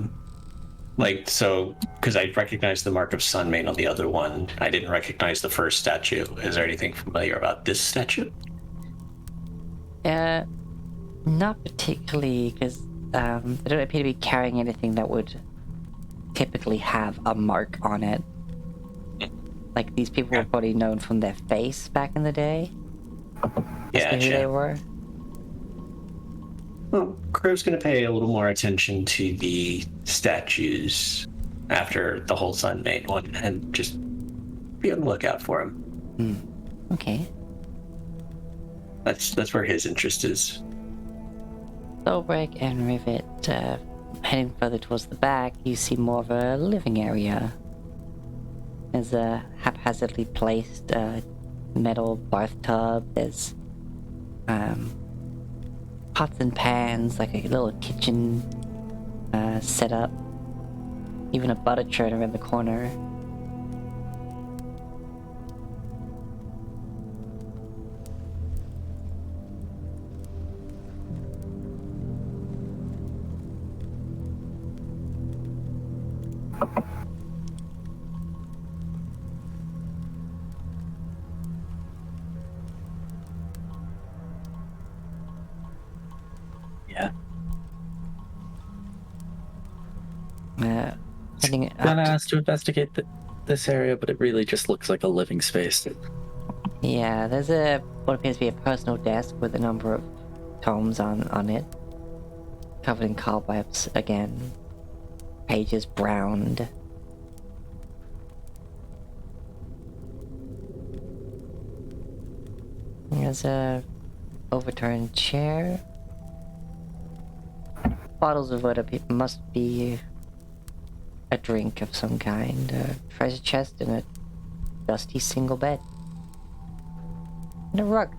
Like, so, because I recognized the mark of Sunmane on the other one, I didn't recognize the first statue. Is there anything familiar about this statue? Not particularly, because they don't appear to be carrying anything that would typically have a mark on it. Like, these people were probably known from their face back in the day. Yeah, Who they were. Well, Crow's going to pay a little more attention to the statues after the whole Sunmane one, and just be on the lookout for him. Okay. That's where his interest is. Solbrick and Rivet, heading further towards the back, you see more of a living area. There's a haphazardly placed metal bathtub. There's pots and pans, like a little kitchen set up. Even a butter churner in the corner. Yeah. Heading Gonna up ask to investigate this area, but it really just looks like a living space. yeah, there's what appears to be a personal desk with a number of tomes on it. Covered in cobwebs again. Pages browned. There's a overturned chair. Bottles of what must be a drink of some kind. A treasure chest and a dusty single bed. And a rug.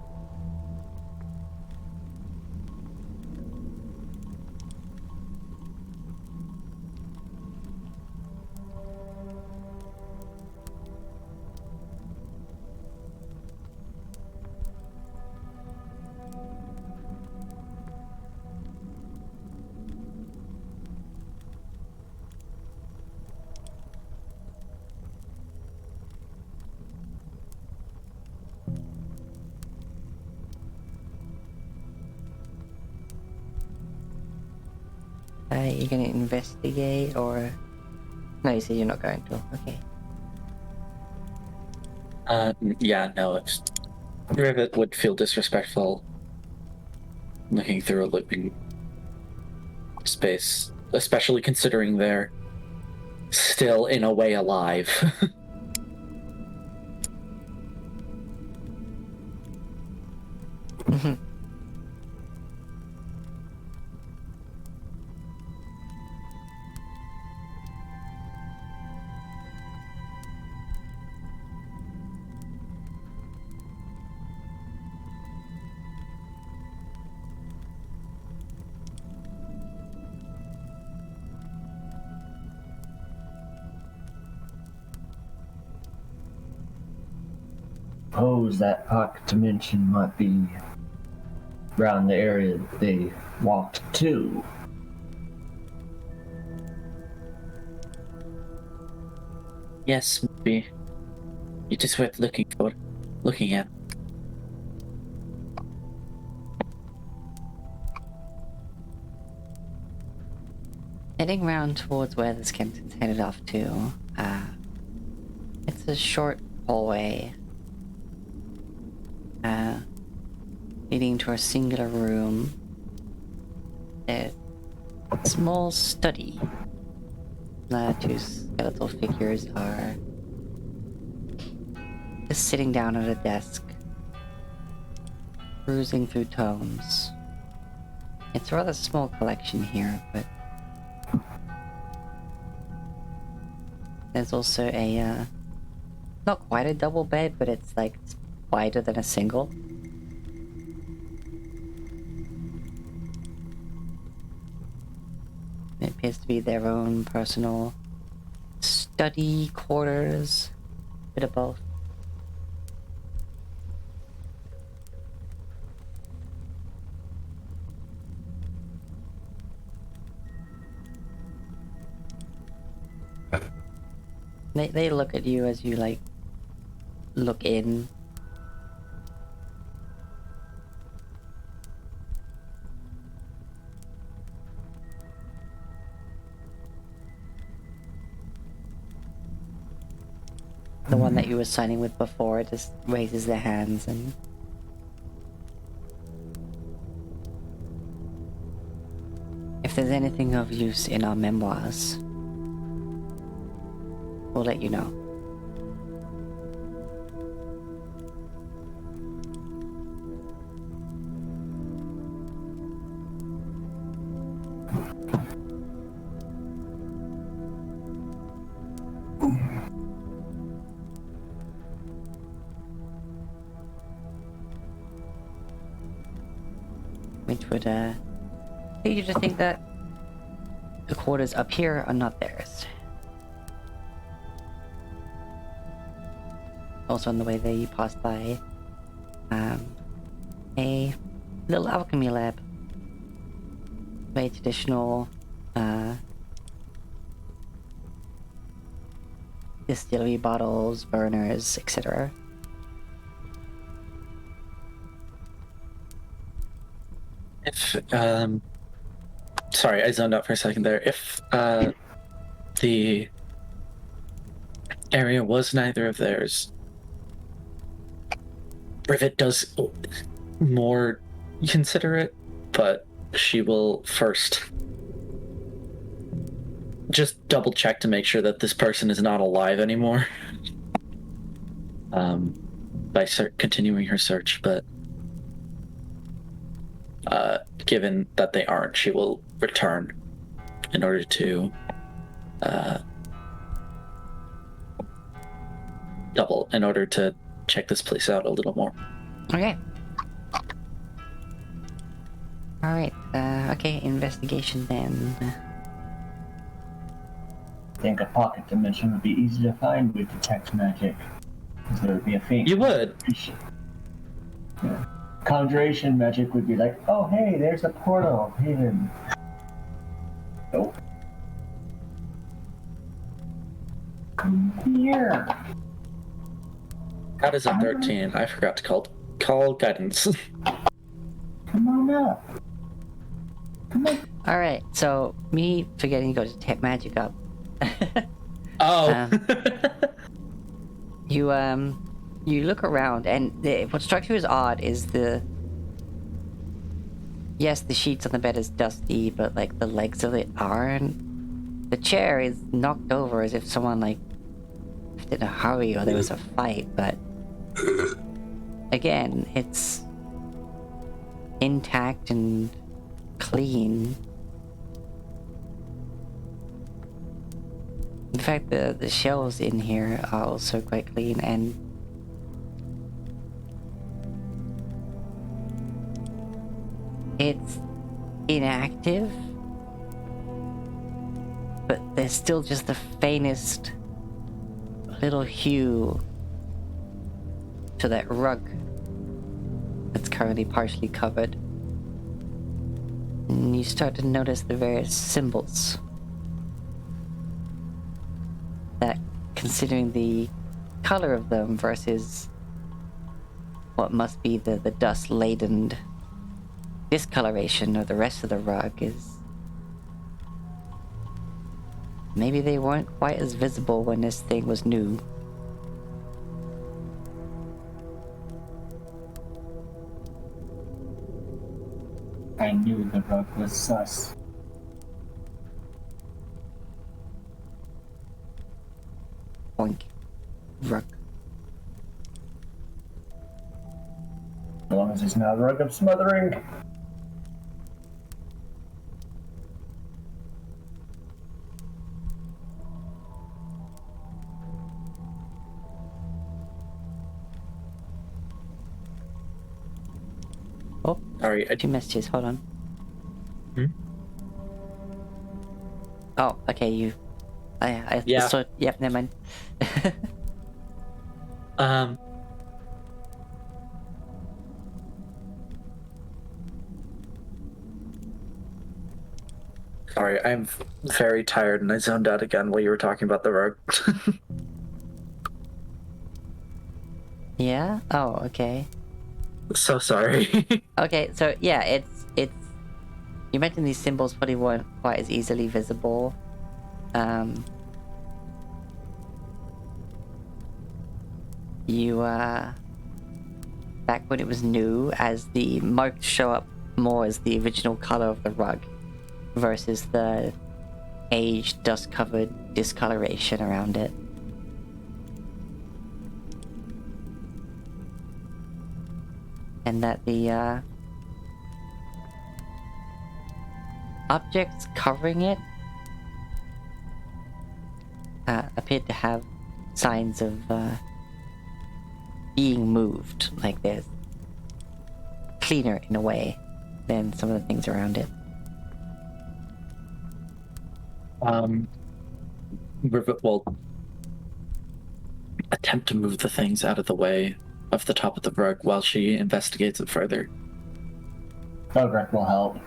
You gonna investigate or... No, you said you're not going to. Okay. Yeah, no, it's... Rivet would feel disrespectful looking through a living space, especially considering they're still in a way alive. Suppose that pocket dimension might be around the area that they walked to. Yes, maybe. It is worth looking at. Heading round towards where the skeleton's headed off to, it's a short hallway, leading to a singular room. A small study. The two skeletal figures are just sitting down at a desk, cruising through tomes. It's a rather small collection here, but there's also a, not quite a double bed, but it's like wider than a single. It appears to be their own personal study quarters, bit of both. They look at you as you like look in. The one that you were signing with before just raises their hands and... If there's anything of use in our memoirs, we'll let you know. Which would, lead you to think that the quarters up here are not theirs. Also on the way there you passed by, a little alchemy lab. Very traditional, distillery bottles, burners, etc. If, sorry, I zoned out for a second there. If, the area was neither of theirs, Rivet does more consider it, but she will first just double check to make sure that this person is not alive anymore. By continuing her search, but given that they aren't, she will return in order to check this place out a little more. Okay. Alright, okay, investigation then. I think a pocket dimension would be easy to find with detect magic. Because there would be a faint... You would? Yeah. Conjuration magic would be like, oh hey, there's a portal hidden. Nope. Come here. That is a 13. I forgot to call guidance. Come on up. Come on. Alright, so me forgetting to go detect magic up. Oh. You look around, and what struck you as odd is yes, the sheets on the bed is dusty, but like the legs of it aren't. The chair is knocked over as if someone like left in a hurry or there was a fight, but again, it's intact and clean. In fact, the shelves in here are also quite clean, and it's inactive, but there's still just the faintest little hue to that rug that's currently partially covered. And you start to notice the various symbols that, considering the color of them versus what must be the dust-laden discoloration of the rest of the rug, is maybe they weren't quite as visible when this thing was new. I knew the rug was sus. Boink. Rug. As long as it's not a rug of smothering. Oh, Sorry, 2 messages, hold on. Hmm? Oh, okay, you... Yeah. So, yep, never mind. Sorry, I'm very tired and I zoned out again while you were talking about the rug. Yeah? Oh, okay. So sorry. Okay, so yeah, it's you mentioned these symbols probably weren't quite as easily visible. You back when it was new, as the marks show up more as the original color of the rug versus the aged, dust-covered discoloration around it. And that the objects covering it appeared to have signs of being moved, like they're cleaner in a way than some of the things around it. Rivet will attempt to move the things out of the way of the top of the rug while she investigates it further. Ogret will help.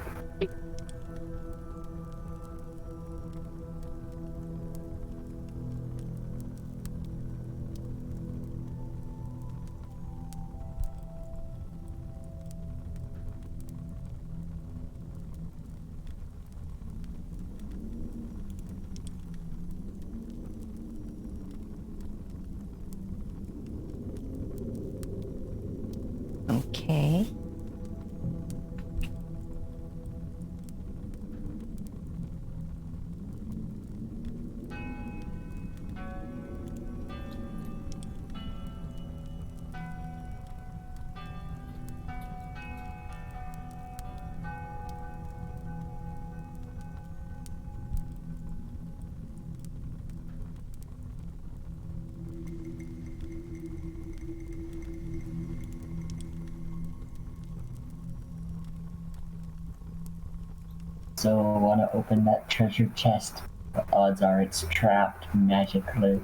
Okay. So I want to open that treasure chest. The odds are it's trapped magically.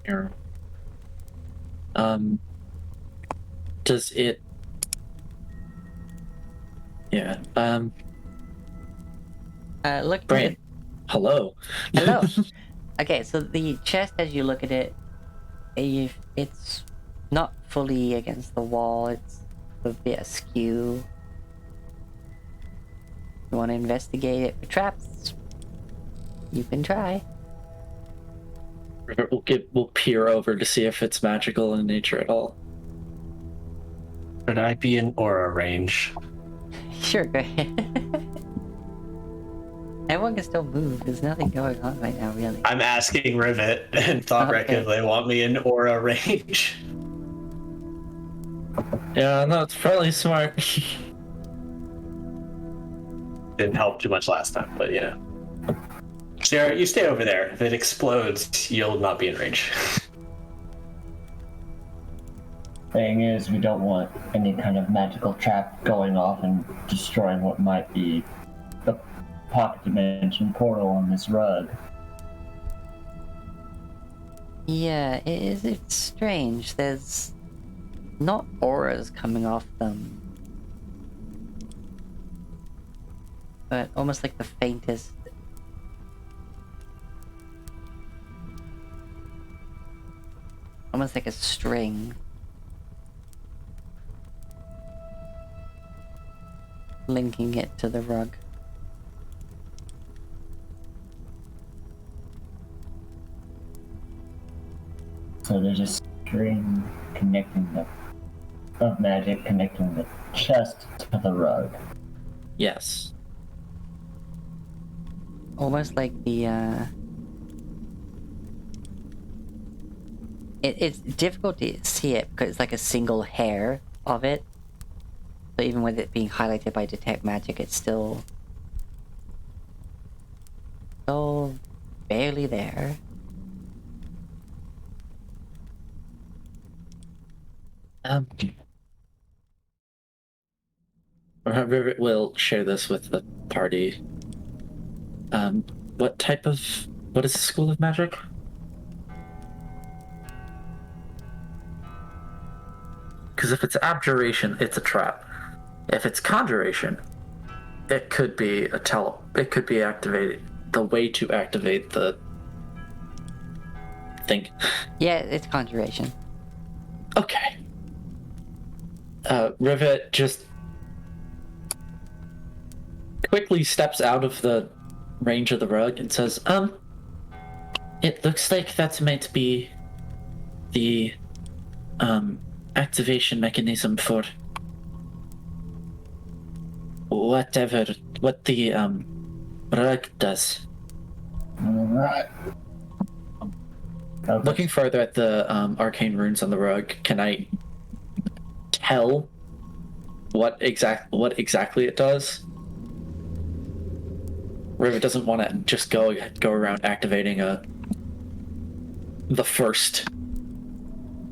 Here. Does it... Yeah, Look. Brain. Hello. Hello. Okay, so the chest, as you look at it, it's not fully against the wall. It's a bit askew. You want to investigate it for traps? You can try. We'll peer over to see if it's magical in nature at all. Should I be in aura range? Sure, go ahead. Everyone can still move. There's nothing going on right now, really. I'm asking Rivet and Thoughtwreck Okay. if they want me in aura range. Yeah, no, it's probably smart. Didn't help too much last time, but you know. Sarah, you stay over there. If it explodes, you'll not be in range. Thing is, we don't want any kind of magical trap going off and destroying what might be the pocket dimension portal on this rug. Yeah, it's strange. There's not auras coming off them, but almost like the faintest. Almost like a string. Linking it to the rug. So there's a string of magic connecting the chest to the rug. Yes. Almost like the it's difficult to see it because it's like a single hair of it. So even with it being highlighted by detect magic, it's still barely there. Rivet will share this with the party. What is the school of magic? Because if it's abjuration, it's a trap. If it's conjuration, it could be it could be activated. The way to activate the thing. Yeah, it's conjuration. Okay. Rivet just quickly steps out of the range of the rug and says, it looks like that's meant to be the, activation mechanism for what the, rug does. Alright. Looking further at the, arcane runes on the rug, can I tell what exactly it does? Rivet doesn't want to just go around activating the first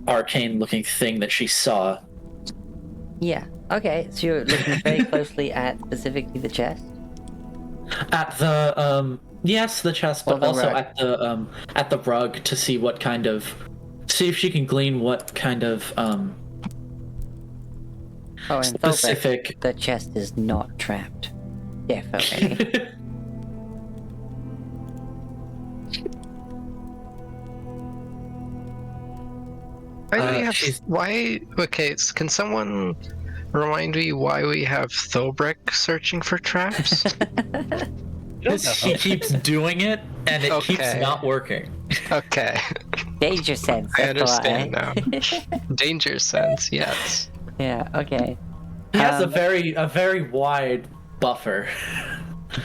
arcane looking thing that she saw. Yeah. Okay, so you're looking very closely at specifically the chest? At the yes, the chest, Or but the also rug. at the rug to see what kind of, see if she can glean what kind of Oh, and specific. the chest is not trapped. Definitely. Why do we have? she's- Why? Okay, can someone remind me why we have Thobrick searching for traps? She keeps doing it, and it keeps Okay. not working. Okay, Danger sense, I that's understand why. now. Danger sense, yes. Yeah, okay. He has a Um, very wide buffer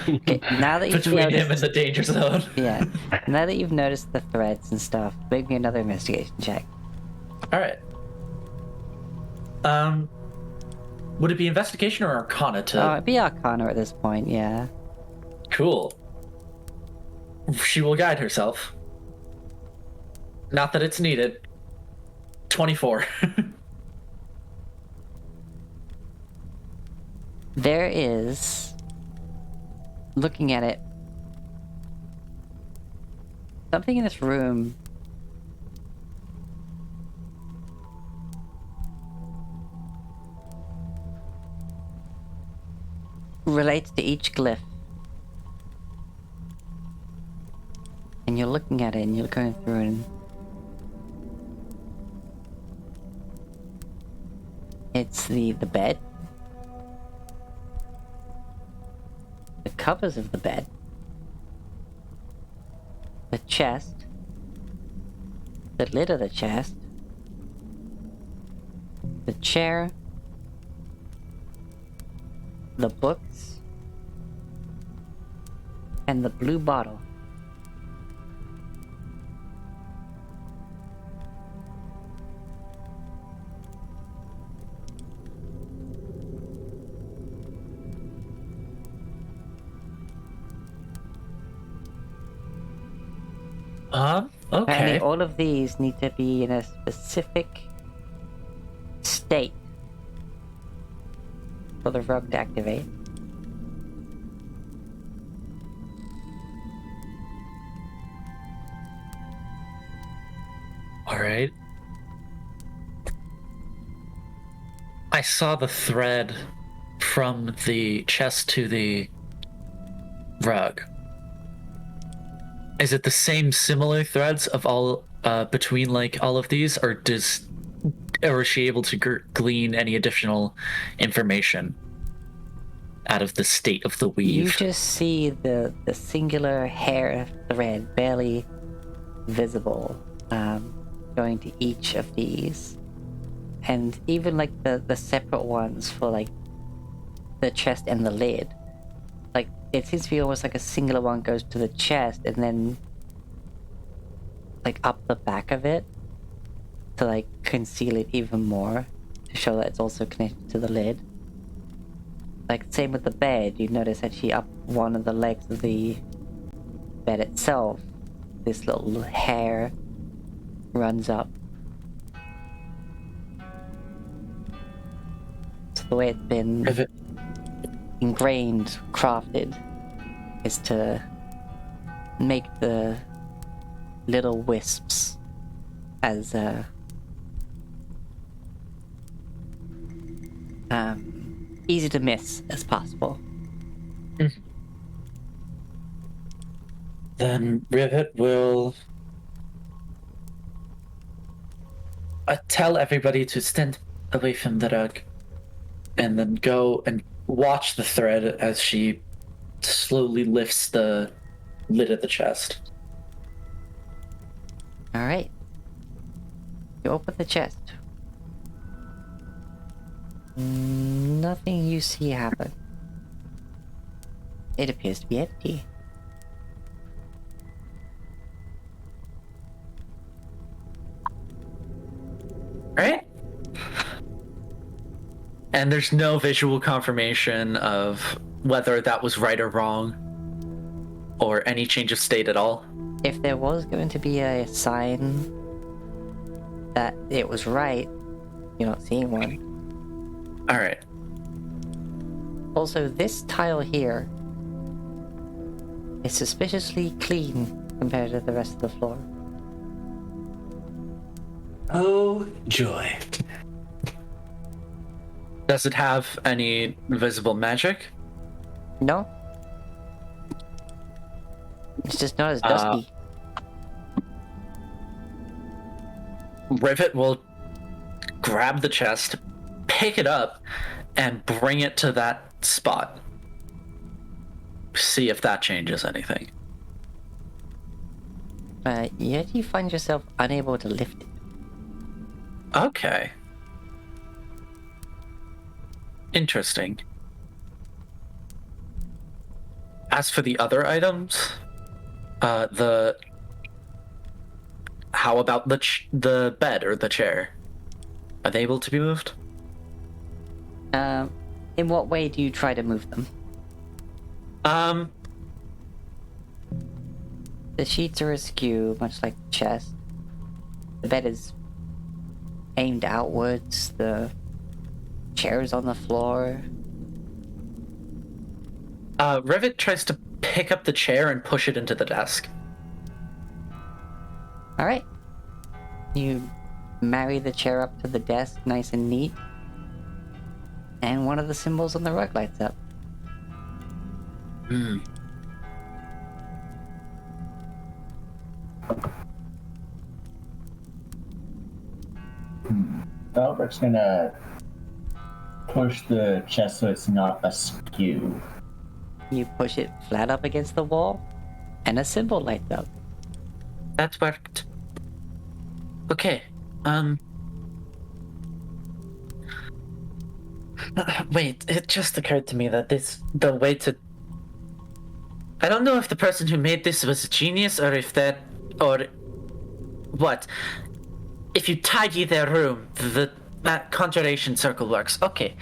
Okay, now that you've between him and noticed, the danger zone. yeah, now that you've noticed the threads and stuff, make me another investigation check. All right. Would it be investigation or arcana to? Oh, it'd be Arcana at this point, yeah. Cool. She will guide herself. Not that it's needed. 24. There is, looking at it, something in this room relates to each glyph. And you're looking at it and you're going through and it's the bed, the covers of the bed, the chest, the lid of the chest, the chair, the books, and the blue bottle. Okay. Apparently all of these need to be in a specific state for the rug to activate. All right. I saw the thread from the chest to the rug. Is it the same similar threads of all between like all of these, or is she able to glean any additional information out of the state of the weave? You just see the singular hair thread barely visible going to each of these, and even like the separate ones for like the chest and the lid. Like it seems to be almost like a singular one goes to the chest and then like up the back of it to like conceal it even more to show that it's also connected to the lid. Like same with the bed, you notice actually up one of the legs of the bed itself, this little hair runs up. So the way it's been ingrained, crafted, is to make the little wisps as easy to miss as possible. Then Rivet will tell everybody to stand away from the rug, and then go and watch the thread as she slowly lifts the lid of the chest. Alright. You open the chest. Nothing you see happen. It appears to be empty. Right? And there's no visual confirmation of whether that was right or wrong, or any change of state at all. If there was going to be a sign that it was right, you're not seeing one. Alright. Also, this tile here is suspiciously clean compared to the rest of the floor. Oh, joy. Does it have any visible magic? No? It's just not as dusty. Rivet will grab the chest, pick it up, and bring it to that spot. See if that changes anything. Yet you find yourself unable to lift it. Okay. Interesting. As for the other items, how about the bed or the chair? Are they able to be moved? In what way do you try to move them? The sheets are askew, much like the chest. The bed is aimed outwards. The chair is on the floor. Rivet tries to pick up the chair and push it into the desk. Alright. You marry the chair up to the desk, nice and neat. And one of the symbols on the rug lights up. Hmm. Velbric's gonna push the chest so it's not askew. You push it flat up against the wall, and a symbol lights up. That worked. Okay. Wait, it just occurred to me that the way to... I don't know if the person who made this was a genius or what. If you tidy their room, that conjuration circle works. Okay.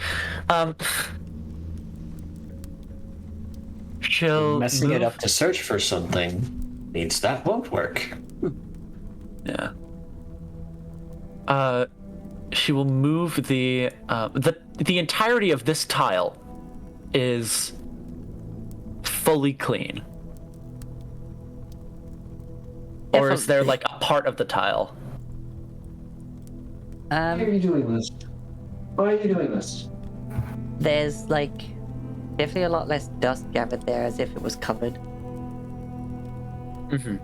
She'll Messing it move- up to search for something means that won't work. Yeah. She will move the entirety of this tile is fully clean. Or is there like a part of the tile? Why are you doing this? Why are you doing this? There's like definitely a lot less dust gathered there, as if it was covered. Mm-hmm.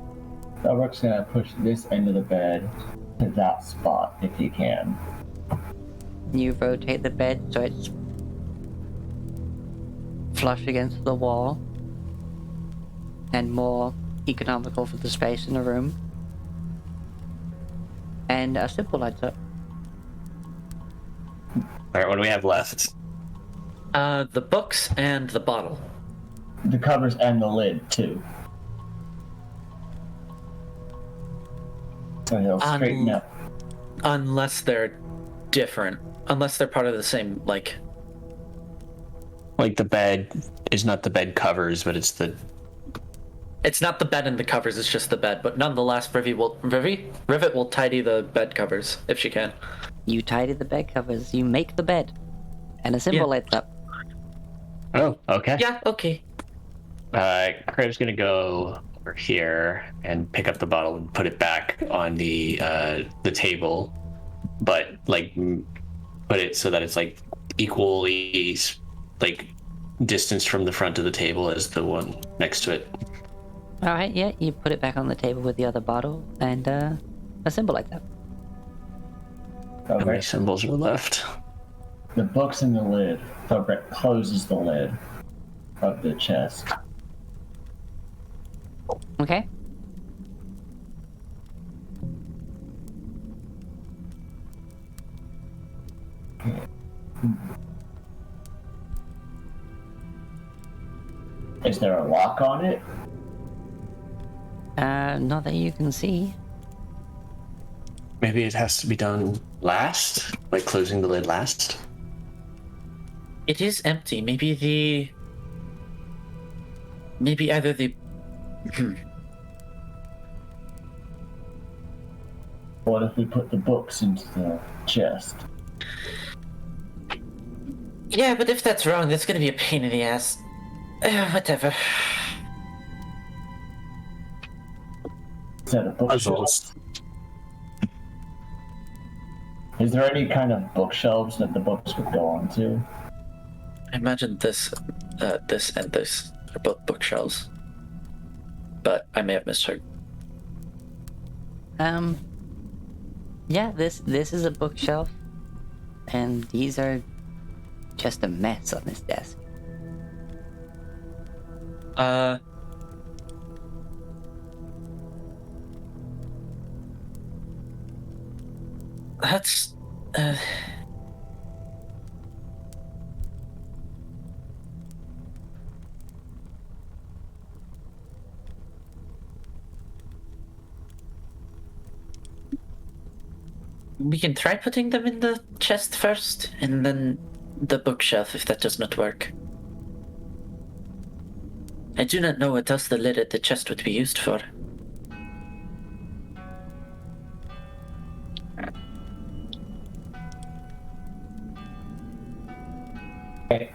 Velbric's gonna push this end of the bed to that spot if you can. You rotate the bed so it's flush against the wall and more economical for the space in the room. And a symbol lights up. Alright, what do we have left? The books and the bottle. The covers and the lid too. So he'll straighten up. Unless they're different. Unless they're part of the same, like... Like the bed is not the bed covers, but it's the... It's not the bed and the covers, it's just the bed. But nonetheless, Rivet will tidy the bed covers, if she can. You tidy the bed covers, you make the bed, and a symbol Yeah. lights up. Oh, okay. Yeah, okay. Crave's gonna go over here and pick up the bottle and put it back on the table, but like put it so that it's like equally like distanced from the front of the table as the one next to it. Alright, yeah, you put it back on the table with the other bottle, and a symbol lights up. How many Okay. symbols are left? The book's in the lid. Togret closes the lid of the chest. Okay. Is there a lock on it? Not that you can see. Maybe it has to be done last? Like closing the lid last? It is empty. Maybe either the. What if we put the books into the chest? Yeah, but if that's wrong, that's gonna be a pain in the ass. Whatever. Is that a bookshelf? Is there any kind of bookshelves that the books would go onto? I imagine this and this are both bookshelves. But I may have misheard. Yeah, this is a bookshelf, and these are just a mess on this desk. That's we can try putting them in the chest first, and then the bookshelf if that does not work. I do not know what else the lid at the chest would be used for. Okay.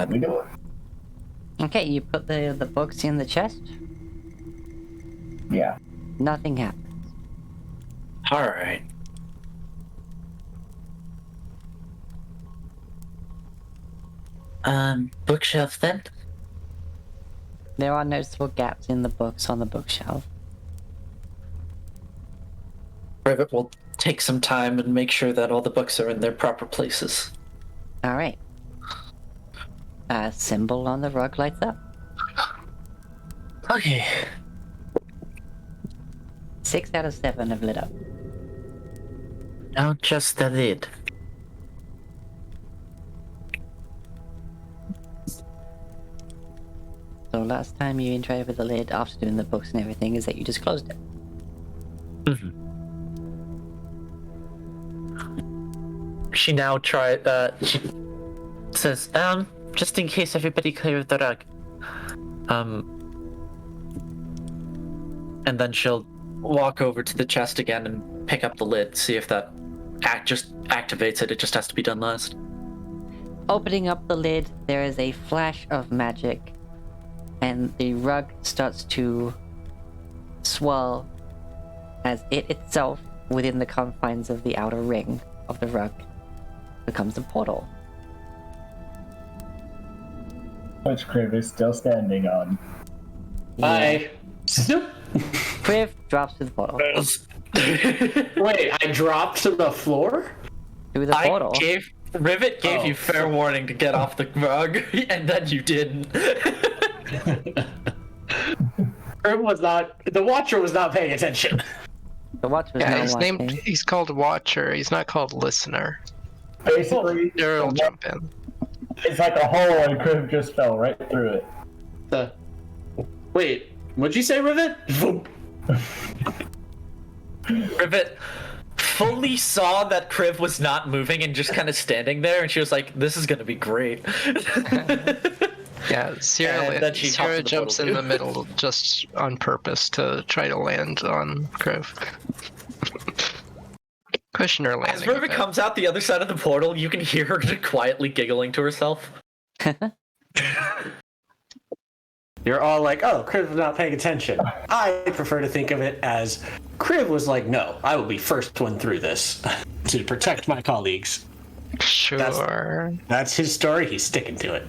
We do it. Okay, you put the books in the chest. Yeah. Nothing happens. Alright. Bookshelf then? There are noticeable gaps in the books on the bookshelf. Rivet will take some time and make sure that all the books are in their proper places. All right. A symbol on the rug lights up. Okay. 6 out of 7 have lit up. Now just the lid. So last time you interacted with the lid after doing the books and everything is that you just closed it. She now she says, just in case everybody cleared the rug. And then she'll walk over to the chest again and pick up the lid, see if that just activates it. It just has to be done last. Opening up the lid, there is a flash of magic, and the rug starts to swirl as it itself, within the confines of the outer ring of the rug, becomes a portal. Which Crib is still standing on. Bye. Snoop. Priv drops through the portal. Wait, I dropped to the floor? Through the portal. Rivet gave you fair warning to get off the rug, and then you didn't. The Watcher was not paying attention. The watch was not watching. He's called Watcher, he's not called Listener. Basically, Daryl will jump in. it's like a hole and Crib just fell right through it. Wait, what'd you say, Rivet? Rivet fully saw that Kriv was not moving and just kind of standing there, and she was like, this is gonna be great. Yeah, Sierra jumps in the middle just on purpose to try to land on Kriv. Cushion her landing. As Rivet comes out the other side of the portal, you can hear her quietly giggling to herself. You're all like, oh, Kriv was not paying attention. I prefer to think of it as Kriv was like, no, I will be first one through this to protect my colleagues. Sure. That's his story. He's sticking to it.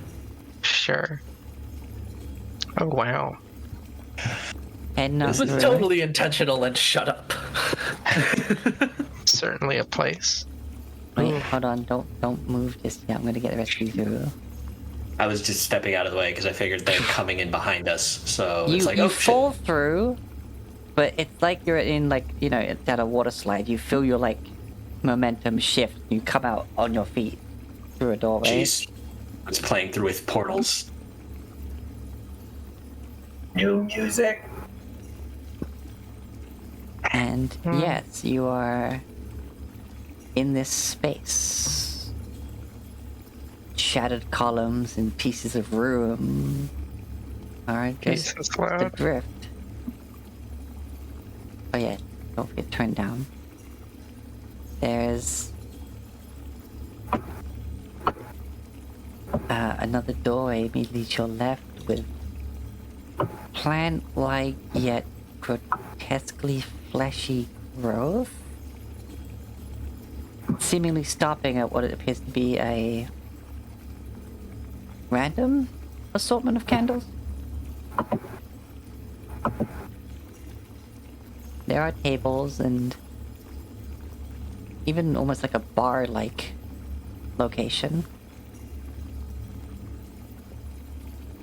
Sure. Oh, wow. heading up This was through. totally intentional and shut up. Certainly a place. Wait, hold on, don't move just yet. I'm gonna get the rest of you through. I was just stepping out of the way because I figured they're coming in behind us. So You it's like, you oh fall shit. through, but it's like you're in like it's at a water slide. You feel your like momentum shift. You come out on your feet through a doorway. Jeez. It's playing through with portals. New music. And yes, you are in this space. Shattered columns and pieces of room are just Jesus, loud. adrift. Oh yeah, don't forget to turn down. There's another doorway immediately to your left with plant-like yet grotesquely fleshy growth, seemingly stopping at what it appears to be a random assortment of candles. There are tables and even almost like a bar-like location.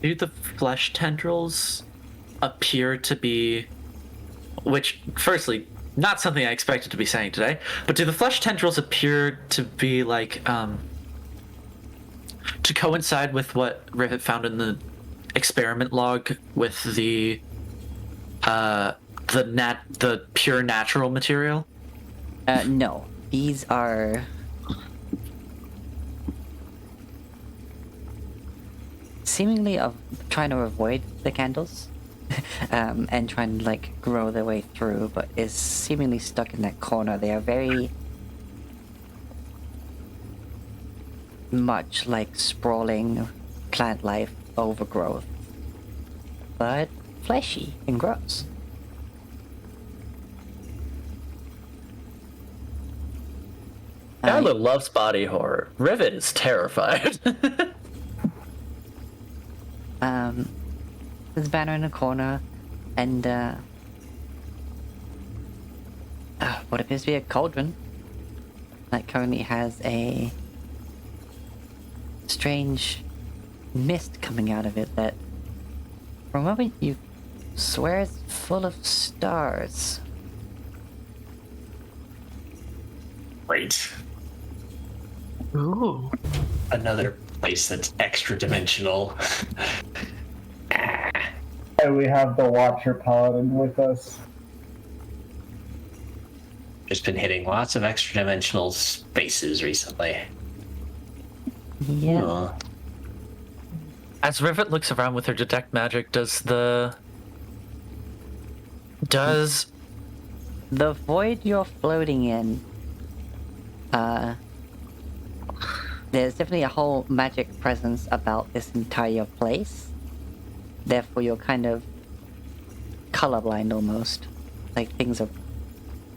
Do the flesh tendrils appear to be, which, firstly, not something I expected to be saying today, but do the flesh tendrils appear to be like, to coincide with what Rivet found in the experiment log with the pure natural material? No. These are seemingly trying to avoid the candles and trying to like grow their way through, but is seemingly stuck in that corner. They are very much like sprawling plant life overgrowth, but fleshy and gross. Kylo loves body horror. Rivet is terrified. There's a banner in a corner, and what appears to be a cauldron that currently has a strange mist coming out of it that, for a moment, you swear is full of stars. Great. Ooh. Another place that's extra dimensional. And we have the Watcher Paladin with us. Just been hitting lots of extra dimensional spaces recently. Yeah. Oh. As Rivet looks around with her detect magic, does The void you're floating in, there's definitely a whole magic presence about this entire place. Therefore, you're kind of colorblind almost. Like things are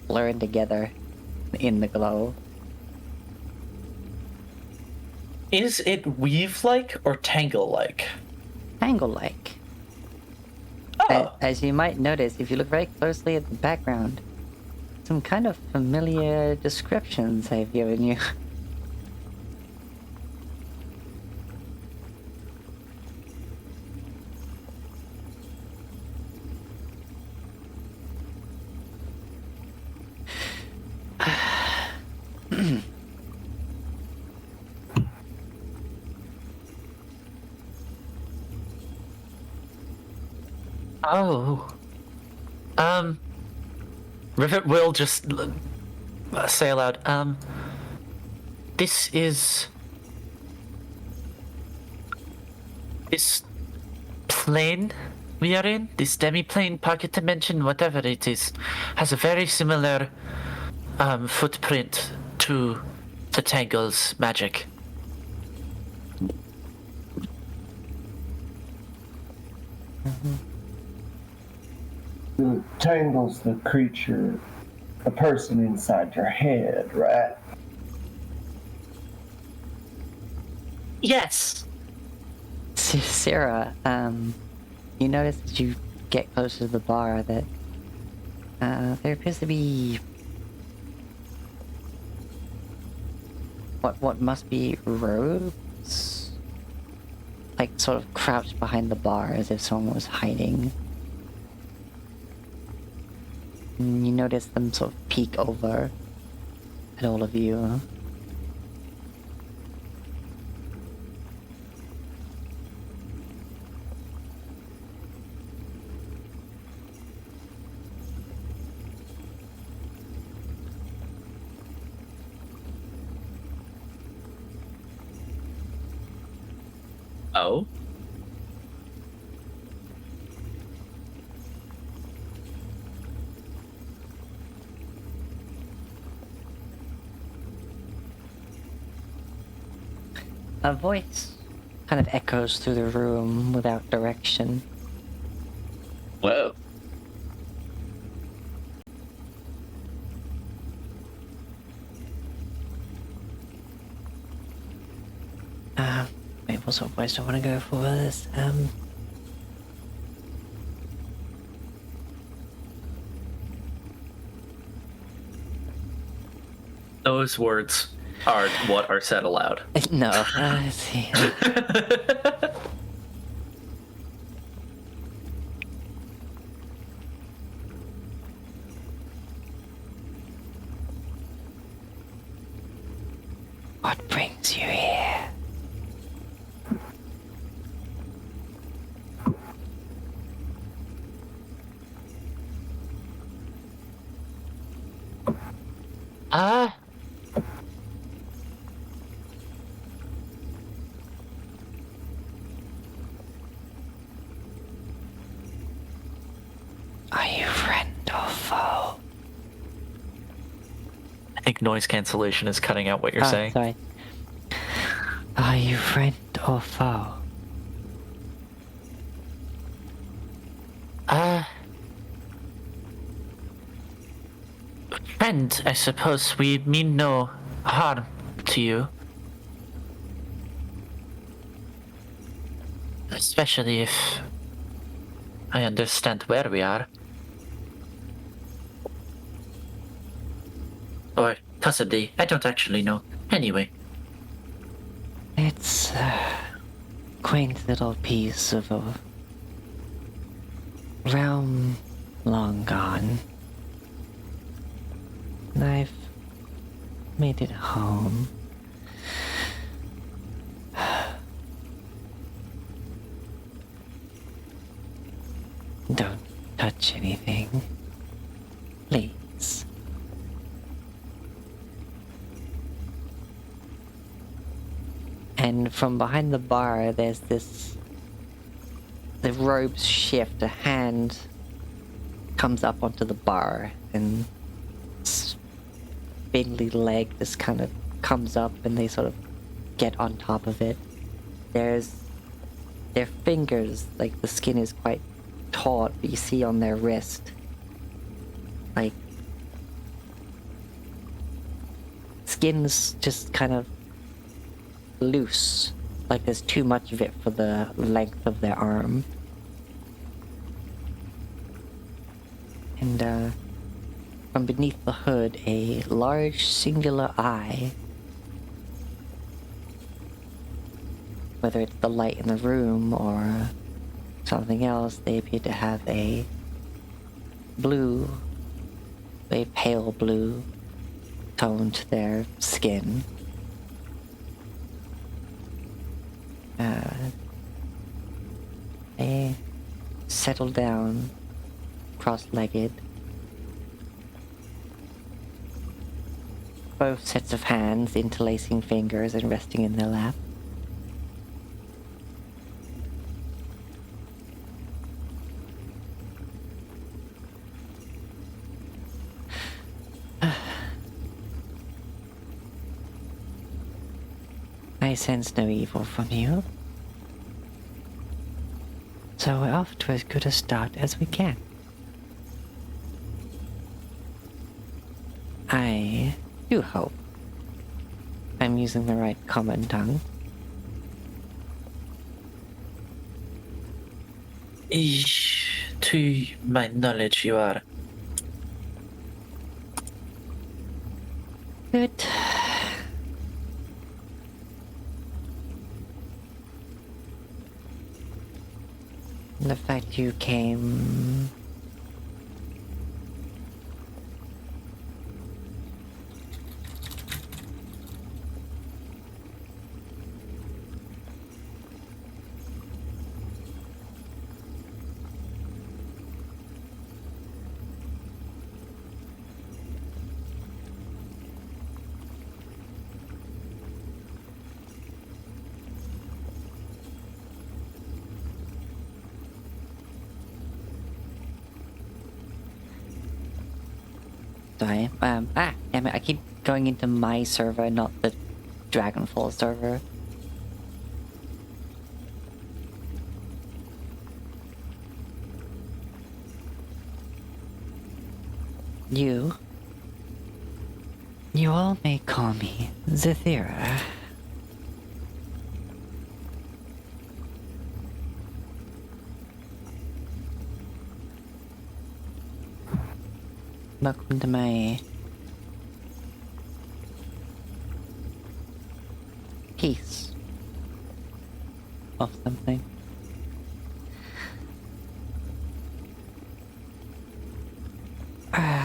blurring together in the glow. Is it weave-like or tangle-like? Tangle-like. Oh, As you might notice, if you look very closely at the background, some kind of familiar descriptions I've given you. Oh. Rivet will just say aloud, this plane we are in, this demi-plane, pocket dimension, whatever it is, has a very similar footprint to the Tangle's magic. The Tangle's the creature, the person inside your head, right? Yes. Sarah, you notice that you get closer to the bar that there appears to be what must be robes, like sort of crouched behind the bar as if someone was hiding. And you notice them sort of peek over at all of you. Oh? A voice kind of echoes through the room without direction. Whoa. Wait, what sort of voice do I want to go for this? Those words are what are said aloud. No, let's see. What brings you here? Are you friend or foe? I think noise cancellation is cutting out what you're saying. Sorry. Are you friend or foe? Friend, I suppose. We mean no harm to you. Especially if I understand where we are. Or possibly, I don't actually know. Anyway. It's a quaint little piece of a realm long gone. And I've made it home. Don't touch anything. Please. And from behind the bar, there's this... The robes shift, a hand comes up onto the bar, and spindly leg just kind of comes up, and they sort of get on top of it. Their fingers, like the skin is quite taut, but you see on their wrist, like, skin's just kind of loose, like there's too much of it for the length of their arm. And from beneath the hood, a large singular eye. Whether it's the light in the room or something else, they appear to have a blue, a pale blue tone to their skin. They settle down, cross-legged. Both sets of hands interlacing fingers and resting in their lap. I sense no evil from you. So we're off to as good a start as we can. I do hope I'm using the right common tongue. to my knowledge, you are. Good. The fact you came. Sorry. Damn it, I keep going into my server, not the Dragonfall server. You all may call me Zethira. Welcome to my piece of something.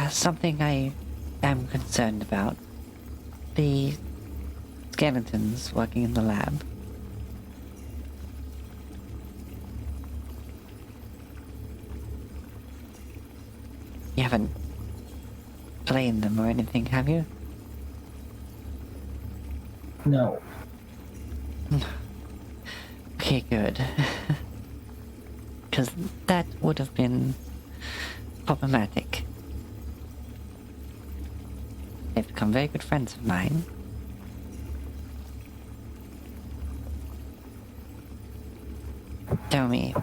Something I am concerned about. The skeletons working in the lab. You haven't played them or anything, have you? No. Okay, good. Because that would have been problematic. They've become very good friends of mine. Tell me,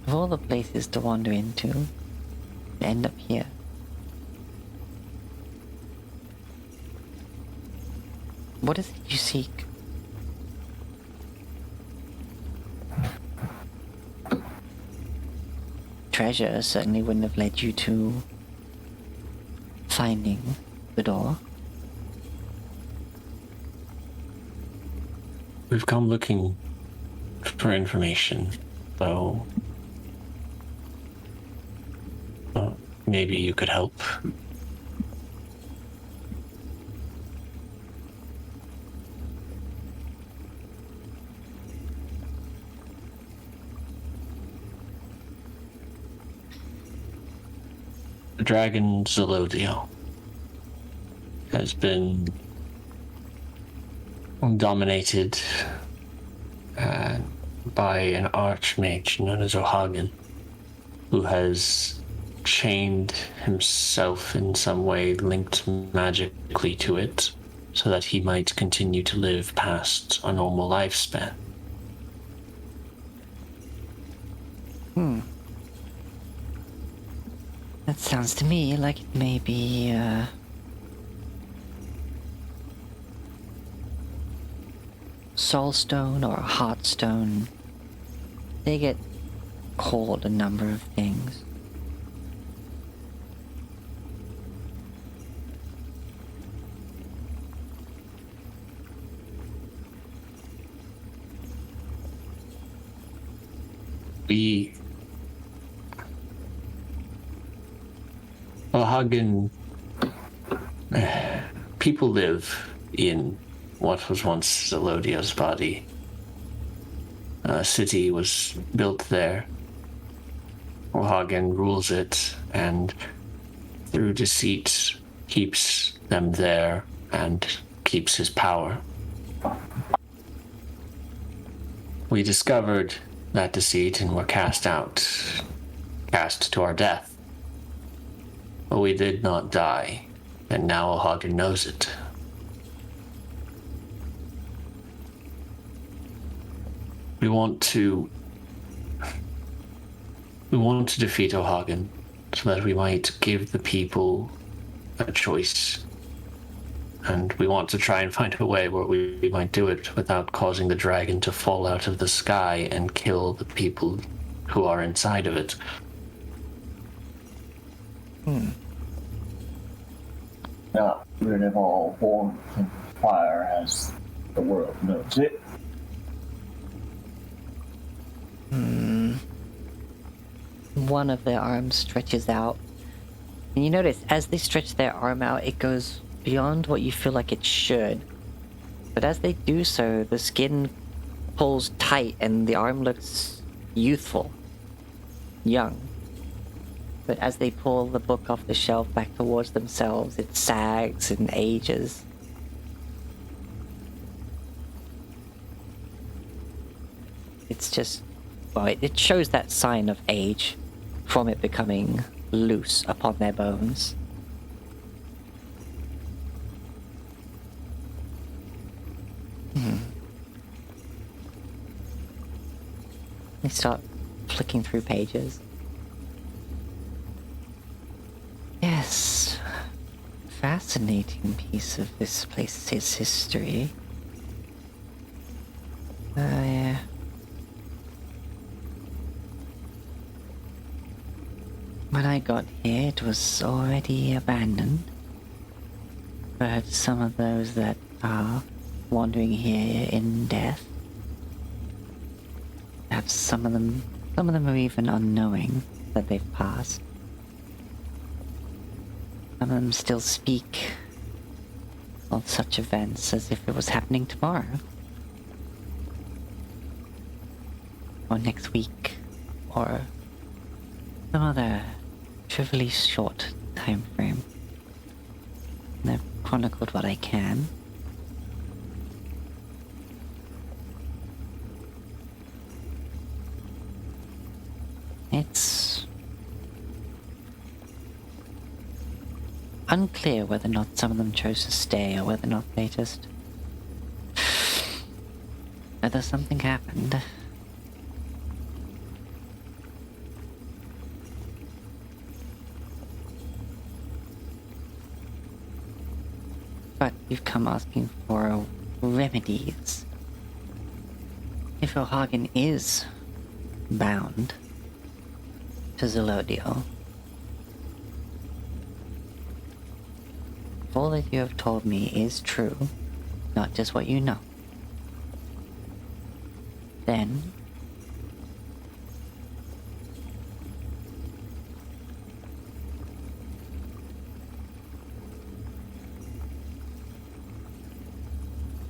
of all the places to wander into, to end up here, what is it you seek? Treasure certainly wouldn't have led you to finding the door. We've come looking for information, though. Maybe you could help. The dragon Zelodio has been dominated by an archmage known as O'Hagan, who has chained himself in some way, linked magically to it, so that he might continue to live past a normal lifespan. That sounds to me like it may be, soulstone or heartstone. They get called a number of things. O'Hagan, people live in what was once Zelodia's body. A city was built there. O'Hagan rules it, and through deceit keeps them there and keeps his power. We discovered that deceit and were cast to our death. But we did not die, and now O'Hagan knows it. We want to defeat O'Hagan so that we might give the people a choice. and we want to try and find a way where we might do it without causing the dragon to fall out of the sky and kill the people who are inside of it. Not rid of all warmth and fire as the world knows it. One of their arms stretches out. And you notice, as they stretch their arm out, it goes beyond what you feel like it should. But as they do so, the skin pulls tight and the arm looks youthful. Young. But as they pull the book off the shelf back towards themselves, it sags and ages. It's just... well, it shows that sign of age from it becoming loose upon their bones. They start flicking through pages. Yes, fascinating piece of this place's history. Yeah. When I got here, it was already abandoned. But some of those that are wandering here in death, perhaps some of them are even unknowing that they've passed. Some of them still speak of such events as if it was happening tomorrow. Or next week. Or some other trivially short time frame. And I've chronicled what I can. It's unclear whether or not some of them chose to stay or whether or not they just... whether something happened. But you've come asking for remedies. If O'Hagan is bound to Zelodio, all that you have told me is true, not just what you know, then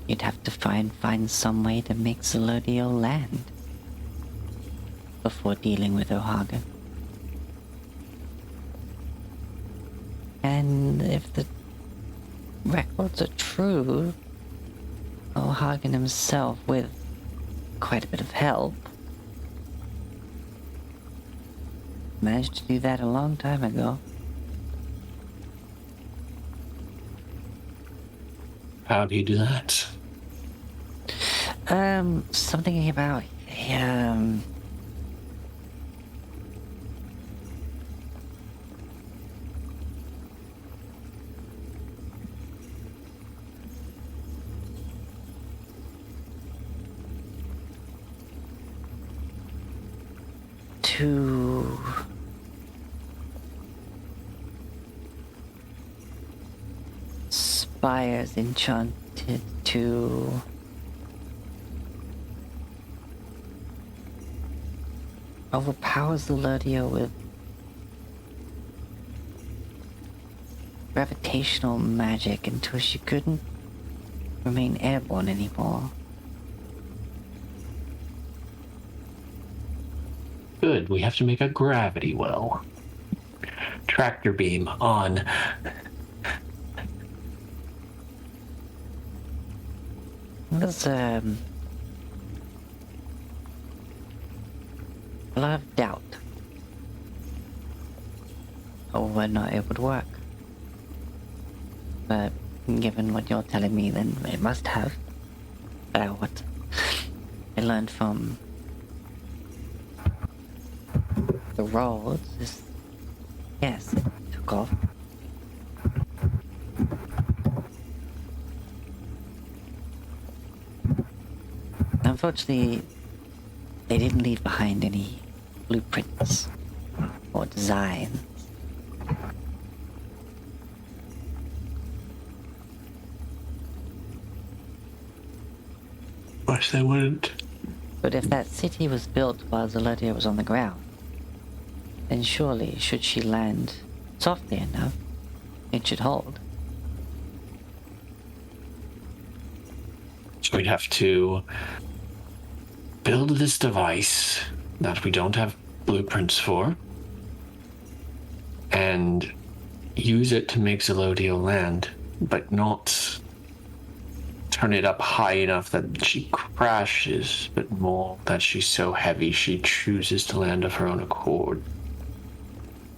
you'd have to find some way to make Zelodio land before dealing with O'Hagan. And if the records are true, O'Hagan himself, with quite a bit of help, managed to do that a long time ago. How do you do that? Something about, to spires enchanted to overpower Zelodio with gravitational magic until she couldn't remain airborne anymore. Good, we have to make a gravity well. Tractor beam on. There's a lot of doubt over whether or not it would work. But given what you're telling me, then it must have. What I learned from the roads is, yes, it took off. Unfortunately, they didn't leave behind any blueprints or designs. Wish they wouldn't. But if that city was built while Zelodia was on the ground, then surely, should she land softly enough, it should hold. So we'd have to build this device that we don't have blueprints for, and use it to make Zelodio land, but not turn it up high enough that she crashes, but more that she's so heavy she chooses to land of her own accord.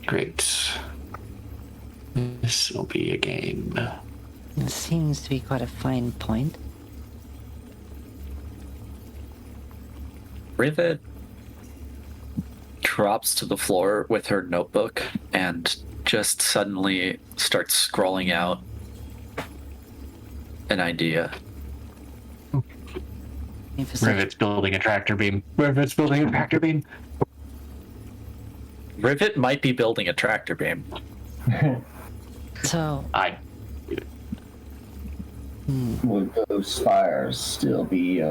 Great. This will be a game. It seems to be quite a fine point. Rivet drops to the floor with her notebook and just suddenly starts scrolling out an idea. Rivet's building a tractor beam. Rivet's building a tractor beam. Rivet might be building a tractor beam. So, Would those spires still be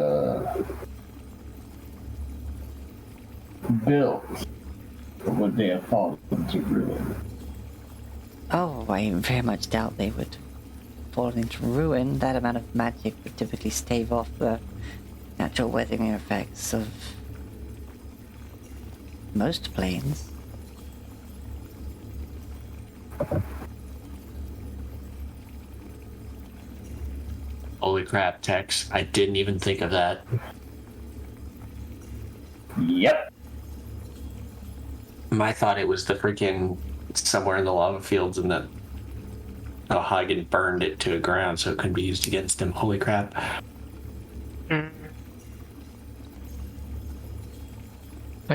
built? Or would they have fallen to ruin? oh, I very much doubt they would fall into ruin. That amount of magic would typically stave off the natural weathering effects of most planes. Holy crap, Tex. I didn't even think of that. Yep. I thought it was the freaking somewhere in the lava fields and that Hagen burned it to the ground so it couldn't be used against him. Holy crap. I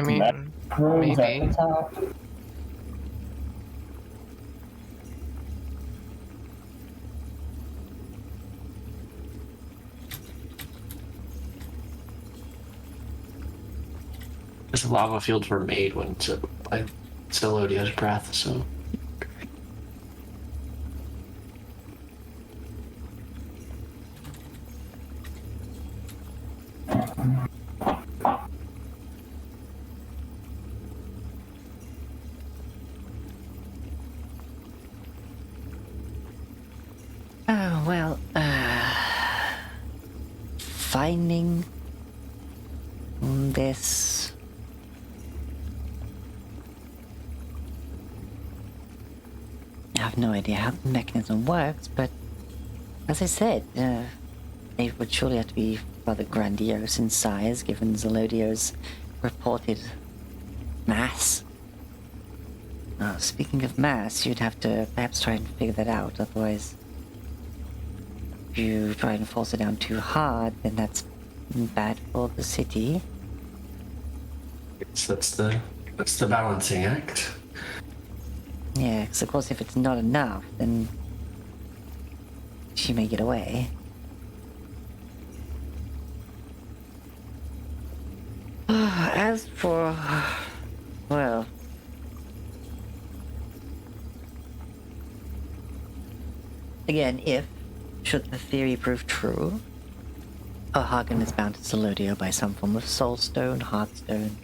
mean, Rooms at maybe. the top. Because the lava fields were made when by Zelodia's breath, so. Oh, well, finding this I have no idea how the mechanism works, but as I said, it would surely have to be rather grandiose in size given Zelodio's reported mass. Speaking of mass, you'd have to perhaps try and figure that out, otherwise if you try and force it down too hard, then that's bad for the city. That's the balancing act. Yeah, because of course if it's not enough, then she may get away. As for... well... again, should the theory prove true, Hagen is bound to Zelodio by some form of soul stone, heart stone.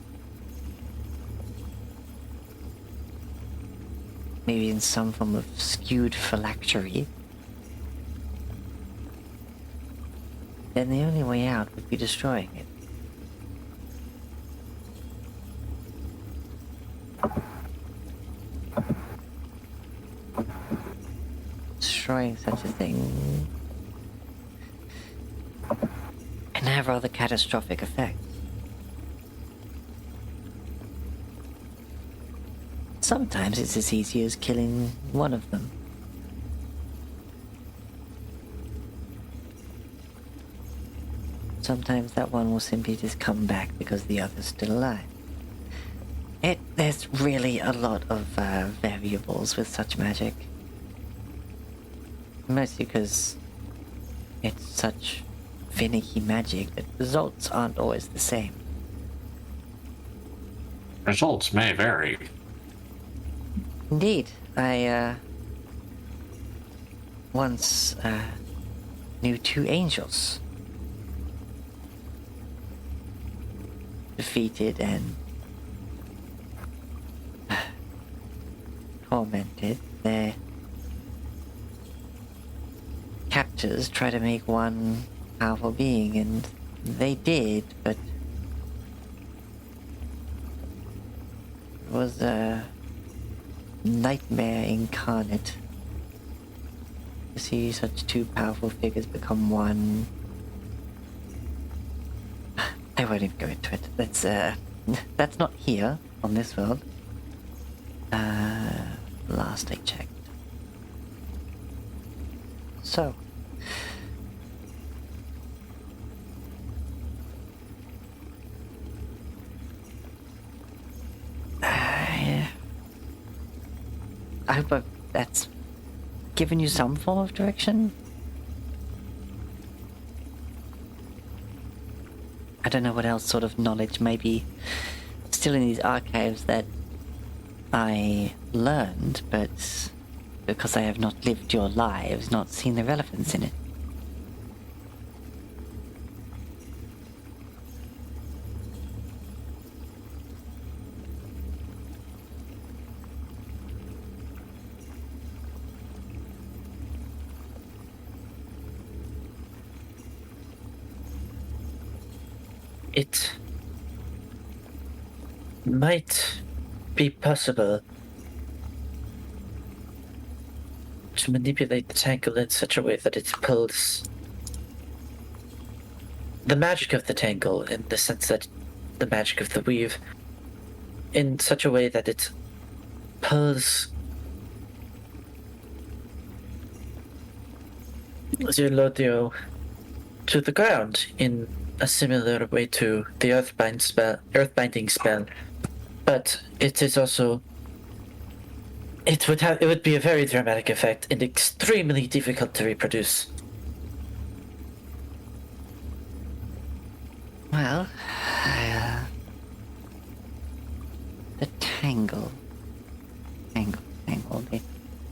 Maybe in some form of skewed phylactery. Then the only way out would be destroying it. Destroying such a thing can have rather catastrophic effects. Sometimes it's as easy as killing one of them. Sometimes that one will simply just come back because the other's still alive. There's really a lot of variables with such magic. Mostly because it's such finicky magic, but results aren't always the same. Results may vary. Indeed, I once knew 2 angels. Defeated and tormented. Their captors try to make one powerful being, and they did, but it was a nightmare incarnate to see such 2 powerful figures become one. I won't even go into it. That's not here on this world. Last I checked. So. I hope that's given you some form of direction. I don't know what else sort of knowledge may be still in these archives that I learned, but because I have not lived your lives, not seen the relevance in it. It might be possible to manipulate the tangle in such a way that it pulls the magic of the tangle, in the sense that the magic of the weave, in such a way that it pulls Zelodio to the ground in a similar way to the earthbinding spell, but it is also it would be a very dramatic effect and extremely difficult to reproduce. Well, the tangle.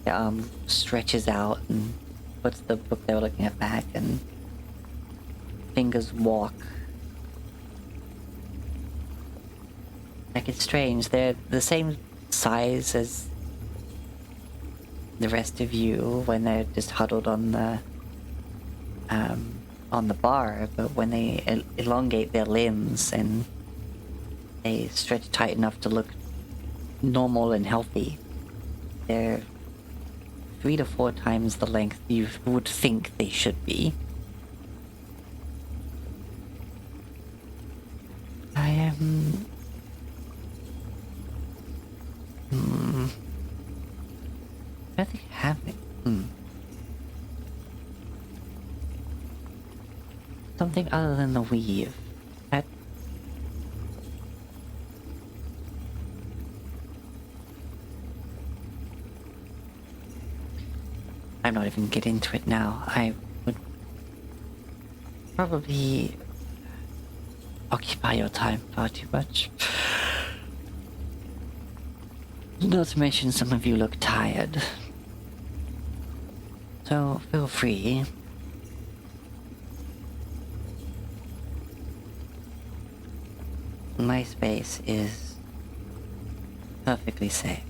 The arm stretches out and puts the book they were looking at back, and fingers walk. Like, it's strange, they're the same size as the rest of you when they're just huddled on the bar, but when they elongate their limbs and they stretch tight enough to look normal and healthy, they're 3 to 4 times the length you would think they should be. I am... I don't think I have it. Something other than the weave. That... I'm not even get into it now. I would probably occupy your time far too much. Not to mention some of you look tired. So feel free. My space is perfectly safe,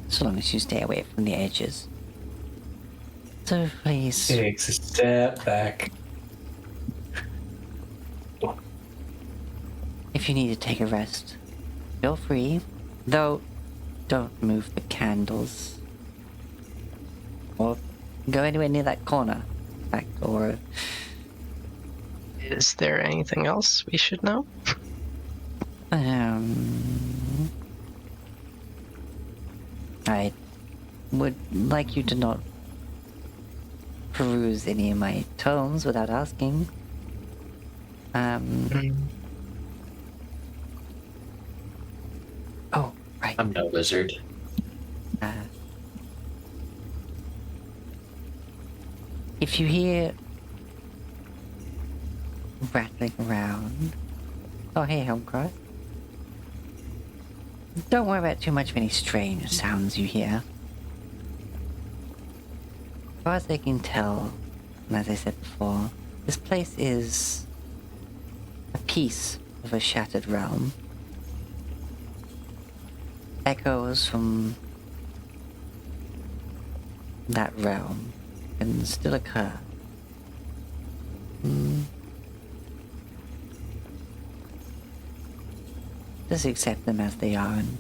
so long as you stay away from the edges. So please. Takes a step back. If you need to take a rest, feel free. Though, don't move the candles. Or go anywhere near that corner. In fact, or... Is there anything else we should know? I would like you to not peruse any of my tomes without asking. Oh, right. I'm no wizard. If you hear rattling around. Oh, hey, Helmcross. Don't worry about too much of any strange sounds you hear. As far as I can tell, and as I said before, this place is a piece of a shattered realm. Echoes from that realm can still occur. Just accept them as they are and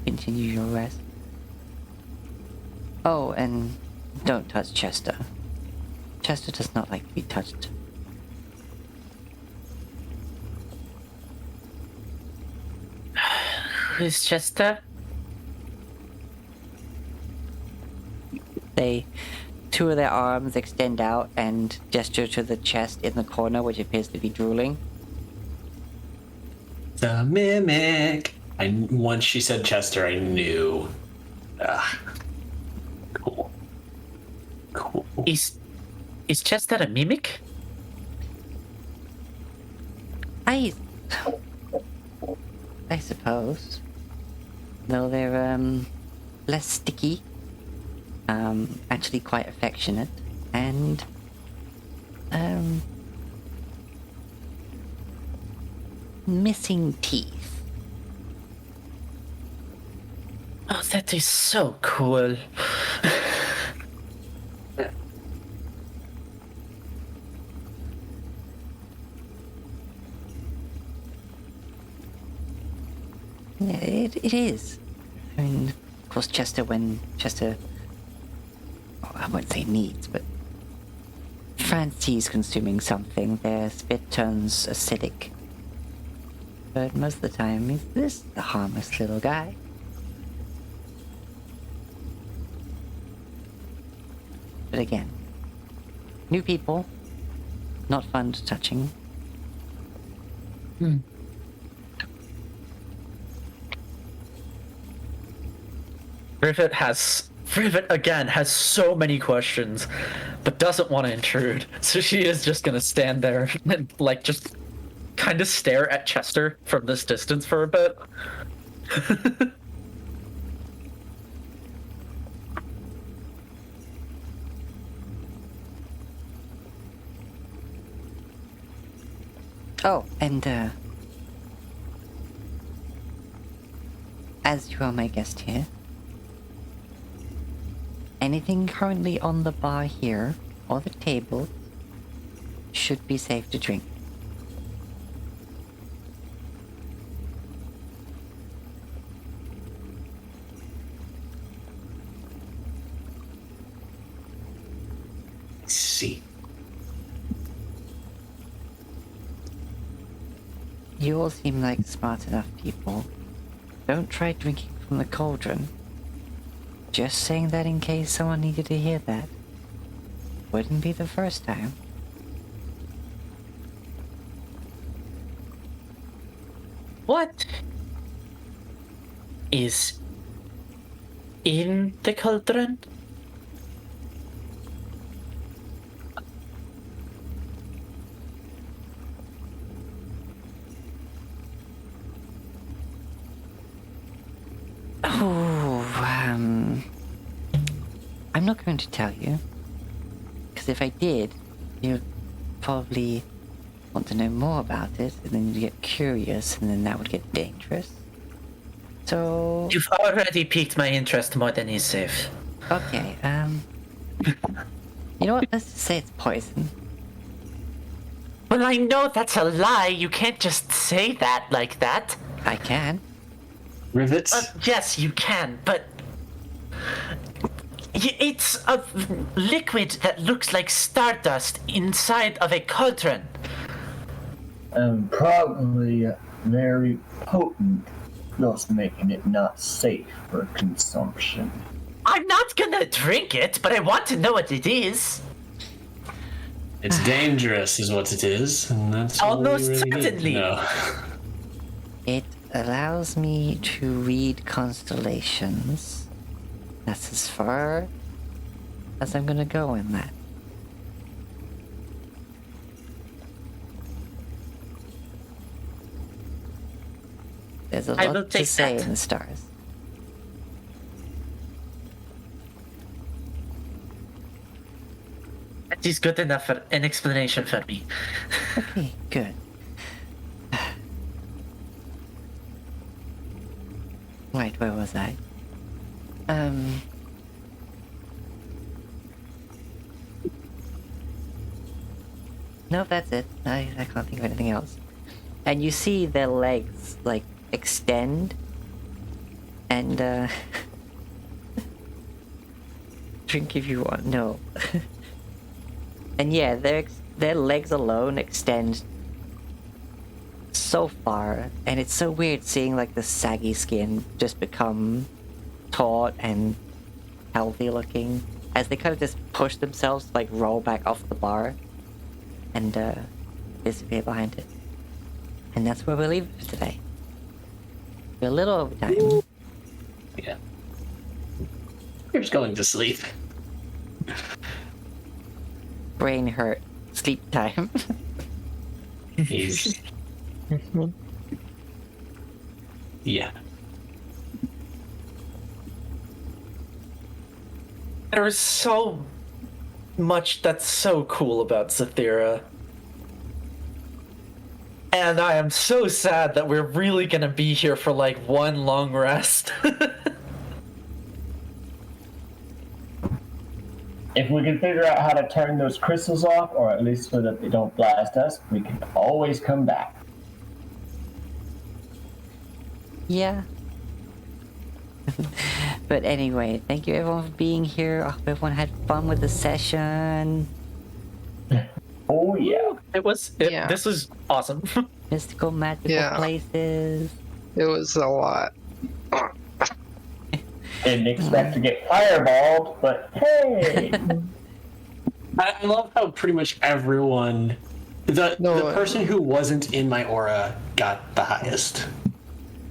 continue your rest. Oh, and don't touch Chester. Chester does not like to be touched. Who's Chester? Two of their arms extend out and gesture to the chest in the corner, which appears to be drooling. The mimic. Once she said Chester, I knew. Cool. Is Chester a mimic? I suppose. Though they're, less sticky. Actually quite affectionate. And, missing teeth. Oh, that is so cool. Yeah, it is. I mean, of course, Chester, I won't say needs, but fancies consuming something, their spit turns acidic. But most of the time, he's this the harmless little guy. But again, new people, not fun to touching. Rivet again has so many questions, but doesn't want to intrude. So she is just gonna stand there and like just kind of stare at Chester from this distance for a bit. Oh, and as you are my guest here, anything currently on the bar here, or the table, should be safe to drink. See. You all seem like smart enough people. Don't try drinking from the cauldron. Just saying that in case someone needed to hear that. Wouldn't be the first time. What is in the cauldron? I'm not going to tell you. Because if I did, you'd probably want to know more about it, and then you'd get curious, and then that would get dangerous. So... You've already piqued my interest more than is safe. Okay, you know what? Let's just say it's poison. Well, I know that's a lie. You can't just say that like that. I can. Rivets? Yes, you can, but... It's a liquid that looks like stardust inside of a cauldron. And probably very potent, thus making it not safe for consumption. I'm not gonna drink it, but I want to know what it is. It's dangerous, is what it is, and that's Almost all we really certainly. need to know. It allows me to read constellations. That's as far as I'm gonna go in that. There's a I will lot to take say that. in the stars. That is good enough for an explanation for me. Okay, good. Right, where was I? No, that's it. I can't think of anything else. And you see their legs, like, extend. And, drink if you want. No. And yeah, their legs alone extend so far. And it's so weird seeing, like, the saggy skin just become taut and healthy looking. As they kind of just push themselves, like, roll back off the bar. And, disappear behind it. And that's where we'll leave it for today. We're a little over time. Yeah. Here's going to sleep. Brain hurt. Sleep time. He's. Yeah. There's so much that's so cool about Zathira. And I am so sad that we're really gonna be here for like one long rest. If we can figure out how to turn those crystals off, or at least so that they don't blast us, we can always come back. Yeah. But anyway, thank you everyone for being here. I hope everyone had fun with the session. Oh yeah. Yeah. This was awesome. Mystical, magical Yeah. places. It was a lot. Didn't expect to get fireballed, but hey. I love how pretty much everyone, the No, person who wasn't in my aura got the highest.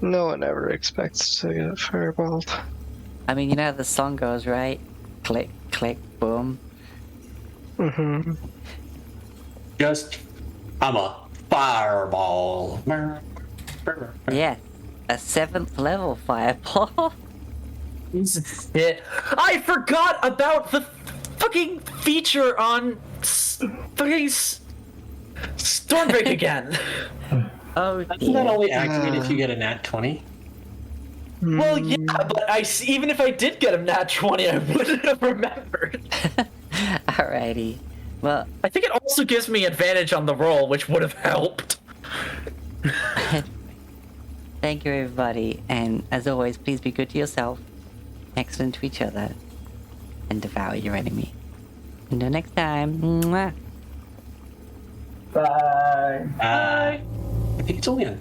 No one ever expects to get fireballed. I mean, you know how the song goes, right? Click, click, boom. Mm-hmm. Just, I'm a fireball. Yeah. A 7th level fireball. Yeah. I forgot about the fucking feature on Stormbreak again. Oh Doesn't that dear. only activate if you get a nat 20? Well, yeah, but even if I did get a nat 20, I wouldn't have remembered. Alrighty. Well, I think it also gives me advantage on the roll, which would have helped. thank you everybody. And as always, please be good to yourself, excellent to each other, and devour your enemy. Until next time. Mwah. Bye. I think it's only on